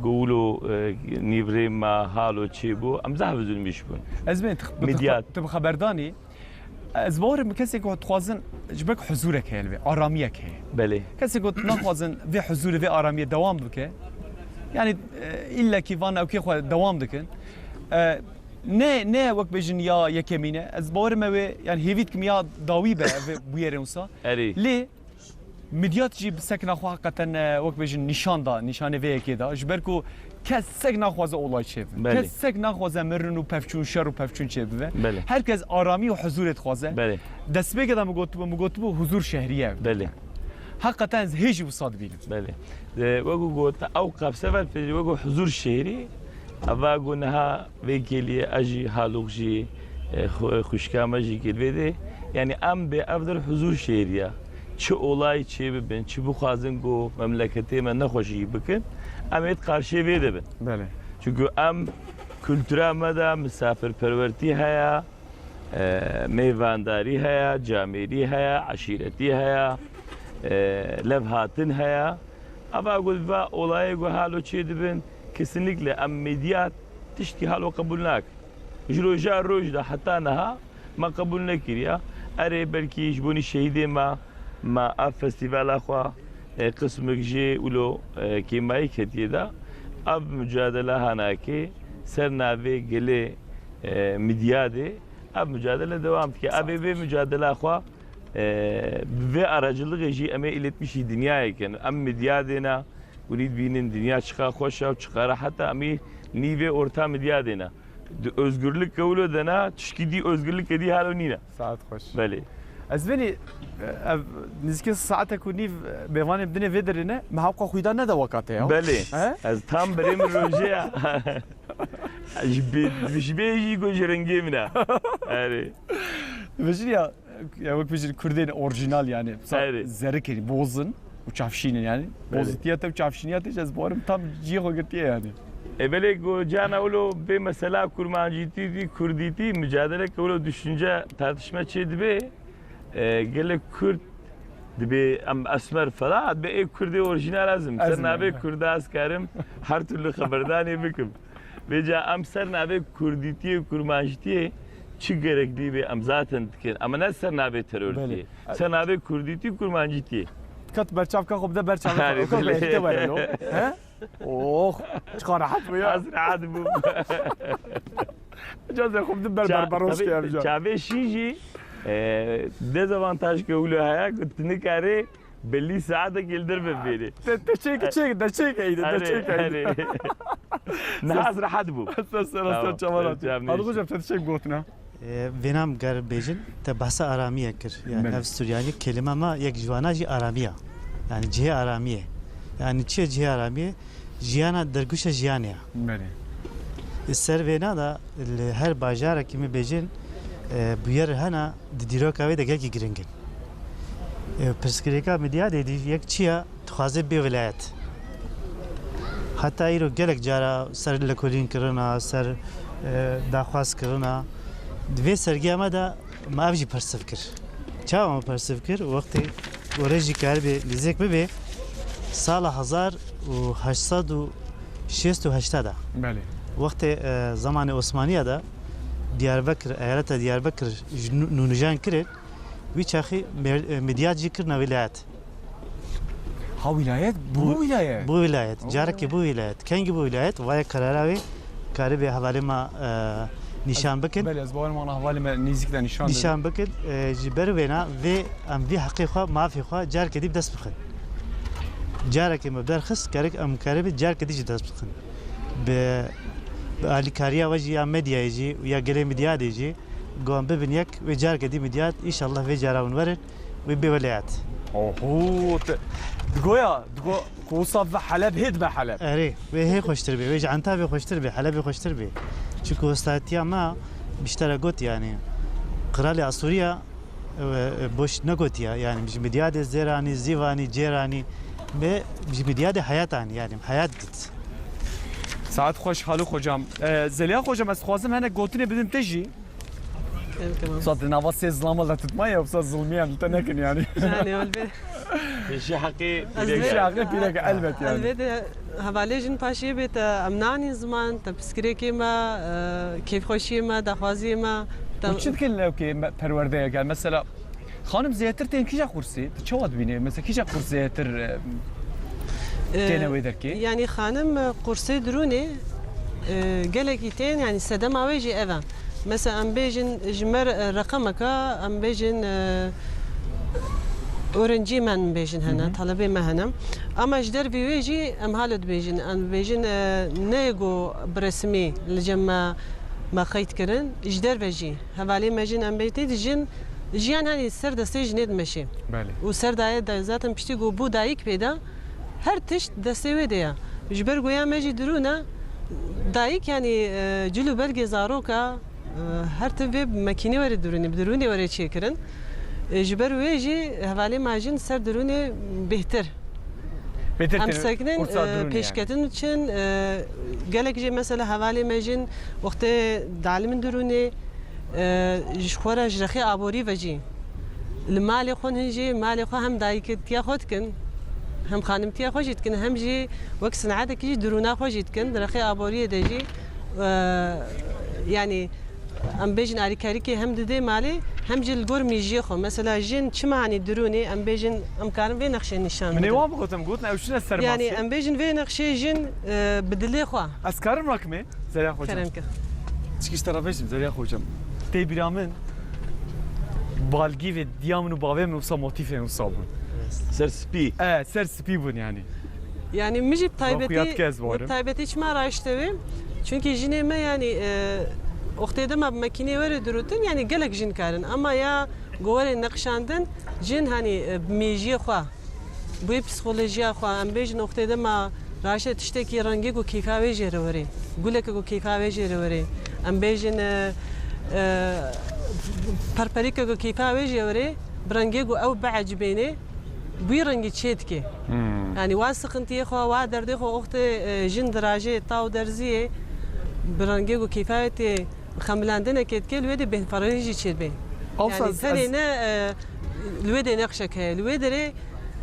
[SPEAKER 10] قولوا نيفري ما حالو تشيبو ام زحفزون ميشبون
[SPEAKER 1] ازبين تب خبرداني ازبور كسي كو تخوازن جبك حضورك هي آراميك هي
[SPEAKER 10] بله
[SPEAKER 1] كسي كو نخوازن في حضور في آرامية دوام بك yani illa ki van اوکی خو دوام دکن نه وقت بجن یا یکمینه از باورم و yani هیویت کم یا داوی به بویرم سا
[SPEAKER 10] اری
[SPEAKER 1] لی مدیات جی سکنا خو حقیقتا وقت بجن نشان دا نشانه وی کی دا جبر کو کس سکنا خوازه اولای چه
[SPEAKER 10] بله.
[SPEAKER 1] کس سکنا خوازه مرن و پفچون شر و پفچون چه به
[SPEAKER 10] بله.
[SPEAKER 1] herkes arami و حضورت خوازه
[SPEAKER 10] بله
[SPEAKER 1] دست بگه دا مگوتبو حضور شهریه
[SPEAKER 10] بله
[SPEAKER 1] حقیقتا هیچ وصاد بینم
[SPEAKER 10] بله وگو گوت اوقف سفر في وگو حضور شهری اوا گونها وکیلی اجی حالوجی خوشکامجی کلوده yani am be afdal huzur şehriye çi olay çi bibin çi bu xazın go memleketime ne hoşi bikin amet karşı vede bin.
[SPEAKER 1] Bəli.
[SPEAKER 10] Çünkü am kültüremede misafirperverti haya meyvandari haya camiri haya aşireti haya levhatin haya ama gulva olay go halo çi dibin kesinlikle am medyat tişki halo kabulnak جروجا روج ده حتى نها ما قبول نكريا اري بلكي جبوني شهيدي ما اف فستيفال اخوا قسمك جي ولو كيماي كتيدا اب مجادله هناكي سرنافي قلي مديادي اب مجادله دوام كي ابي بي مجادله اخوا في aracılık جي امي iletmişi dünyaya كان ام مديادنا وليد بينن دنيا çıka خوشا çıkara hatta ami nive orta مديادنا özgürlük kabul edene tüşkidi özgürlük edi halonina.
[SPEAKER 1] Saat hoş.
[SPEAKER 10] Beli.
[SPEAKER 1] Ez beni nizki saate kuni bevan bdine vederine mahaqqa khuydan ne de vakate ya.
[SPEAKER 10] Beli. Ez tam benim rojaya. Jbeji gojerengimna. Ari.
[SPEAKER 1] Vejin ya vak vejin Kurdin orijinal yani. Zerikeri bozun uçafşinin yani. Bozitiyat uçafşiniyat ez borum tam ciho getiye yani.
[SPEAKER 10] Evvela gocana olo be mesela kurmanciti Kurditi mücadele kolo düşünce tartışma çedi be gele Kürt dibe am asmer falan be Kürdi orijinal lazım. Sen abi Kürdi askarım her türlü haberdani bikim. Veca am sen abi Kurditi kurmanciti çi gerekli be am zaten diken ama ne sen abi terörti. Sen abi Kurditi kurmanciti.
[SPEAKER 1] Kat berçavka khobda berçavka. Ko be işte var lo. He? Oh, çıkar rahat bu ya.
[SPEAKER 10] Az rahat bu.
[SPEAKER 1] Cazı khobda berbaroski yapacağım.
[SPEAKER 10] Çave şiji dezavantaj kavulu haya kutni kare belli saate geldir be beni.
[SPEAKER 1] Çek eydi.
[SPEAKER 10] Naz rahat bu.
[SPEAKER 1] Sen çavarat. Hadi hocam teşekkür gotna.
[SPEAKER 3] Venam gar bejin te bahsa aramiye kir. Yani ev Süryani kelime ama yek jwana ji aramiye. Yani cihe aramiye. Yani çiye cihe aramiye jiyana derguşa jiyaniya.
[SPEAKER 1] Beli.
[SPEAKER 3] Ser vena da her bajara kimi bejin bu yer hana didiroka ve de gelki giringin. Perskireka medya dedi yek çiya tuhaze bir vilayet. Hatta iro gelek jara ser lekolin kirana ser daxwaz kirana ve sergiyama da mavji persevkir. Çava persevkir vakti orajı kalbi lezek bebe سال 1886
[SPEAKER 1] بله
[SPEAKER 3] وقت زمان عثمانیه دا دیاربکر ایالت دیاربکر نونجان کرد وی چاخی مدیات ذکر نه ولایت
[SPEAKER 1] ها ولایت
[SPEAKER 3] bu vilayet jaraki bu vilayet kengi bu vilayet vay kararavi karibe havale ma nişan bakın
[SPEAKER 1] bele zbavar ma havale ma nizikten
[SPEAKER 3] nişan bakın jiber vena ve am vi haqiqa ma fi kha jar kedib das bakın جارك مبدأ خص كارك أم كاربي جار كدي جدا بسخن بأليكاريا وجي يا ميديا يجي ويا جري ميديا يجي قام ببنيك وجار كدي ميديات إن شاء الله في جارا ونورد وبوليات.
[SPEAKER 1] أوه تقويا كوصف حلب هيد بحلب.
[SPEAKER 3] أري وهي خوش تربي ويج عنتا بخوش تربي حلب خوش تربي. شو كوستاتيا ما بيشترى قط يعني قرالي أسوريا بوش نقطيا يعني مش ميديات زيراني زيفاني جيراني به مدیاد حیاتان یعنی حیات دید.
[SPEAKER 1] ساعت خوش حالو خوجم. زلیا خوجم از خوازم هنه گوتنی بدیم تجی. صد نواس زلمه لا تتمايا وصل ظلميه متنكن يعني.
[SPEAKER 8] يعني والبي.
[SPEAKER 10] شيء حقي.
[SPEAKER 1] شيء حقي بيلك قلبت يعني.
[SPEAKER 8] البي هواليجن باشي بيت امناني زمان تبسكري كيما كيف خوشي ما دخوازي ما.
[SPEAKER 1] وش تكلم لو كي پرورده قال مثلا خانم زیاتر تین کیجا خورسی؟ چه وقت بینی؟ مثلا کیجا خورس زیاتر؟ Tene wê derkê?
[SPEAKER 8] Yani xanım kursê dirûnê gelekî tên yani sedema wê jî ev e. Mesela em bêjin ji me reqemeka em bêjin öğrenci men bêjin hene, talebê me hene. Ama ji dervî wê jî em halo dibêjin. Em bêjin neyê got biresmî li cem me qeyd kirin, ji derve jî. Hevalê me jin em bê tê dijin jiyan hani ser destê jinê dimeşê. û ser dayê de zaten piştî got bû dayîk pêda her tişt destê wê de ye. Ji ber goya me jî dirûne dayîk yani cilû belgê zaroka her tim vê mekînê were dirûnê, bi dirûnê were çêkirin. Ji ber wê jî hevalê me jin ser dirûnê bêhtir. Em sekinin pêşketin için gelek jî mesela hevalê me jin wextê dalîmin dirûnê ji xwe ji rexê aborî ve jî li malê xwe hin jî malê xwe hem dayîketiya xwe dikin hem xanimtiya xwe jî dikin hem jî wek sinedekî jî dirûna xwe jî dikin di rexê aboriyê de jî yani em bêjin alîkarîkê hem didê malê hem jî li gor mîjiyê xwe mesela jin çima hani dirûnê em bêjin em karin vê nexşê nîşan
[SPEAKER 1] Min ê wan bigotim gotin ew çi ne sermasî?
[SPEAKER 8] yani em bêjin vê nexşê jin bi dilê xwe
[SPEAKER 1] Ez karim rakimê Zeliha hocam.
[SPEAKER 8] kerem ki.
[SPEAKER 1] Çikiş tarafeşim Zeliha hocam. Tê bîra min balgî ve diya min û bavê min wisa motifên wisa bûn.
[SPEAKER 10] Ser spî.
[SPEAKER 1] Ser spî bûn yani.
[SPEAKER 8] Yani mijî
[SPEAKER 1] Xuyat kez varim.
[SPEAKER 8] taybetî çima raştevê çünkü jinê me yani oxtê de me mekînê were dirûtin yani gelek jin karin ama ya gowerê neqşandin jin hani mêjiyê xwe bûyê psîkolojiya xwe em bêjin oxtê de me raşe tiştekî rengê ku kêfa wê jê re were guleke ku kêfa wê jê re were em bêjin perperîke ku kêfa wê jê were bi rengê ku ew beecibêne bûyê rengî çê dike yani wa sıkıntıyê xwe wa derdê xwe oxtê jin dirajê taw derziyê bi rengê ku kêfa wê tê xemilandinekê dike li wê de bêhparî jî çê dibe yani tenê ne li wê de nexşek heye li wê derê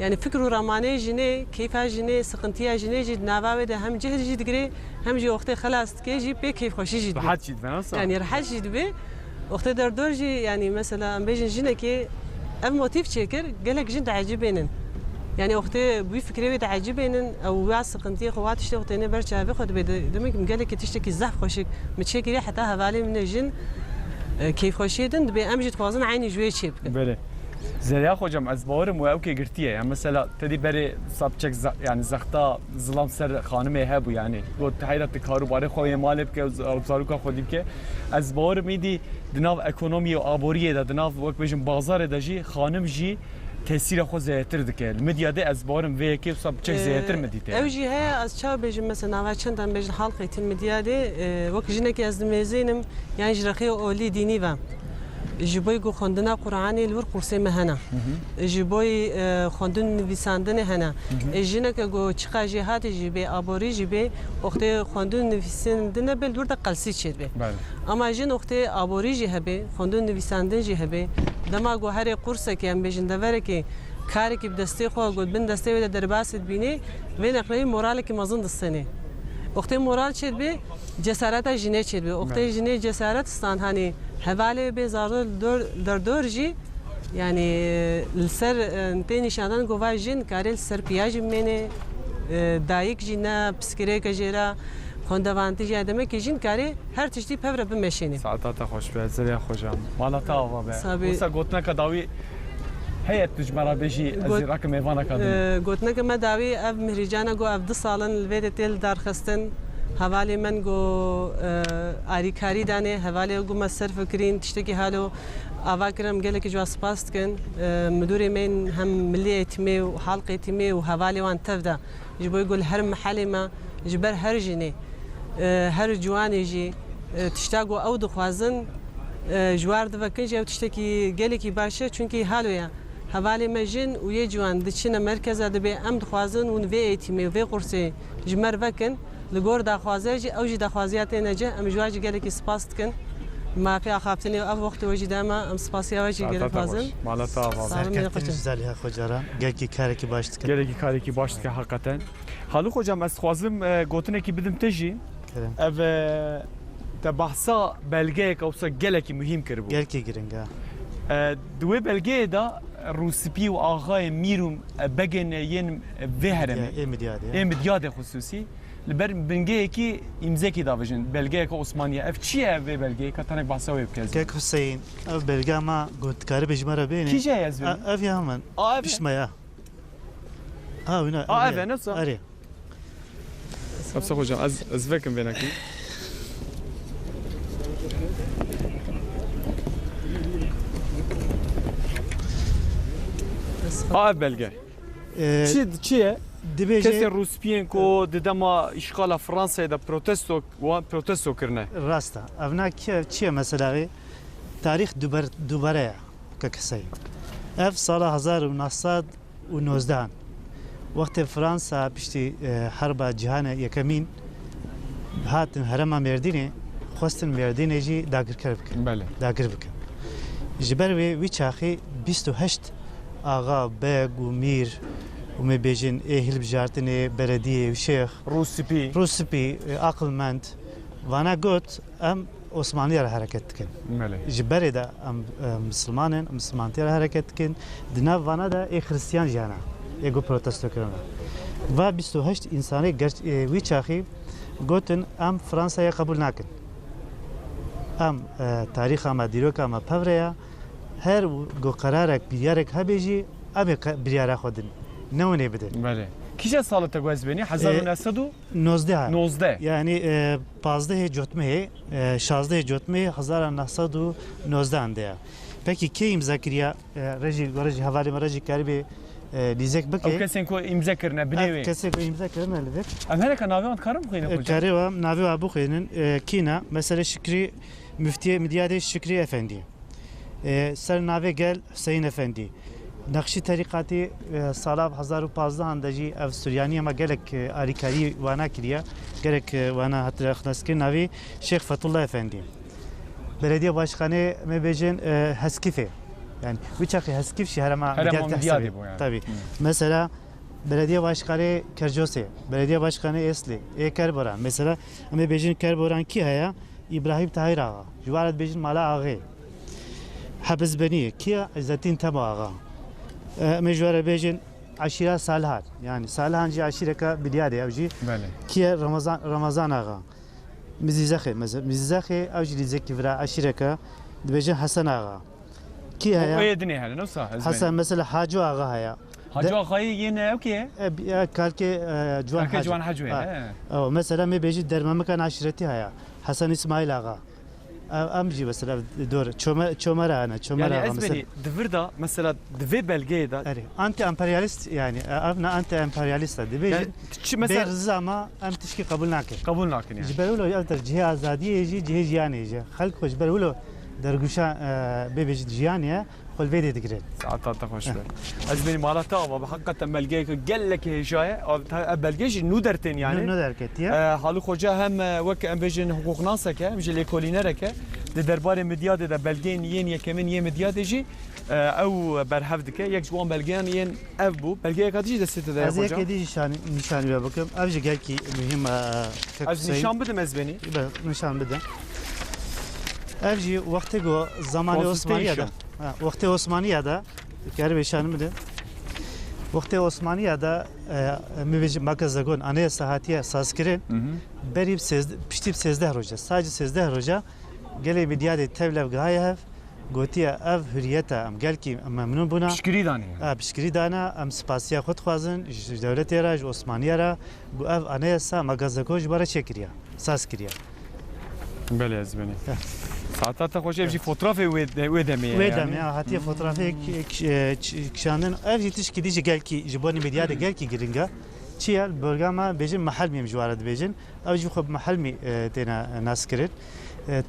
[SPEAKER 8] yani fikr û ramanê jinê kêfa jinê sıkıntıya jinê jî nava wê de hem cihd jî digire hem jî oxtê xelas dike jî pê kêfxweşî jî dibe
[SPEAKER 1] Rahat jî dibe nasıl?
[SPEAKER 8] yani rahat jî dibe oxtê derdor jî yani mesela em bêjin jinekê ev motif çêkir gelek jin teecibênin yani oxtê bûyî fikrê wê teecibênin ew wa sıkıntıyê xwe wa tiştê oxtê ne ber çavê xwe dibe demek ki gelekî tiştekî zehf xweşik min çêkiriye heta hevalê min e jin kêfxweşiyê din dibe em jî dixwazin eynî ji wê çê bikin.
[SPEAKER 1] Böyle. Zeliha hocam ez bawerim we ew kê girtiye yani mesela tedî berê sabçek yani zexta zilam ser xanimê hebû yani got heyra tu karûbarê xwe yê malê bike zaroka xwe dî bike ez bawerim îdî di nav ekonomiyê û aboriyê de di nav wek bêjin bazarê de jî xanim jî tesîra xwe zêdetir dike li medyada ez bawerim vê yekê wisa biçek zêdetir me dîte
[SPEAKER 8] ew jî heye ez çawa bêjim mesela nava çendan bêjin halqê tîn medyadê wek jinekî ez dimêzînim yani ji rexê olî dînî ve ji bo ku xwendina Qur'anê li wir kursê me hene ji bo xwendin nivîsandinê hene jineke ku çiqa jî hatî jî bê aborî jî bê oxtê xwendin nivîsandinê bê li wir de qelsî çê dibe ama jin oxtê aborî jî hebe xwendin nivîsandin jî hebe dema ku herê kursekê em bêjin deverekê karekî bi destê xwe got bin destê wê de derbasî dibînê vê neqreyî moralekî mezin distenê oxtê moral çê dibe cesareta jinê çê dibe oxtê jinê cesaret stan hani hevalê bê zarî derdor jî yani li ser tê nîşanan gova jin karê li ser piya jî bimêne dayîk jî ne piskirêke jê re xwendevantî jî demek ki jin karê her tiştî pev re bimeşîne
[SPEAKER 1] Saetata xweş be Zeliha hocam mala te ava be
[SPEAKER 8] Sabî.
[SPEAKER 1] wisa gotineka dawî heye tu ji me re bêjî ez ê rakim mêvaneka din
[SPEAKER 8] gotineke me dawî ev mihrîcana got ev 2 salin li vê de tê li darxistin hevalê min got alîkarî danê hevalê got me serfikirîn tiştekî halo ava kirim gelekî ji wan spas dikin midûrê me hem millî eğitimê û halk eğitimê û hevalê wan tev de ji bo ku li her mihelê me ji ber her jinê her ciwanê jî tişta got ew dixwazin ji war divekin jî ew tiştekî gelekî baş e çünkü haloya hevalê me jin û yê ciwan diçine merkeza dibe em dixwazin hûn vê eğitimê vê qursê ji me re vekin li gor daxwaziya jî ew jî daxwaziya tê nece em ji wan jî gelekî spas dikin mafê axaftinê ev wextê wê jî dema em spasiya wê jî gelek bazin
[SPEAKER 1] mala te ava be
[SPEAKER 3] Serkettin Zeliha hocam gelki karekî baş dike
[SPEAKER 1] gelekî karekî baş dike heqeten Haluk hocam ez dixwazim gotinekî bidim te jî ev te behsa belgeyek wisa gelekî mühim kiribû
[SPEAKER 3] gelki giring ha
[SPEAKER 1] di wê belgeyê de روسپی و آغای میروم بگن ین به هرمه امدیاد خصوصی لبر بنگه کی امضا کی داوجن بلگه که عثمانیه اف چیه به بلگه که تنک بحثا وی بکز
[SPEAKER 3] که حسین اف بلگه ما گفت کاری بجمره بینی
[SPEAKER 1] کی جای از بین
[SPEAKER 3] اف یا من بشمایا وینا
[SPEAKER 1] اف نفسه
[SPEAKER 3] آره
[SPEAKER 1] بس خوجم از فکر بینه کی بلگه چیه کسی روسپیان کو دما اشغال فرانسه دا پروتستو کرنه
[SPEAKER 3] راسته اونا چیه مثلا تاریخ دوباره که کسی اف سال 1919 وقت فرانسا پشتی حرب جهان یکمین هاتن هرم مردینه خواستن مردینه جی داگر بکن
[SPEAKER 1] بله
[SPEAKER 3] داگر بکن جبر وی چاخی 28 آقا بگ و میر و می بیجن اهل بجارتنه بلدیه و شیخ روسپی عقلمند وانا گوت ام عثمانی را حرکت کن جبر دا ام مسلمانتی را حرکت کن دنا وانا دا ای خریستیان جانا ایگو پروتستو کرنا و 28 انسانی وی چاخی گوتن ام فرانسا قبول نکن ام تاریخ اما دیروک اما پوریا هر گو قرارک بیارک هبیجی ابی بیاره خودن نونه بدن
[SPEAKER 1] بله کیش سال تگوز بینی 1919
[SPEAKER 3] یعنی 15 جوتمه 16 جوتمه 1919 انده پکی کی امضا کریا رجی حوالی مرجی کاری لیزک بکه
[SPEAKER 1] او کسی کو امضا کرنه بنوی
[SPEAKER 3] کسی کو امضا کرنه لیزک
[SPEAKER 1] امریکا ناوی آن کارم خوینه
[SPEAKER 3] کاری و ناوی ابو خوینن کینا مثلا شکری مفتی مدیاد شکری افندی سر ناوی گل حسین افندی نقشی طریقاتی سال 2015 اندجی اف سوریانی ما گلک آریکاری وانا کریا گلک وانا حتی خلاص ناوی شیخ فتح افندی بلدیه باشخانه میبیجن هسکیفه yani birçok heskif şehrama
[SPEAKER 1] yani.
[SPEAKER 3] Tabii. Mesela belediye başkanı Kerjosi, belediye başkanı Esli, Kerboran. Mesela ama bejin Kerboran ki haya İbrahim Tahir ağa. Juvalet bejin Mala ağa. Habz beni ki İzzettin Taba ağa. Mecbur bejin aşira Salhan. Yani Salhanci aşireka biliyade avcı. Ki Ramazan ağa. Mizizakhe mesela Mizizakhe avcı dizeki vira aşireka bejin Hasan ağa. کی هیا؟
[SPEAKER 1] ویدنی هر نوسا.
[SPEAKER 3] حسن مثل حاجو آقا هیا.
[SPEAKER 1] حاجو آقایی یه نه اوکیه؟
[SPEAKER 3] کالکه
[SPEAKER 1] جوان حاجوه.
[SPEAKER 3] او مثلا می بیچی درمان مکان عشرتی هیا. حسن اسماعیل آقا. امجی مثلا دور چومر آنا چومر آقا
[SPEAKER 1] مثلا. يعني دفردا مثلا دفي بلغه دا.
[SPEAKER 3] انت امپریالیست يعني ابنا انت امپریالیست دبیجی. مثلا زما ام تشکی قبول نکن.
[SPEAKER 1] قبول نکن يعني.
[SPEAKER 3] جبرولو یالتر جه آزادی یجی جه جیانی یجی. خلق جبرولو درگوشا ببیج جیانیه خل ویدی دکرد.
[SPEAKER 1] ساعات خوش به. از بین مالتا و بحقیقت بلگه که گل که هجایه بلگهش نودرتن يعني.
[SPEAKER 3] نودرکتیه.
[SPEAKER 1] حالا خواجه هم وک ام بیشن حقوق ناسه که میشه لیکولینره که درباره مدیاد در بلگه یین یکمن یه مدیاد جی او برهفت که یک جوان بلگه یین اف بو بلگه کاتیج دسته ده
[SPEAKER 3] خواجه. از یک دی نشانی بکم. افج گل کی مهم.
[SPEAKER 1] از نشان بدم از بینی.
[SPEAKER 3] نشان بدم. evji vakti go zamanı Osmaniye'de vakti Osmaniye'de kâr beşanı mıdır? Vakti Osmaniye'de müvecci magazagon anayasa hatiye sazkirin berib piştip 13 roja sadece 13 roja gele mediyade tevlev gayev gotiya ev hürriyete am gelki memnun buna pişkiri dana am spasiya xud xwazin devlet era Osmaniye bu ev anayasa magazagon jbara çekiriya sazkiriya
[SPEAKER 1] بله از بینی. ساعات خوشی بچی فوتوغرافی ویدمی.
[SPEAKER 3] ویدمی هاتی فوتوغرافی کشاندن. اولی تیش کی دیجی گل کی جبانی مدیاد گل کی گرینگا. چیه برگام بیشتر محل میم جوارد بیشتر. اولی خب محل می تینا ناس کرد.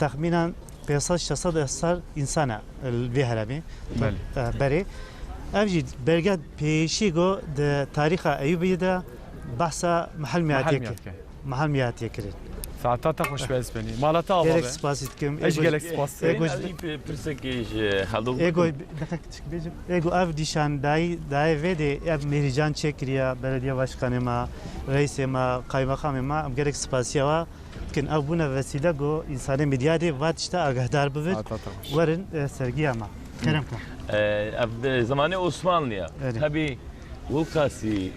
[SPEAKER 3] تخمینا 500-600 سال انسانه الوهرمی. بله. اولی برگاد پیشی گو د تاریخ ایوبی دا بحثا محل میاتی کرد. محل میاتی کرد.
[SPEAKER 1] ساعات خوش به اسپانی. مالتا آبه.
[SPEAKER 3] گلک سپاسیت کم.
[SPEAKER 1] ایش گلک سپاس.
[SPEAKER 10] پرسکیش حلو.
[SPEAKER 3] ایگو ایگو اف دیشان دای ویده اف مهرجان چکریا بلدیه başkanı ما رئیس ما قایمقام ما گلک سپاسیا و کن ابونا وسیله گو انسان مدیاده واتشتا آگاهدار بود. ورن سرگیه ما. Kerem
[SPEAKER 10] zamanı Osmanlı'ya.
[SPEAKER 3] Evet.
[SPEAKER 10] Tabii Vulkasi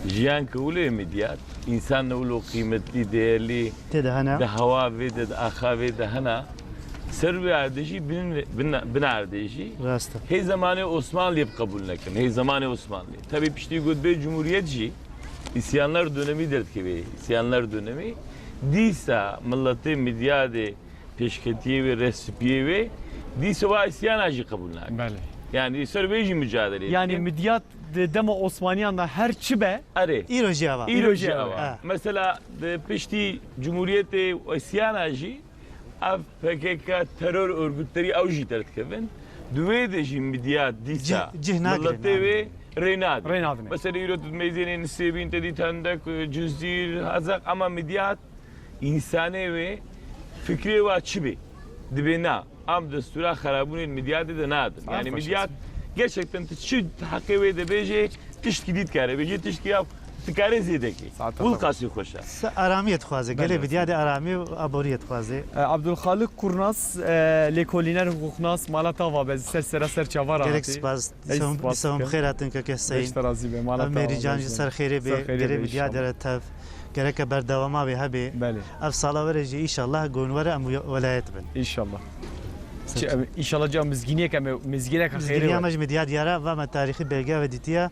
[SPEAKER 10] jiyan kıvlı midyat. İnsan ulu kıymetli, değerli.
[SPEAKER 3] Tede hana.
[SPEAKER 10] De hava ve de aha ve de hana. Servi ardeci bin ardeci.
[SPEAKER 3] Rasta.
[SPEAKER 10] Hey zamanı Osmanlı'ya kabul nekin. Hey zamanı Osmanlı. Tabii pişti gudbe Cumhuriyetçi. İsyanlar dönemi der ki isyanlar dönemi. Disa milleti midyade peşketiye ve resipiye ve disa va isyan acı kabul nekin.
[SPEAKER 1] Bəli.
[SPEAKER 10] Yani Serveji mücadele.
[SPEAKER 1] Yani midyat dema Osmaniyan'da her çibe
[SPEAKER 10] Are.
[SPEAKER 3] İrojava.
[SPEAKER 10] İrojava. Mesela pişti Cumhuriyeti isyan acı. Av PKK terör örgütleri avcı tertkevin. Düveyde jim midyat disa. Milleti ve Reynad. Mesela yürütüp meyzenin sebin dedi tanıdık cüzdür hazak ama midyat insani ve fikri ve çibi dibina am destura harabunun midyat de nadir. Yani midyat gerçekten tişi hakkı ve de beje tişki dit kare beje tişki yap tikare zedeki. Vulkası hoşa.
[SPEAKER 3] Aramiyet xwaze. Gele bidyade arami aboriyet xwaze.
[SPEAKER 1] Abdülhalik Kurnaz lekoliner hukuknas malata va bez ser çavar
[SPEAKER 3] Gerek spas. Som khairatın ka kesayin.
[SPEAKER 1] Eşterazi be malata.
[SPEAKER 3] Meri canji ser khairi be. Gere bidyade tav. Gerek berdavama be habi.
[SPEAKER 1] Bəli.
[SPEAKER 3] Ev sala vereci inşallah gonvara am velayet ben.
[SPEAKER 1] İnşallah. İnşallah cam mizginiye kem mizgine ka
[SPEAKER 3] خیری همش میدیاد یاره و من تاریخی بلگه و دیتیا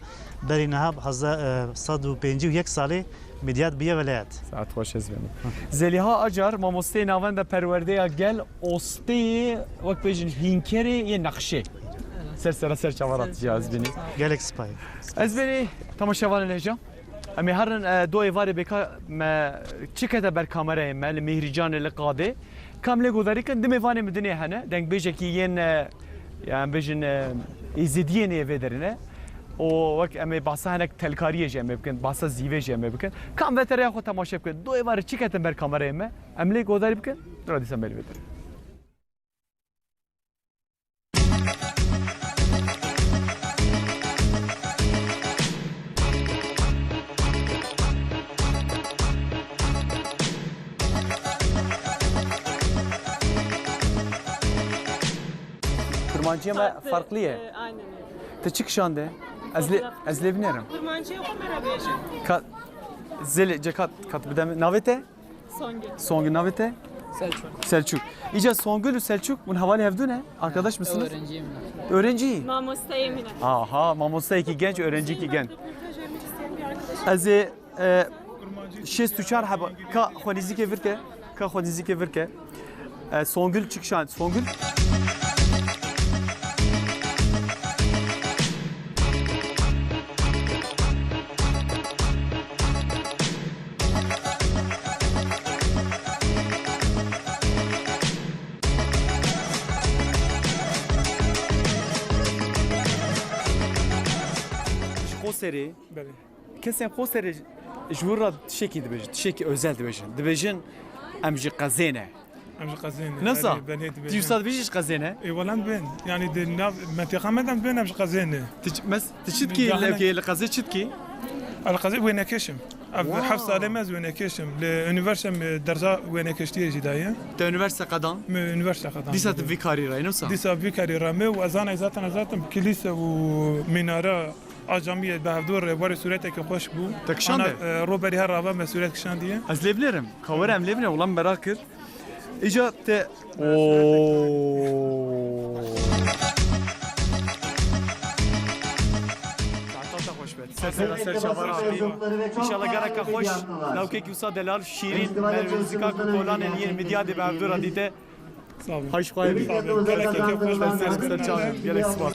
[SPEAKER 3] بری نهاب حزا 151 سالی میدیاد بیه ولایت.
[SPEAKER 1] Saat hoş ezbenim. Zeliha Acar mamoste navenda perwerdeye gel oste vak bejin hinkeri ye nakşe. Ser çavarat cihaz beni.
[SPEAKER 3] Gelek spay.
[SPEAKER 1] Ezbeni tamaşavan leja. Emi harın do evare beka me çikete ber kameraya me mehrican le qade. Kamle godarikan dime vane medine hane denk bejeki yen yani bejin izediye ne vederine. O vak emi bahsa hanek telkariye jeme bikin bahsa zive jeme bikin. Kam vetere xo tamaşa bikin. Do evare çikete ber kameraya me. Emle godari bikin. Radi sen bel vedir. Kurmancıya mı farklı ya?
[SPEAKER 8] Aynen.
[SPEAKER 1] Te çık şande. Ezle binerim.
[SPEAKER 8] Kurmancıya kamera beje.
[SPEAKER 1] Kat zeli cekat kat bidem navete?
[SPEAKER 8] Songül.
[SPEAKER 1] Songül navete? Selçuk. İyice Songül Selçuk bunun havale evde ne? Arkadaş mısınız?
[SPEAKER 13] Öğrenciyim.
[SPEAKER 1] Öğrenci.
[SPEAKER 13] Mamostayım yine.
[SPEAKER 1] Aha, mamosta iki genç, öğrenci iki genç. Ez şest uçar haba ka xwanizik virke, ka xwanizik virke. Songül çıkşan, Songül. Koseri, kesin koseri jura tişeki dibejin, tişeki özel dibejin. Dibejin emji qazene.
[SPEAKER 14] امش قزينه
[SPEAKER 1] Nasıl?
[SPEAKER 14] بنيت
[SPEAKER 1] Tiyusad bejiş qazene?
[SPEAKER 14] اي والله بين يعني دي منطقه مدام بين امش قزينه
[SPEAKER 1] تشد كي القزي تشد كي
[SPEAKER 14] القزي وين كشم حفص على ماز وين كشم لونيفرسيتي درجه وين كشتي جدايه
[SPEAKER 1] تا üniversite قدام
[SPEAKER 14] üniversite kadar
[SPEAKER 1] ديسات في كاريرا نفسها
[SPEAKER 14] ديسا في كاريرا مي وازانا ذاتنا كليسه ومناره اجاميه بهدور وري صورتك خوش بو
[SPEAKER 1] تكشان
[SPEAKER 14] روبري هرابا مسؤوليت كشان دي
[SPEAKER 1] از لبلرم كورم لبنه والله مراكر اجا ت İnşallah garaka hoş. Lavkek Yusa Delal şirin müzika kolan yer medya de bavdur adite.
[SPEAKER 14] Sağ olun.
[SPEAKER 1] Hoş geldin. Gelek hoş geldin. Gelek spor.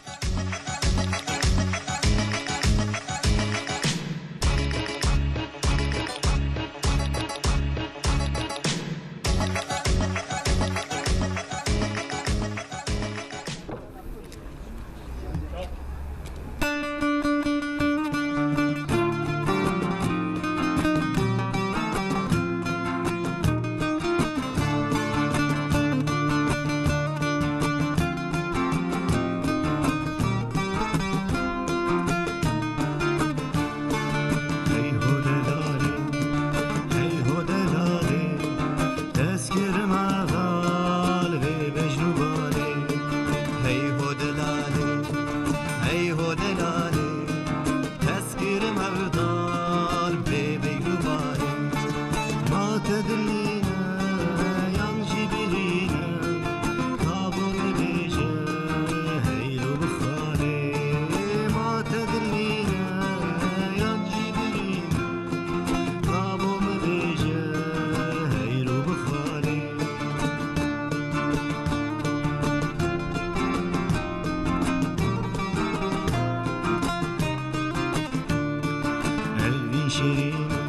[SPEAKER 2] شیرینا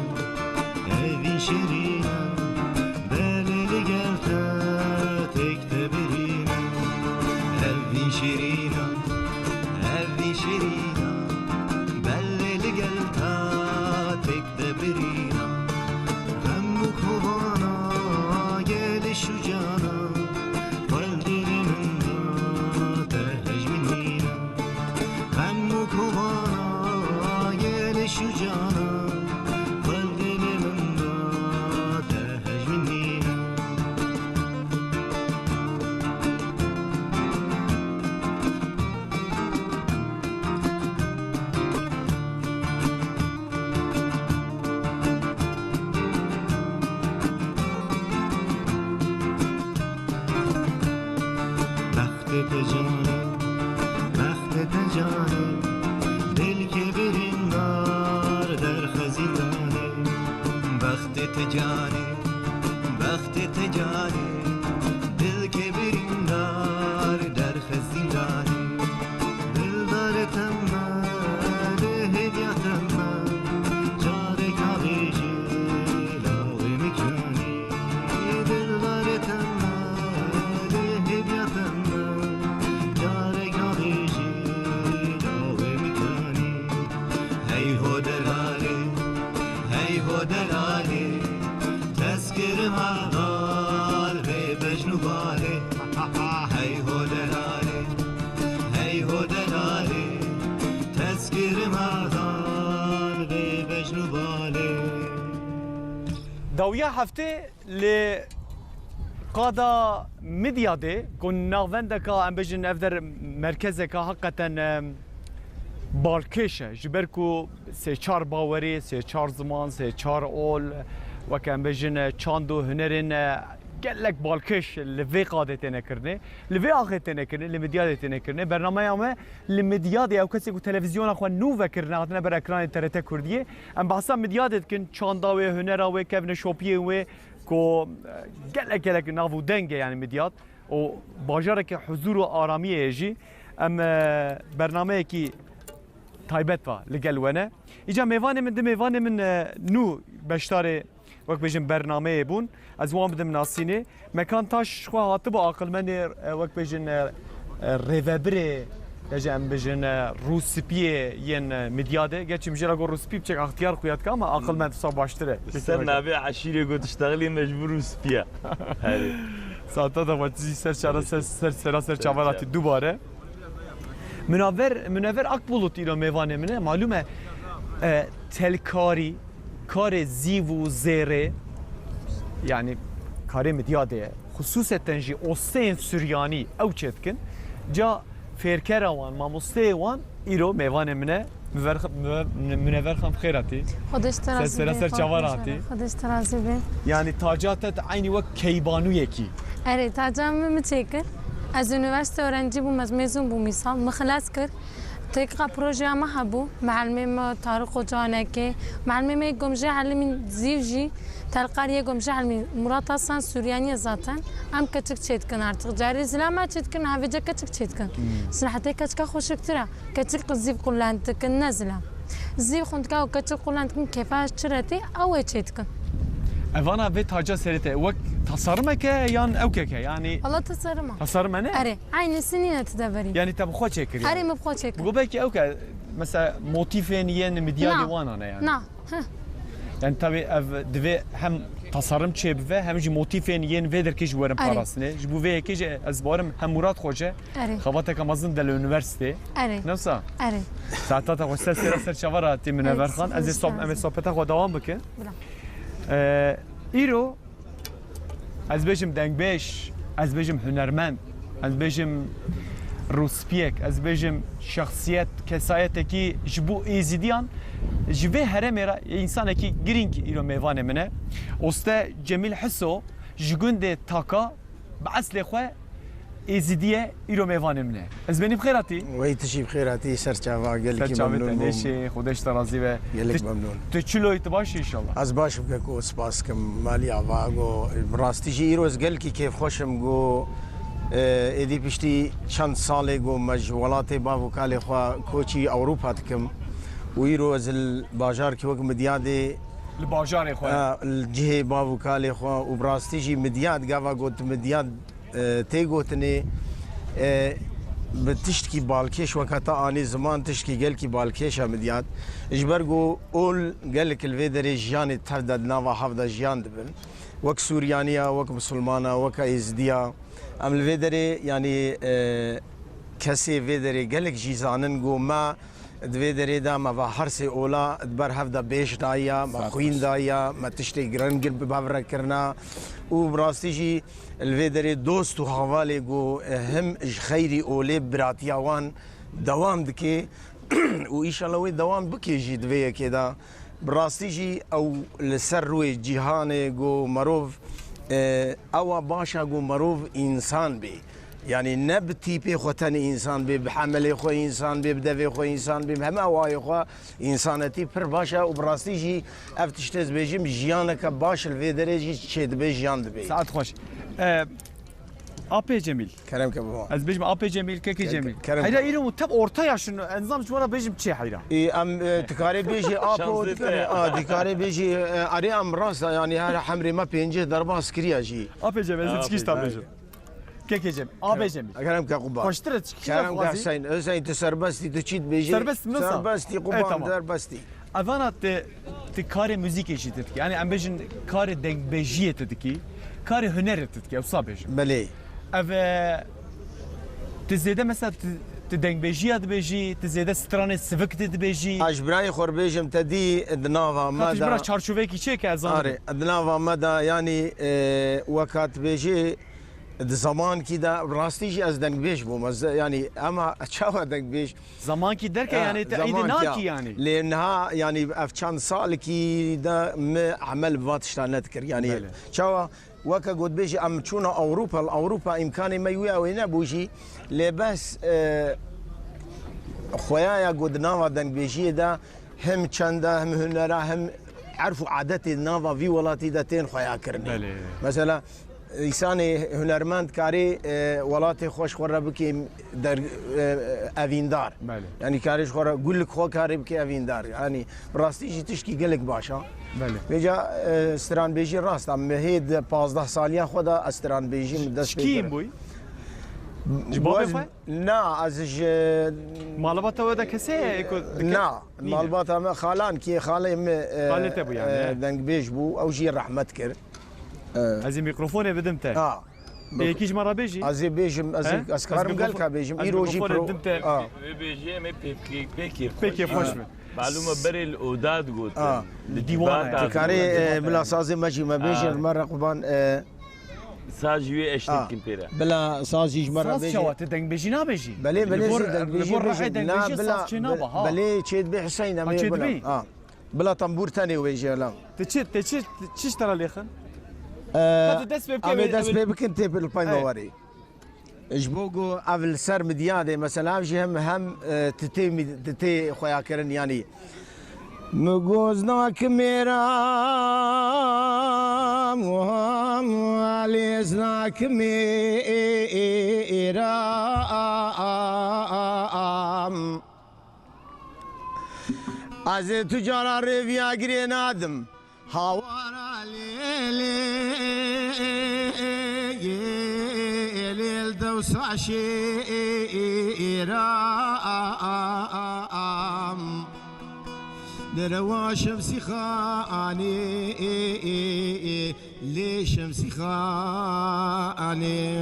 [SPEAKER 2] اوین شیرینا بللی گلتا تکته برینا اوین شیرینا بللی گلتا تکته برینا غمو کوانا گل شجانا قلبی من دا تهج منینا غمو کوانا گل شجانا قلبی من دا تهج منینا بخت جانه دل که برندار در خزیدانه بخت جانه دل که برندار در خزیدانه دل دار تمه ده هدیتمه جاره کاغیجه لاغی مکانی دل دار تمه ده هدیتمه جاره کاغیجه لاغی مکانی هی هو دلاله تذکر مغال به بجنو باله هی هو دلاله تذکر مغال به بجنو باله
[SPEAKER 1] داویا هفته ل قادا مدیاده کن ناوندکا ام بجن افدر مرکزکا حقیقتا بالکشه جبرکو سه چار باوری سه چار زمان سه چار اول وکم بجن چاندو هنرین گلک بالکش لوی قادت نکرنه لوی آخت نکرنه لمدیات نکرنه برنامه همه لمدیات او کسی کو تلویزیون خو نو وکرنه هاتنه بر اکران TRT کردیه ام بحثا مدیات کن چانداوی هنراوی کفن شوپیه و کو گلک ناو دنگه یعنی مدیات و باجاره که حضور و آرامیه جی ام برنامه کی تایبت و لگلونه ایجا میوان من نو بشتار وقت بيجن برنامه بون از وام بدم ناسينه مكان تاش خو هاتبو عقل من وقت بيجن ريفبري يجن بيجن روسبيه ين مدياده گچ مجرا گو روسبي بچك اختيار خويات كما عقل من تصاب باشتره
[SPEAKER 10] سر نابع عشيره قلت تشتغلي مجبور روسبيه هذه
[SPEAKER 1] ساعتا دا واتزي سر چاوراتي دوباره منور اقبلوت ایران میوانه منه معلومه تلکاری کار زیو و زیره یعنی کار مدیاده خصوصا تنجی اوستین سوریانی او چتکن جا فیرکر وان ماموسته وان ایرو میوانه منه منور خم خیراتی
[SPEAKER 13] خودش ترازی
[SPEAKER 1] سر چاوراتی
[SPEAKER 13] خودش ترازی به
[SPEAKER 1] یعنی تاجاتت عینی وقت کیبانو یکی
[SPEAKER 13] اره تاجام متشکر از یونیورسیته öğrenci بوم از مezun بوم misal مخلص کرد تقرا پروژه ما هبو معلم طارق جانکی معلم گمجه علم زیوجی تلقاری گمجه علم مراد حسن سوریانی zaten am küçük çetkin artık cari zilama çetkin havca küçük çetkin sıhhate küçük خوشکتره küçük زیو kullandık nazla زیو خوندکا küçük kullandık kefa çırati او çetkin
[SPEAKER 1] Evana ve taca serite vak tasarım ke yan evke ke yani
[SPEAKER 13] Allah tasarıma
[SPEAKER 1] tasarım ne?
[SPEAKER 13] Are aynı sinine tedaveri
[SPEAKER 1] yani tabi xo çekir yani.
[SPEAKER 13] Are mi xo çekir
[SPEAKER 1] Bu belki evke mesela motifin yen medyali wana yani.
[SPEAKER 13] Na
[SPEAKER 1] yani tabi ev dve hem tasarım çeb ve hem motifin yen veder ki jwarım parasını. Bu ve ki az barım hem Murat Hoca xavata kamazın del üniversite. Nasıl?
[SPEAKER 13] Are
[SPEAKER 1] Saata ta xosel ser çavara timine verxan az sohbeta xo devam bikin. ایرو از بجم دنگبش از بجم هنرمند از بجم روسپیک از بجم شخصیت کسایت کی جبو ایزیدیان جبه هرم انسان کی گرینگ ایرو میوان منه استه جمیل حسو جگوند تاکا باصل خو ایزیدیه ایرو میوان منه از بنی بخیراتی
[SPEAKER 15] وای تشی بخیراتی سرچاوا گل کی ممنون
[SPEAKER 1] ليش خودش ترازی و
[SPEAKER 15] گلک ممنون
[SPEAKER 1] تو چلوی تباش ان شاء الله
[SPEAKER 15] از باش بگو سپاس کم مالی آواگو راستی جی ایروز گل کی کیف خوشم گو ادی پشتی چند ساله گو مجولات باو کالی خوا کوچی اروپا تکم ويروز الباجار كي وقت مديادي
[SPEAKER 1] الباجار خويا
[SPEAKER 15] الجهه بابو كالي خو وبراستيجي مدياد قافا قلت مدياد تيغوتني بتشتكي بالكيش وقتا اني زمان تشتكي قال كي بالكيش مدياد اجبرقو اول قال لك الفيدري جياني تفدد نافا حفظه جيان دبن وك سوريانيه وك مسلمانه وك يزديا ام الفيدري يعني كسي فيدري قال لك جيزانن قو ما دویدری دا ما هرسی اولا دبر هفته بیش دایا ما خوین دایا ما تشتی گرنگل ببرر کرنا و براستیجی الویدری دوست و حوالی گو هم خیری اولی براتیاوان دوام دکی و ایشالله وی دوام بکیجی دویه که دا براستیجی او لسر روی جهان گو مروف او باشا گو مروف انسان بی يعني نب تيبي خوتني انسان بي بحمله خو انسان بي بدفي خو انسان بي بهم واي خو انسانتي بر باشا وبراستيجي افتشتز بيجيم جيانك باش الفيدريجي تشد بي جيان دبي
[SPEAKER 1] ساعات خوش AP Cemil.
[SPEAKER 15] Kerem Kebaba.
[SPEAKER 1] Az bejim AP Cemil, Keki Cemil. Hayra İrem tab orta yaşın enzam şuna bejim çi hayra.
[SPEAKER 15] Am tikare beji apo tikare beji ari am rasa yani her hamri ma penje darba askeriya ji.
[SPEAKER 1] AP Cemil çıkış tab bejim. Keki Cemil, AP Cemil.
[SPEAKER 15] Kerem Kebaba.
[SPEAKER 1] Hoştur çıkış.
[SPEAKER 15] Kerem Hüseyin, Hüseyin serbesti tçit beji. Serbesti Kuban serbesti.
[SPEAKER 1] Avana te kare müzik eşittir ki. Yani ambejin kare denk bejiye ki. Kare hüner ettik ki. Usa bejim.
[SPEAKER 15] Beli.
[SPEAKER 1] Ave tizede mesela تدنجبيجي دبيجي تزيد ستراني سفكت دبيجي
[SPEAKER 15] اجبراي خربيجم تدي دنافا مدى
[SPEAKER 1] اجبرا تشارشوفيكي تشيك ازان
[SPEAKER 15] دنافا مدى يعني وقت بيجي زمان كده راستيجي از دنجبيج بو يعني اما تشاو دنجبيج
[SPEAKER 1] زمان كي درك يعني تعيدناكي يعني
[SPEAKER 15] لانها يعني افشان سال كي ده عمل فاتشتا نذكر يعني تشاو وكا قد بيجي ام تشونا اوروبا امكاني ما يويا وين بوجي لبس خويا قد نافا دنگ بيجي دا هم چندا هم هنرا هم عرفوا عادات النافا في ولاتي دتين خويا كرني مثلا انساني هنرمند كاري ولاتي خوش خورا بكي در افيندار يعني كاريش خورا قول لك خو كاري بكي افيندار يعني براستي تشكي قلك باشا بيجا استران بيجي راست ام هيد 15 ساليه خدا استران بيجي مدس
[SPEAKER 1] كيم بوي
[SPEAKER 15] نا ازج
[SPEAKER 1] مالباتا ودا كسي
[SPEAKER 15] نا مالباتا خالان كي خالي
[SPEAKER 1] تبو يعني
[SPEAKER 15] دنگ بيج بو او جي رحمت كر
[SPEAKER 1] ازي ميكروفوني بدمته بيكيش مره بيجي
[SPEAKER 15] ازي بيجم ازي اسكار مقالكا بيجم ايروجي برو
[SPEAKER 10] بيجي مي
[SPEAKER 15] بيكي
[SPEAKER 10] خوش معلومه بري الاوداد قلت
[SPEAKER 15] الديوان تكاري بلا سازي ماشي ما بيجي المره قبان
[SPEAKER 10] ساجوي اشتم كمبيرا
[SPEAKER 15] بلا سازيج مره
[SPEAKER 1] بيجي شو تدنج بيجي نا بيجي
[SPEAKER 15] بلي بيجي بلي تشيد بي حسين امي بلا طنبور ثاني ويجي لا
[SPEAKER 1] تشيش ترى ليخن
[SPEAKER 15] دس بيبك انت بالباي مواري جبوغو افل سر مدياده مثلا هم تتي خويا كرن يعني مغوزناك ميرام وعليزناك ميرام از تجارة ريفيا جرينادم هوارا ليل دوسع شيرام دروا شمسي خاني لي شمسي خاني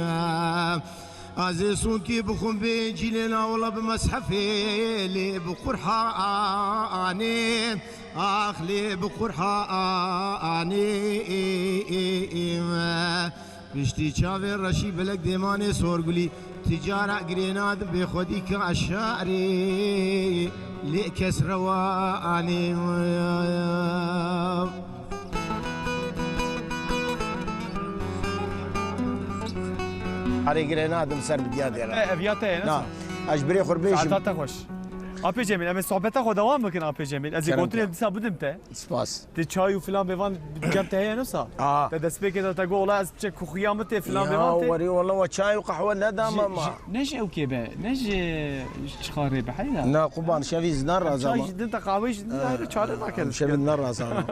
[SPEAKER 15] عزيز صوتي بخم بجيلنا والله بمسحفي لي بقرحاني اخ لي بقرحاني بشتي شافي رشي بلك ديماني سورقلي تجارة قريناد بخودي كعشاري لي كسرواني هاري قريناد مسر بديادي
[SPEAKER 1] افياتي
[SPEAKER 15] نا اجبري خربيش
[SPEAKER 1] عطاتا خوش آپی جمیل اما صحبت خود دوام بکن آپی جمیل از گوتنی دیسا بودم ته
[SPEAKER 15] سپاس
[SPEAKER 1] تی چای و فلان بیوان جم ته نوسا تا دست پیک تا گو لا چه خیامت فلان بیوان ته
[SPEAKER 15] وري والله وشاي وقهوه ندم ما
[SPEAKER 1] نج او کی به نج چخاره به حیلا
[SPEAKER 15] نا قبان شوی زنار رازا
[SPEAKER 1] چای دن تا قهوه نه چاره نکرد
[SPEAKER 15] شوی زنار رازا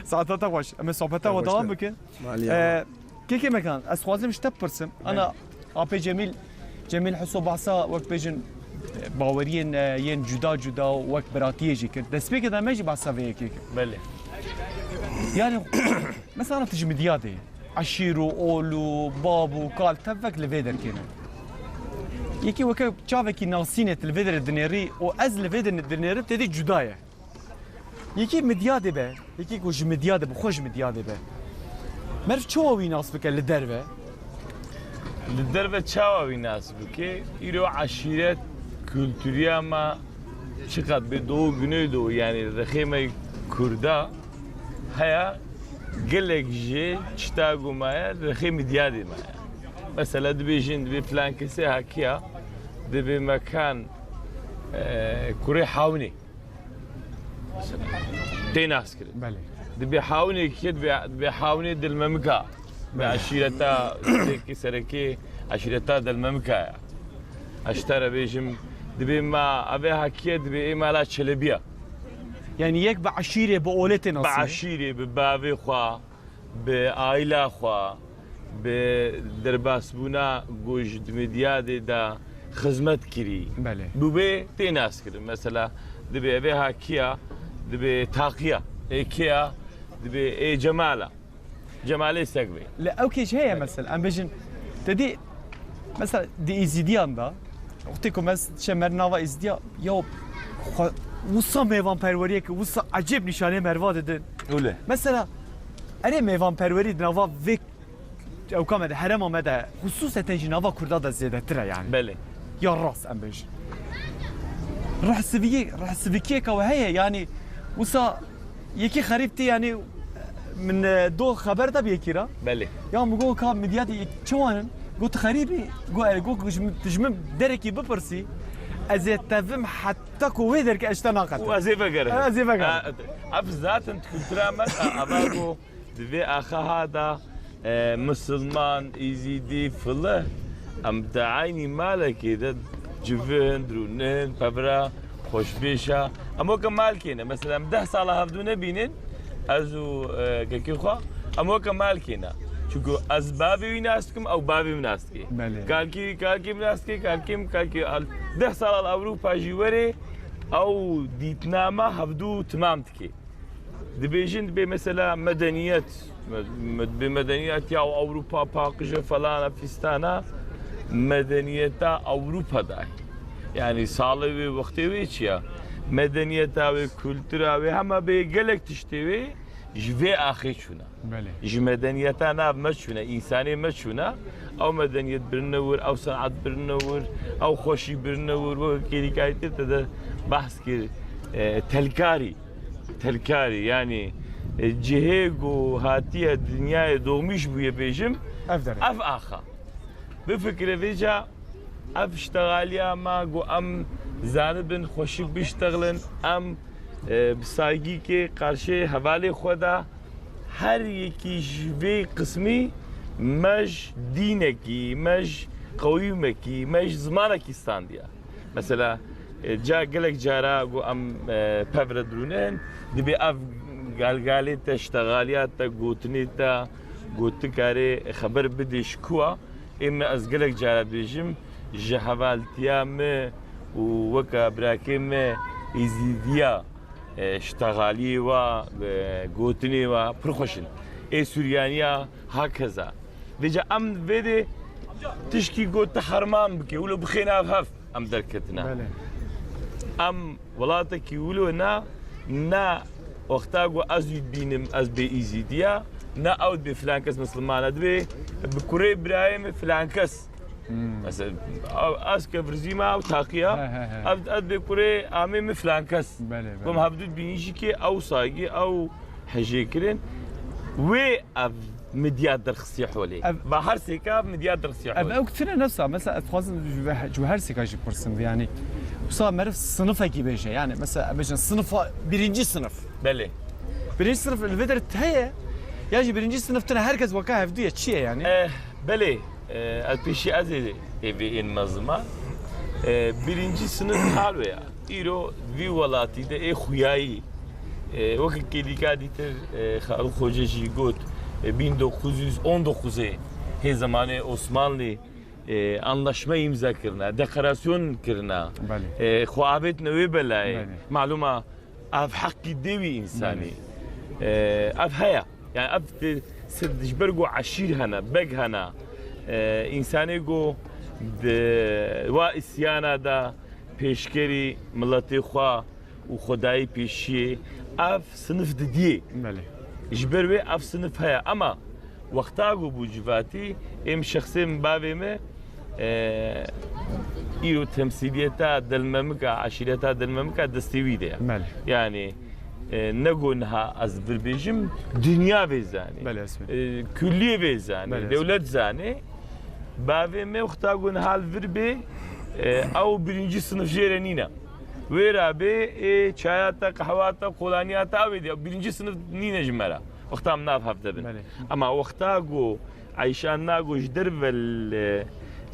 [SPEAKER 1] ساعات تا خوش اما صحبت خود دوام بکن کی مکان از خوازم شتب پرسم انا آپی جمیل حساب عصا وقت بيجن باورين ين جدا وقت براتيه جي كنت دس بيك ما يجي بعصا فيك
[SPEAKER 10] بله
[SPEAKER 1] يعني مثلا تجي مديادي عشيرو اولو بابو قال تفك لفيدر كينا يكي وكا تشافكي ناسينه الفيدر الدنيري واز الفيدر الدنيري بتدي جدايه يكي مديادي به يكي كوج مديادي بخوش مديادي به مرف شو وي ناس بك للدربه
[SPEAKER 10] للدربه تشاوي ناس بك يرو عشيرات kültürü ama çıkat bir doğu güneydoğu yani rexeme Kurda haya gelekji çtagumaya rexemi diyadi maya. Mesela dibijin bir plan kese hakiya dibi mekan kure havni. Mesela denas kire.
[SPEAKER 1] Bale.
[SPEAKER 10] Dibi havni kid bi havni dil memka. Bi aşireta ki sereki aşireta dil memka. Aştara bijim دبي ما أبيها كيد دبي إيمالات شلبية
[SPEAKER 1] يعني يك بعشيرة بقولتي نصي
[SPEAKER 10] بعشيرة ببابي خوا بعائلة خوا بدرباس بونا جوج دمديادي دا خدمت كري
[SPEAKER 1] بله
[SPEAKER 10] بوبي تيناس كري مثلا دبي أبيها كيا دبي تاقية كيا دبي جمالة سقبي
[SPEAKER 1] لا أوكي هي مثلا أم بيجن تدي مثلا دي إيزيديان دا وقتكم بس شمر نوا ازديا يا وصا ميوان پروریه که وصا عجیب نشانه مروا دادن
[SPEAKER 10] اوله
[SPEAKER 1] مثلا اره میوان پروری نوا وک او کام ده حرم آمده خصوصا تنجی نوا کرده ده زیاده تره يعني
[SPEAKER 10] بله
[SPEAKER 1] یا راس ام بيج راح سبيكيه كوهيه يعني وصا يكي خريبتي يعني من دو خبر ده بيكيرا
[SPEAKER 10] بله
[SPEAKER 1] يا مگو كام مدياتي چوانن قلت خريبي قلت تجمم دركي ببرسي ازي تفهم حتى كويدر كاشتناقت
[SPEAKER 10] وازي فقر
[SPEAKER 1] ازي فقر
[SPEAKER 10] افزات انت كنت رامت اباكو دبي اخا هذا مسلمان يزيدي فله ام دعيني مالك اذا جفن درونين فبرا خوش بيشا امو كمال كينا مثلا 10 سال هفدونا بينين ازو كيكيخوا امو كمال كينا çünkü az babi minaskim او babi minaskim. Kalki minaskim kalki 10 سال Avrupa jivere او ديتنامه هفدو تمام تكي. دبيجين دبي مثلا مدنيات بمدنيات يا اوروبا باقجه فلان فيستانا مدنيتا اوروبا داي. يعني صالوي وقتي ويتشيا مدنيتا وكولتورا وهما بيقلك تشتوي جوي اخي شونا. جي مدنيتا ناب مشونا انساني مشونا او مدنيت برنور او صنعت برنور او خوشي برنور وكيري كايتي تدا بحث كي تلكاري يعني جهيغو هاتيه الدنيا دوميش بويا بيجم اف اخا بفكر فيجا اف اشتغاليا ما جو ام زانبن خوشي بيشتغلن ام بسايقي كي قرشي حوالي خدا هر یکی جوی قسمی مج دینکی مج قویمکی مج زمانکی استاندیا مثلا جا گلک جارا گو ام پبر درونن دبی اف گالگالی تشتغالیات تا گوتنی تا گوت کاری خبر بدیش کوا اما از گلک جارا بیجم جهوالتیا ما و وکا براکی ما ازیدیا اشتغالي و قوتني و برخوشن اي سوريانيا هكذا ديجا ام فيدي تشكي قوت حرمان بكي ولو بخينا هف ام دركتنا ام ولاتك يقولوا نا وقتاقو ازو بينم از بي ايزيديا نا اود بفلانكس مسلمان ادبي بكوري ابراهيم فلانكس مثلا اسك فرزيما او تاقيا ابد بكوري امي فلانكس بم هبدو بينيجي كي او صايغي او حجيكرين وی اف مدیات درخصی حولی با هر سیکا مدیات درخصی حولی
[SPEAKER 1] او كتير نفسها مثلا اتخاذ جو هر سكاجي برسم يعني وصار مرف صنفه كي بيجي يعني مثلا بيجي صنف برينجي صنف
[SPEAKER 10] بله
[SPEAKER 1] برينجي صنف الفيدر هي يجي برينجي صنف تنا هركز وكاه فديه تشي يعني
[SPEAKER 10] بله البيشي ازي evi en mazma birinci sınıf halveya iro vi walati de xuyayi vakit kedika diter xal xojeji got 1919'e he zamanı Osmanlı anlaşma imza kırna, deklarasyon kırna, xuavet nevi belay, maluma av hakkı devi insani, av haya, yani av sedişbergo aşir hana, beg hana, insani go wa isyana da peşkeri milleti xwa u xudayı peşi av sınıf dediye. جبر به اف صنف هيا اما وقتا جو بوجباتي ام شخصي مبابي ما ايرو تمثيليتا دلممكا عشيرتا دلممكا دستويده يعني نقولها از بربيجم دنيا بيزاني كلية بيزاني دولت زاني بابي ما وقتا جو نهال بربي او برنجي صنف جيرانينا ويرا بي çayata kahvata kolanyata avedi birinci sınıf nine jmera وقتام ناف هفته بن اما وقتا جو عيشان ناگو جدر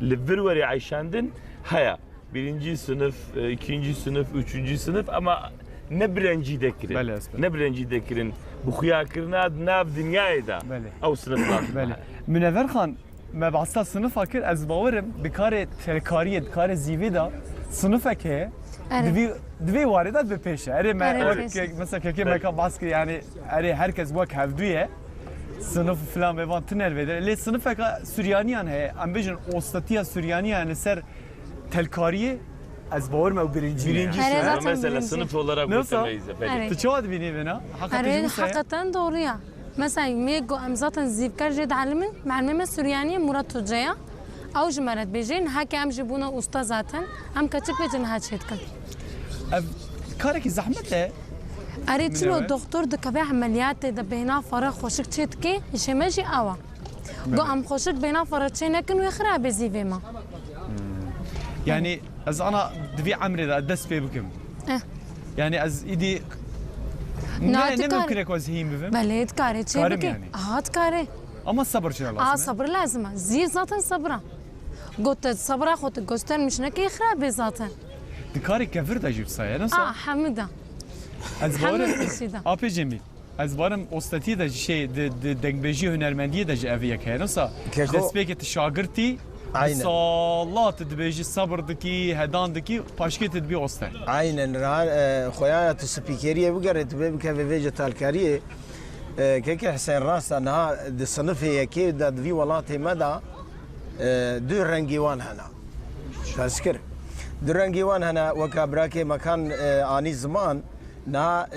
[SPEAKER 10] لبروري عيشاندن هيا birinci sınıf, ikinci sınıf, üçüncü sınıf ama ne birinci dekirin. Ne birinci dekirin. Bu xuyakirna nav dünyayı da. Av sınıflar.
[SPEAKER 1] Münevver Xan mebasta sınıf akir ez bawerim bikare telkariye, bikare zivi da sınıf eke دوی واردات به پیشه اره مثلا که مکان باسکی یعنی اره herkes وقت هفدویه sınıf falan ve van tünel ve le sınıf ka Süryaniyan he ambejin ostatiya Süryaniyan ser telkariye az bağır mı birinci
[SPEAKER 10] sınıf mesela sınıf olarak götürmeyiz
[SPEAKER 1] tu çavad bini bana
[SPEAKER 13] hakikaten doğru ya mesela mego am zaten zivkar jed alimin معلمه Süryaniye Murat Hoca'ya او جمرت بيجين هكا ام جبونا استا zaten ام كتب بيجن هاتشيتكن
[SPEAKER 1] كارك زحمت له
[SPEAKER 13] اريد شنو دكتور دكبي عمليات ده بينا فرق خوشك تشيتكي شماجي اوا قو ام خوشك بينا فرق تشينكن ويخرا بزيفي ما
[SPEAKER 1] يعني از انا دبي عمري ده دس بي بكم يعني از ايدي نه ممكن اكوز هيم بفهم
[SPEAKER 13] بلد كاري تشيبكي هات كاري
[SPEAKER 1] اما الصبر شنو لازم
[SPEAKER 13] صبر لازم زي zaten صبره قلت صبره خد göstermiş ne ki يخرا zaten
[SPEAKER 1] دكاري كفر ده جيب سايا نصا
[SPEAKER 13] حمده
[SPEAKER 1] ازبارم ابي جميل ازبارم استاتي ده شيء دنگبجي هنرمنديه ده جافيه كه نصا دسبيك تشاغرتي صالات دبيجي صبر دكي هدان دكي باشكيت دبي اوستا
[SPEAKER 15] عينا خويا تسبيكيريه بقرت بك فيجا تالكاريه كيك حسين راس انها الصنف هي كي في ولاتي مدى دو رنجيوان هنا تذكر دو رنجيوان هنا وكابراكي مكان اني زمان نا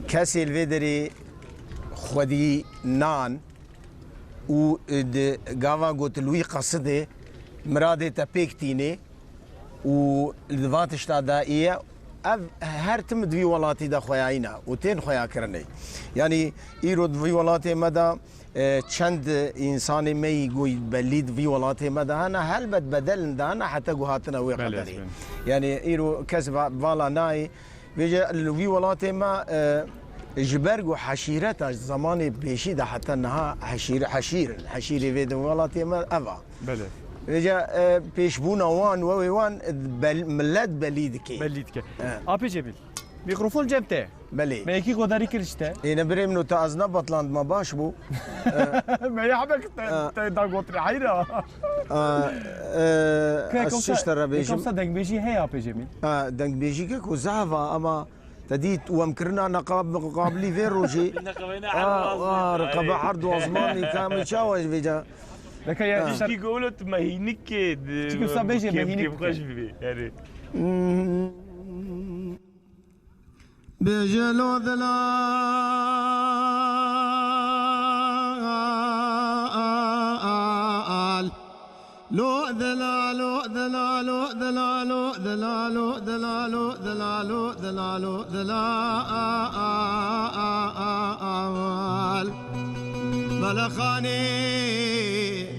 [SPEAKER 15] كاسي الفيدري خودي نان و غافا قلت لوي قصدي مرادي تابيكتيني و الفاتش دائيه هر تم دوی ولاتی دا خویاینا و تین خویا کرنی یعنی ایرو دوی ولاتی مدا چند انسانی می گوی بلید دوی ولاتی مدا هنا هل بد بدل دانا حتى گوهاتنا وی قدری یعنی ایرو کسب والا نای ویجا دوی ولاتی ما جبرگ و حشیرت زمان بیشی ده حتی نها حشیر وی دوی ولاتی ما اوا
[SPEAKER 1] بله
[SPEAKER 15] ویجا پیشبونا وان وان ملت بلیدکی
[SPEAKER 1] آبی جبیل میکروفون جمته
[SPEAKER 15] بله
[SPEAKER 1] ما یکی قدری کرشته
[SPEAKER 15] اینا بریم نو تا از نباتلاند ما باش بو
[SPEAKER 1] ما یحبک تا گوتری حیرا
[SPEAKER 15] اسش ترى بيجي
[SPEAKER 1] كم صدق بيجي هي آبی جبیل
[SPEAKER 15] دنگ بيجي كو زعفا اما تديت ومكرنا نقاب قابلي فيروجي رقبة عرض وزماني كامل شاوش بيجا
[SPEAKER 10] لكن يعني تشكي قولت مهينك
[SPEAKER 1] تشكي صبيجي مهينك
[SPEAKER 10] بخش بي يعني
[SPEAKER 15] بجلو ذلال لو ذلال دلالو دلالو دلالو دلالو دلال ملخاني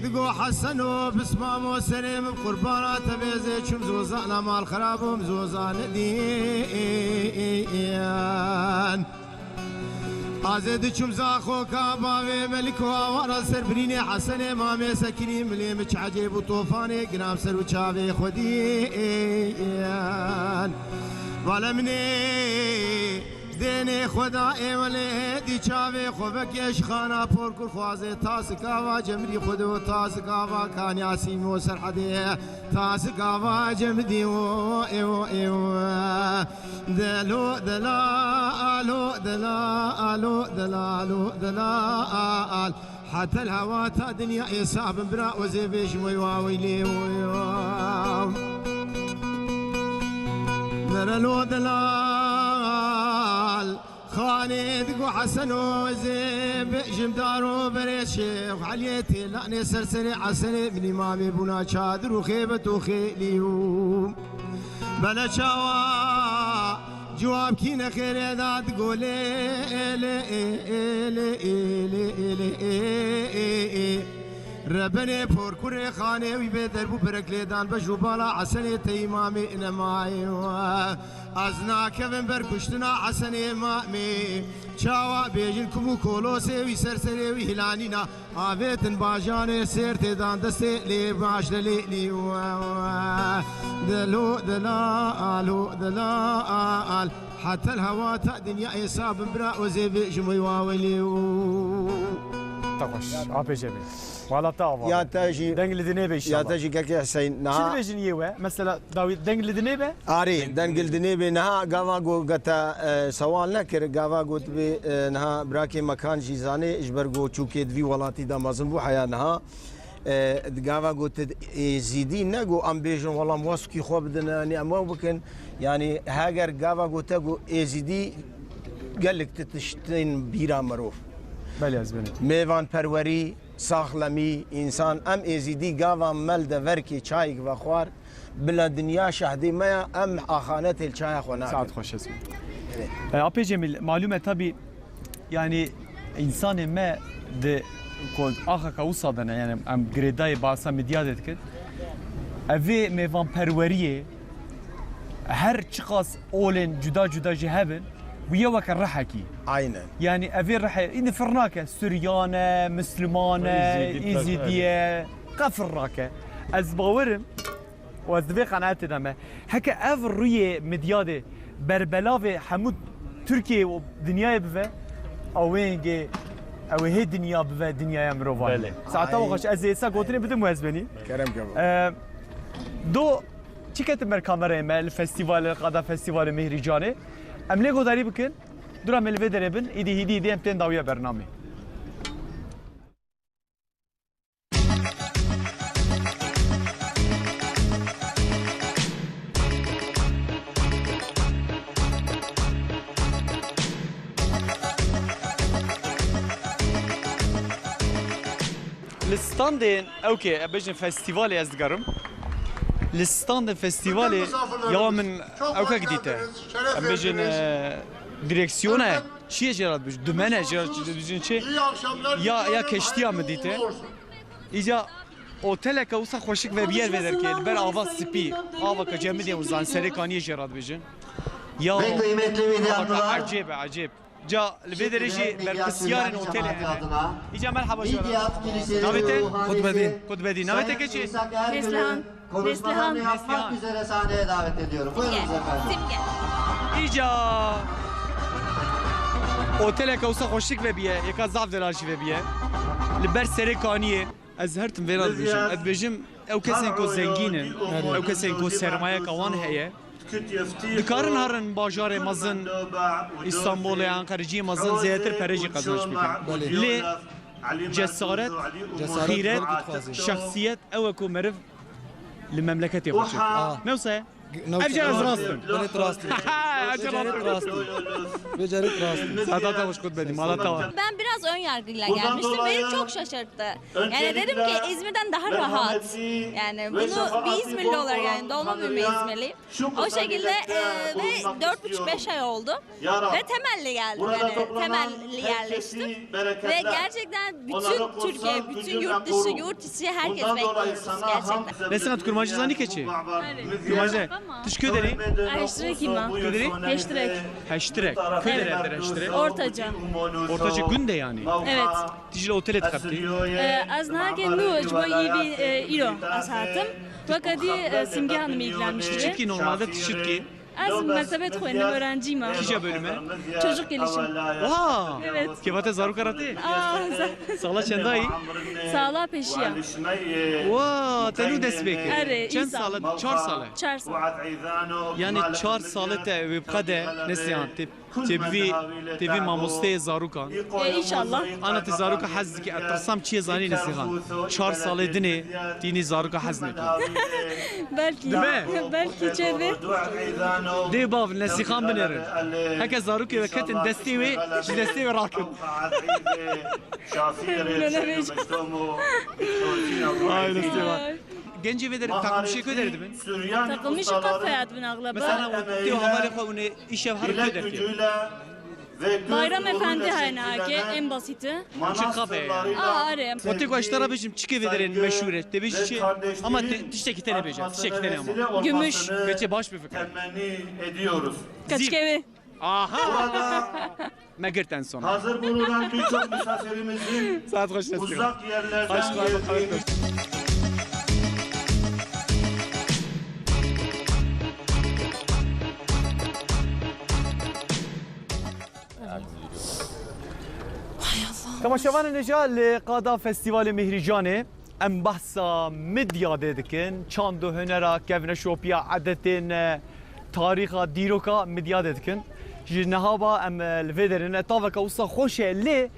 [SPEAKER 15] دقو حسنو بسمامو سليم بقربانات بيزي شم زوزانا مال خرابهم زوزان ديان آزد چوم زاخو کاباوی ملکوا ورا سربرینی حسن مامه سکنی ملیم چعجب و طوفانی گرام سر و چاوی خودیان والا منی دینی خدا ایولی دی چاوی خوبکش خانا پر کر خوازه تاس کاوا جمری خود و تاس کاوا کانیاسی مو سرحده تاس کاوا جمدی و ایو ایو دلو دلالو دلالو دلالو دلال حتى الهوا تا دنيا يصاب برا وزيبش ويواويلي ويوام دلالو دلال خالد قو حسن وزيب جمدارو بريد شيخ عليتي لاني سرسري عسني من امامي بنا شادر وخيبة وخيليوم بلا شاوا جواب كينا خير اذا تقول ربني فور كوري خاني ويبدر بو بركليدان بجوبالا عسني تيمامي انماي ازنا كفن بركشتنا عسني مامي چاوا بيجن كمو كولوسي وي سرسري وي هلانينا آويتن باجاني سير تيدان دستي لي باش لي دلو دلالو دلال حتى الهوا تا دنيا يصاب برا وزيب جمي واوليو
[SPEAKER 1] طقش عبي جميل ولا طاوة
[SPEAKER 15] يا تاجي
[SPEAKER 1] دنقل دنيبة إن شاء الله
[SPEAKER 15] يا تاجي كاكي حسين
[SPEAKER 1] شو
[SPEAKER 15] نها
[SPEAKER 1] بيجن يوا مثلا داوي دنقل دنيبة
[SPEAKER 15] آري دنقل دنيبة نها قاواغو قتا سوال نكر قاواغو تبي نها براكي مكان جيزاني اجبرغو چوكي دوي ولاتي دا مازن بو حيا نها قاواغو تد زيدي نگو ام بيجن والله موسكي خوب دناني امو بكن يعني هاجر قاواغو تگو زيدي قالك تتشتين بيرا مروف
[SPEAKER 1] بله از بنت
[SPEAKER 15] میوان پروری ساخلمی انسان ام ازیدی گاوان ملد ورکی چای و خوار بلا دنیا شهدی ما ام آخانت الچای خونا
[SPEAKER 1] ساعت خوش اسم ابي جميل معلومه طبي يعني انسان ما د كود اخا كوصدنا يعني ام جريداي باسا مديادت كد افي ميفان پروریه هر چقاس اولن جدا جدا جهبن ويا وك الرحكي
[SPEAKER 15] عينا
[SPEAKER 1] يعني افير رح إن فرناكه سوريانه مسلمانه ايزيديه قفراكه ازباورم وازدبي قناعتنا ما هكا افر روي مدياده بربلاوي حمود تركيا ودنيا بفا او وينجي او هي دنيا بفا دنيا مروفان ساعتها وخش ازيسا قوتني بدون مهزبني
[SPEAKER 15] كرم كمان
[SPEAKER 1] دو چیکت مر کامرای مل فستیوال قدا فستیوال مهرجانه املی گذاری بکن درا ملوه دربن ایدی هیدی امتن داویا برنامه لستاندين اوكي ابجن فستيفالي ازدقرم لستاند فستيفالي يوم من اوكا جديده ابجن ديريكسيونه شي جرات بج دمنه جرات بجن شي يا كشتيا مديته اجا اوتيلك وسا خوشك و بير ودر كي بر اواز سبي اوا كجمدي وزان سريكاني جرات بجن يا عجيب عجيب جا البدرجي بركسيار اوتيل اجا مرحبا شباب نابته خود بدي نابته كشي
[SPEAKER 9] Neslihan.
[SPEAKER 16] Neslihan yapmak üzere sahneye davet ediyorum. Buyurunuz efendim.
[SPEAKER 1] İca Otelek olsa hoşluk ve biye, yaka zaf delaşı ve biye. Liber serekaniye. Ez her tim verad bejim. Ez bejim ev kesen ko zenginin, ev kesen ko sermaye kawan heye. Dikarin harin bajarê mezin İstanbul'e, Ankara'cı mezin ziyettir pereci kazanç bikin. Li cesaret, xiret, şahsiyet ev ko merif لمملكتي خوشي نوصى ابجر از راستن
[SPEAKER 17] بنت راستن Becerit rastın.
[SPEAKER 1] Sadat hoş kut bedim. Allah tamam.
[SPEAKER 18] Ben biraz ön yargıyla gelmiştim. Beni çok şaşırttı. Yani dedim ki İzmir'den daha rahat. Yani bunu bir İzmirli olarak yani doğma büyüme İzmirliyim. O şekilde ve 4,5-5 ay oldu. Ve temelli geldim. Yani temelli yerleştim. Ve gerçekten bütün Türkiye, bütün yurt dışı, yurt içi herkes bekliyoruz gerçekten.
[SPEAKER 1] Ne sanat kurmacı zani keçi? Kurmacı. Teşekkür ederim.
[SPEAKER 19] Heştrek ima. Heştrek.
[SPEAKER 1] Heştrek. Köydere evler heştrek.
[SPEAKER 19] Ortaca.
[SPEAKER 1] Ortaca günde yani.
[SPEAKER 19] Evet.
[SPEAKER 1] Dicle otel et kaptı.
[SPEAKER 19] Az nage nu acaba iyi bir ilo az hayatım. Fakat Simge Hanım ilgilenmişti.
[SPEAKER 1] Çitki normalde çitki.
[SPEAKER 19] Az mertebet koyunum öğrenciyim ha.
[SPEAKER 1] Kişe bölümü.
[SPEAKER 19] Çocuk gelişim.
[SPEAKER 1] Vaa.
[SPEAKER 19] Evet.
[SPEAKER 1] Kevate zaru karate. Sağla çendayı.
[SPEAKER 19] Sağla peşiya.
[SPEAKER 1] Vaa. Tenu desbeki.
[SPEAKER 19] Are.
[SPEAKER 1] Çend sağla? 4 sağla.
[SPEAKER 19] 4 sağla.
[SPEAKER 1] Yani 4 sağla te ve bkade nesyan tip تبي ماموسته زاروكان
[SPEAKER 19] İnşallah.
[SPEAKER 1] انا تزاروكا حز كي اترسم چي زاني نسيخان 4 سال دني تيني زاروكا حز نكي
[SPEAKER 19] Belki. Belki çevre.
[SPEAKER 1] دي باف نسيخان بنرن هكا زاروكي وكتن دستي وي دستي راكب هاي الاستواء Genci ve derim takım şey köderdi ben.
[SPEAKER 19] Takılmış kafayat ben ağlaba.
[SPEAKER 1] Mesela o diyor havale koyunu işe hareket ederken.
[SPEAKER 19] Bayram Efendi haynake en basiti.
[SPEAKER 1] Çık kafaya yani.
[SPEAKER 19] Are.
[SPEAKER 1] O tek başlara bizim çıkı ve derin meşhur et. De bir şey ama tişteki tane beceğim. Tişteki tane ama.
[SPEAKER 19] Gümüş.
[SPEAKER 1] Geçe baş bir fikir.
[SPEAKER 2] Temenni ediyoruz.
[SPEAKER 19] Kaçkevi.
[SPEAKER 2] Aha.
[SPEAKER 1] Megirten sonra.
[SPEAKER 2] Hazır bulunan birçok misafirimizin
[SPEAKER 1] Saat hoş
[SPEAKER 2] uzak yerlerden geldiğini
[SPEAKER 1] تماشاوان نجا لقادا فستیوال مهریجانه ام بحثا مدیا دکن چاند و هنرا کevne شوپیا عادتین تاریخا دیروکا مدیا دکن جنهابا ام الفيدرن تافكا وصا خوشه لی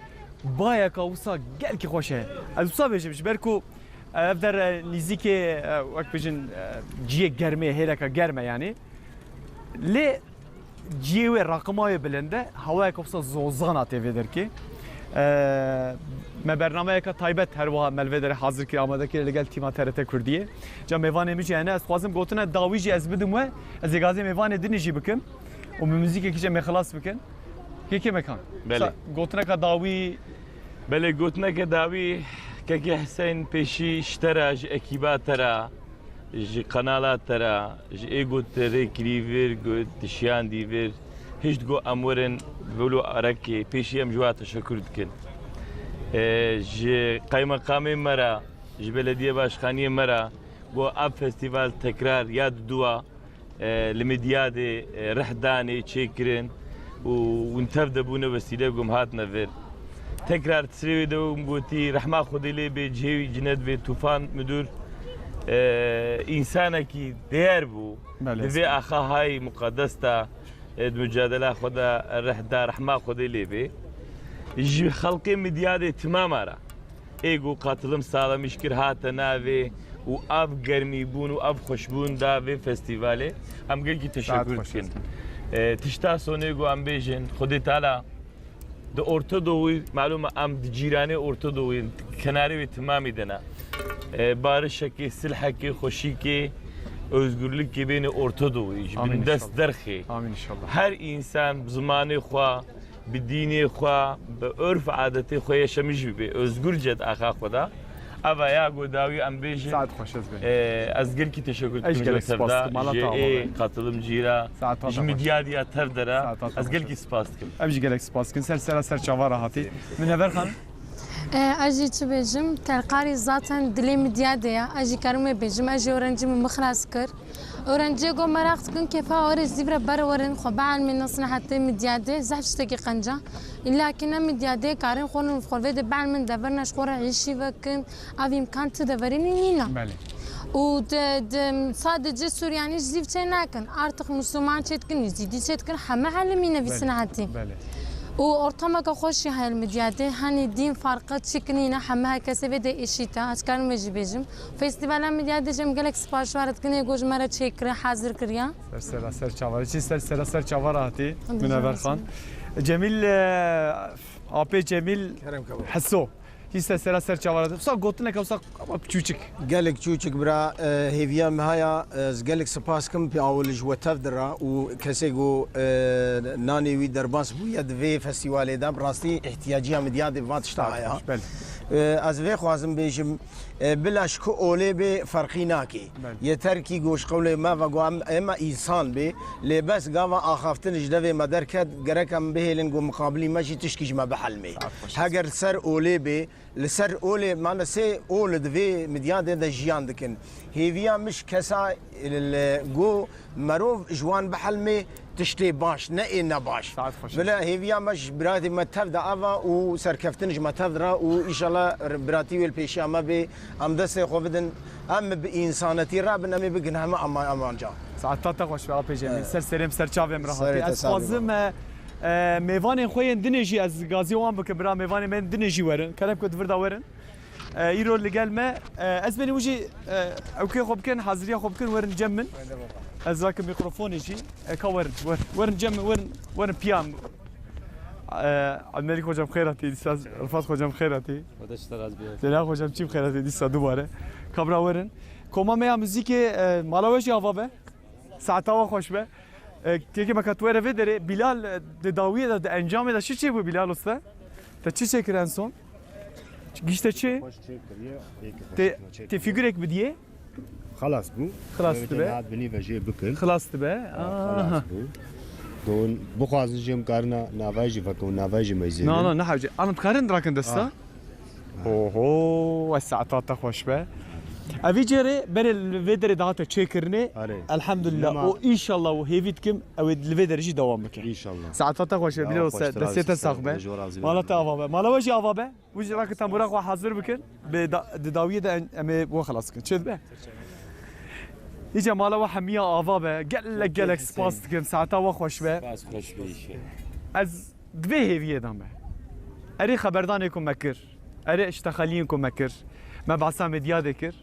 [SPEAKER 1] بايكا وصا گلکی خوشه از وصا بجمش برکو افدر نزیک وقت بجن جیه گرمه هیلکا گرمه yani لی جیه رقمای بلنده هوای وصا زوزانا تفیدر کی me bernameyeka taybet her vaha melvedere hazır ki amadaki legal tima TRT Kurdiye. Cam mevan emiş yani az xwazim gotuna dawici ez bidim ve ez gazi mevan edini jî bikim. O müzik ekice me xelas bikin. Ki mekan.
[SPEAKER 10] Bele.
[SPEAKER 1] Gotuna ka dawi
[SPEAKER 10] Bele gotuna ka dawi keki Hüseyin peşi iştera ji ekibatera ji kanalatera ji ego tere kriver gut tişyan diver hiç go amwerin velu araki peşi em jwa teşekkür dikin. ji kaymakamê me ra ji belediye başkaniyê me ra bu ab festival tekrar yad dua li midyadê rehdanê çêkirin û win tev debûne vesîle gom hatine ver. Tekrar tisrê de gotî rehma Xwedê lê bê cihê cinet vê tufan müdür insanekî değer bû li vê axa hay muqeddes ta mücadela xwe de rehda rehma Xwedê lê bê. Ji xelkê midyadê timama ra êgo qatılım sağlamış kir hate navê û av germîbûn û av xweşbûn da vê festîvalê em gelkî teşekkür dikin. Tişta sonê got em bêjin Xwedê teala di Orta Doğû malûm e em di cîranê Orta Doğûyên kenarê wê timamî dine. Barişekê, silhekê, xweşîkê, özgürlükê bêne Orta Doğûyê ji bin dest derxê.
[SPEAKER 1] Amin inşallah.
[SPEAKER 10] Her insan bi zimanê xwe bi dînê xwe bi örf adetê xwe yaşamış bibe özgürce axa xwe da. Ava ya godawî em bêjin.
[SPEAKER 1] Saat hoş ez be.
[SPEAKER 10] Ez gelkî teşekkür
[SPEAKER 1] Ez gelek
[SPEAKER 10] dikim
[SPEAKER 1] spas dikim, Allah taala.
[SPEAKER 10] katılımcıyla ji midyadiya tev dere ez gelkî spas dikim.
[SPEAKER 1] Em jî gelek spas dikin ser çavara hatî. Min hever xanım.
[SPEAKER 13] اجي تبجم تلقاري zaten دلي مدياده يا اجي كرمه بجم اجي اورنجي مخلاص كر اورنجي جو مراخت كن كيف اور الزبره بر ورن خبعن من نصنا حتى مدياده زحف تجي قنجه الا كنا مدياده كارن خون خولفه بعد من دبرنا شخور عيشي وكن ابي امكان تدبريني نينا
[SPEAKER 1] بله
[SPEAKER 13] و sadece Süryani zivçe nakin artık Müslüman çetkin izledi çetkin hama halimine bir sanatı. و ortama که خوشی هل مدیاده هنی دین فرقه چکنی نه همه کسی بده اشیتا از کار مجی بجم فستیوال مدیاده جم گلک سپاش وارد کنه گوش مرا چکره حاضر کریا
[SPEAKER 1] سر چاوار چی سر چاوار هاتی منور خان جمیل آپی جمیل حسو چی سر چاوار هاتی بسا گوتنه که بسا چوچک
[SPEAKER 15] قالك تشوشك برا هيفيا مهايا قالك سباسكم في اول جوه تفدرا وكسيغو ناني وي درباس بويا دفي فستيوال دام راستي احتياجيه مدياد فات شتاعيا از وی خوازم بیشم بلاش که اوله به فرقی ناکی یه ترکی گوش قوله ما و گوام اما انسان به لباس گاوا آخافتن جدوی مدر کد گرکم بهلن گو مقابلی ماشي تشکیج ما بحلمه هاگر سر اوله به لسر اوله معنا سه اول دوی مدیان ده جیان دکن هیویا مش کسا جو مروف جوان بحلمه تشتي باش نه باش بلا هيفيا مش براتي ما تفدا افا وسركفتنج ما تفدرا وان شاء الله براتي والبيشا ما بي ام دسي خوفدن ام بانسانتي رابنا مي بقنا ما امان جا
[SPEAKER 1] ساعات تاخوش بقى بيجي سر سرم سر چاوم راحتي از فازم میوان خوین دنیجی از غازی وان بک برا میوان من دنیجی ورن کلام کد وردا ورن ایرو لگال ما از بني وجي اوكي خوب كان حاضريه خوب كان ورن جمن از راك ميكروفون يجي كورن ورن جمن ورن بيام عمالك خوجم خيراتي استاذ رفاق خوجم خيراتي
[SPEAKER 4] ودش تراز بيه
[SPEAKER 1] دلا خوجم چيم خيراتي دي دوباره كبرا ورن كوما ميا موزيك مالاوش يافا ساعتا خوش به تيجي ما كتوره فيدري بلال داويه ده انجام ده شي بو بلال استا تا چي چكران سون گشته چه تی فیگورک بدیه
[SPEAKER 5] خلاص بو
[SPEAKER 1] خلاص تبع
[SPEAKER 5] بني فجي بكل
[SPEAKER 1] خلاص تبع
[SPEAKER 5] خلاص بو دون بخواز جيم كارنا نافاجي فكون نافاجي ميزين
[SPEAKER 1] لا نحاجه انا بخارن دراكن دستا اوه الساعه خوش به اوی جره بر الفيدر داتا چيكرني الحمد لله وان شاء الله وهيفيتكم او الفيدر جي دوام بك ان
[SPEAKER 5] شاء الله
[SPEAKER 1] ساعات خوش بلا دسته صاحبه مالا تاوابه مالا وجي اوابه وجي راك تمرق حاضر بكن بداويه ام بو خلاص كن شد به يجي مالا وحميه اوابه قال سباس كن ساعات خوش به
[SPEAKER 4] باس خوش بيش
[SPEAKER 1] از دبي هيفيه دامه اري خبردانكم مكر اري اشتغالينكم مكر ما بعصا مديا ذكر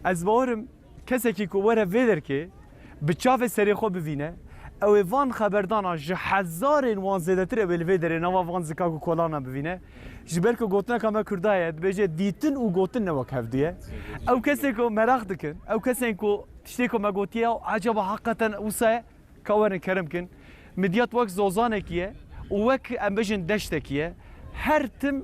[SPEAKER 1] از بارم کسی که کوره ویدر که به چاف سری خو ببینه او وان خبردانا ج هزار وان زیاده تر به ویدر نوا وان زکاکو کولانا ببینه جبر که گوتنا کما کردایه بجه دیتن او گوتن نوا کفدیه او کسی که مراق دکن او کسی که تشتی که مگوتیه عجب حقیقتا اوسه کورن کرم کن مدیات وقت زوزانه کیه و وقت ام بجن دشته کیه هر تم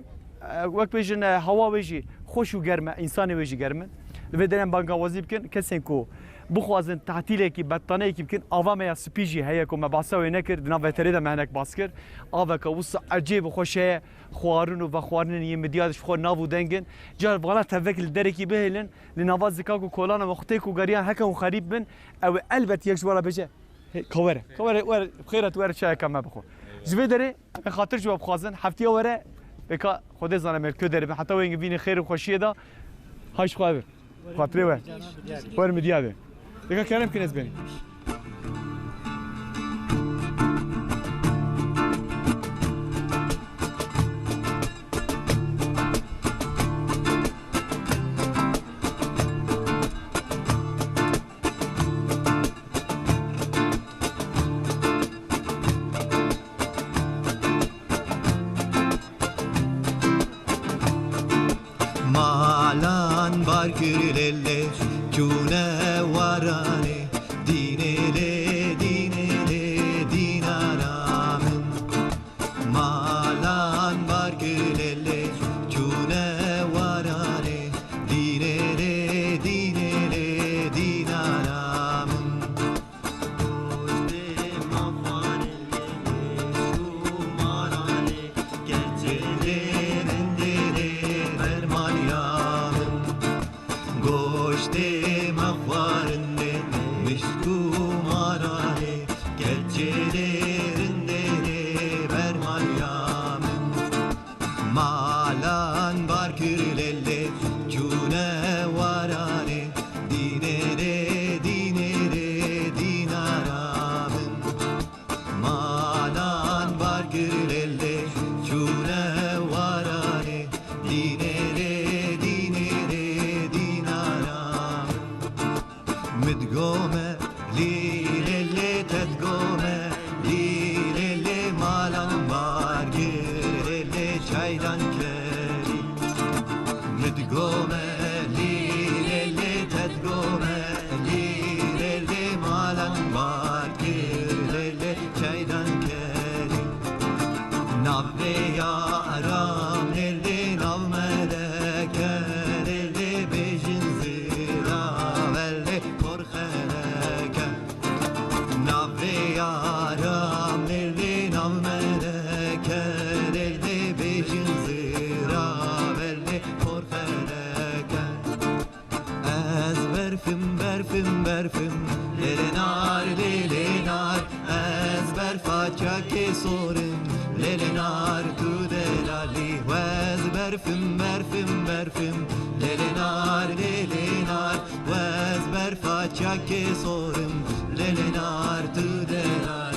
[SPEAKER 1] وقت بجن هوا بجی خوش و گرمه انسانی بجی گرمه لبدرن بانگوازی بکن کسی کو بخوازن تعطیلی کی بطانه کی بکن آوام یا سپیجی هیا کو مبعثه نکرد نواتری ده مهنک باس کرد آوا که وس عجیب خوشه خوارن و خوارن یم دیادش خو ناو دنگن جار والا توکل درکی بهلن لنواز کاکو کولانا وقتی کو گریان هک و خریب بن او البت یک جوار بجه کوره ور خیرت ور چای کم بخو جبدره خاطر جواب خوازن هفته وره بکا خود زنم کدر حتی وینگ بین خیر و خوشیه دا هاش خواهر خاطره وره ور مدیاده دیگه کارم کنیز بینی
[SPEAKER 17] Malan barkirelle cune varane dinele dinaramın Malan barkirelle cune varane dinele dinaramın Koşte mafarelle şumarane gecelerinde vermaliyamın Goşte mahvarinde müşkumarane gecelerinde vermaliyamın Malan barkirelle cune varane dinere dinaramın Malan barkirelle Navve yaram lele nav meleke lele bejin zira velle korxeleke Navve yaram lele nav meleke lele bejin zira velle korxeleke Ez berfim lele nar Ez berfa çake sorim lele nar tu delali Vez berfim lele nar Vez berfa çake sorim lele nar tu delali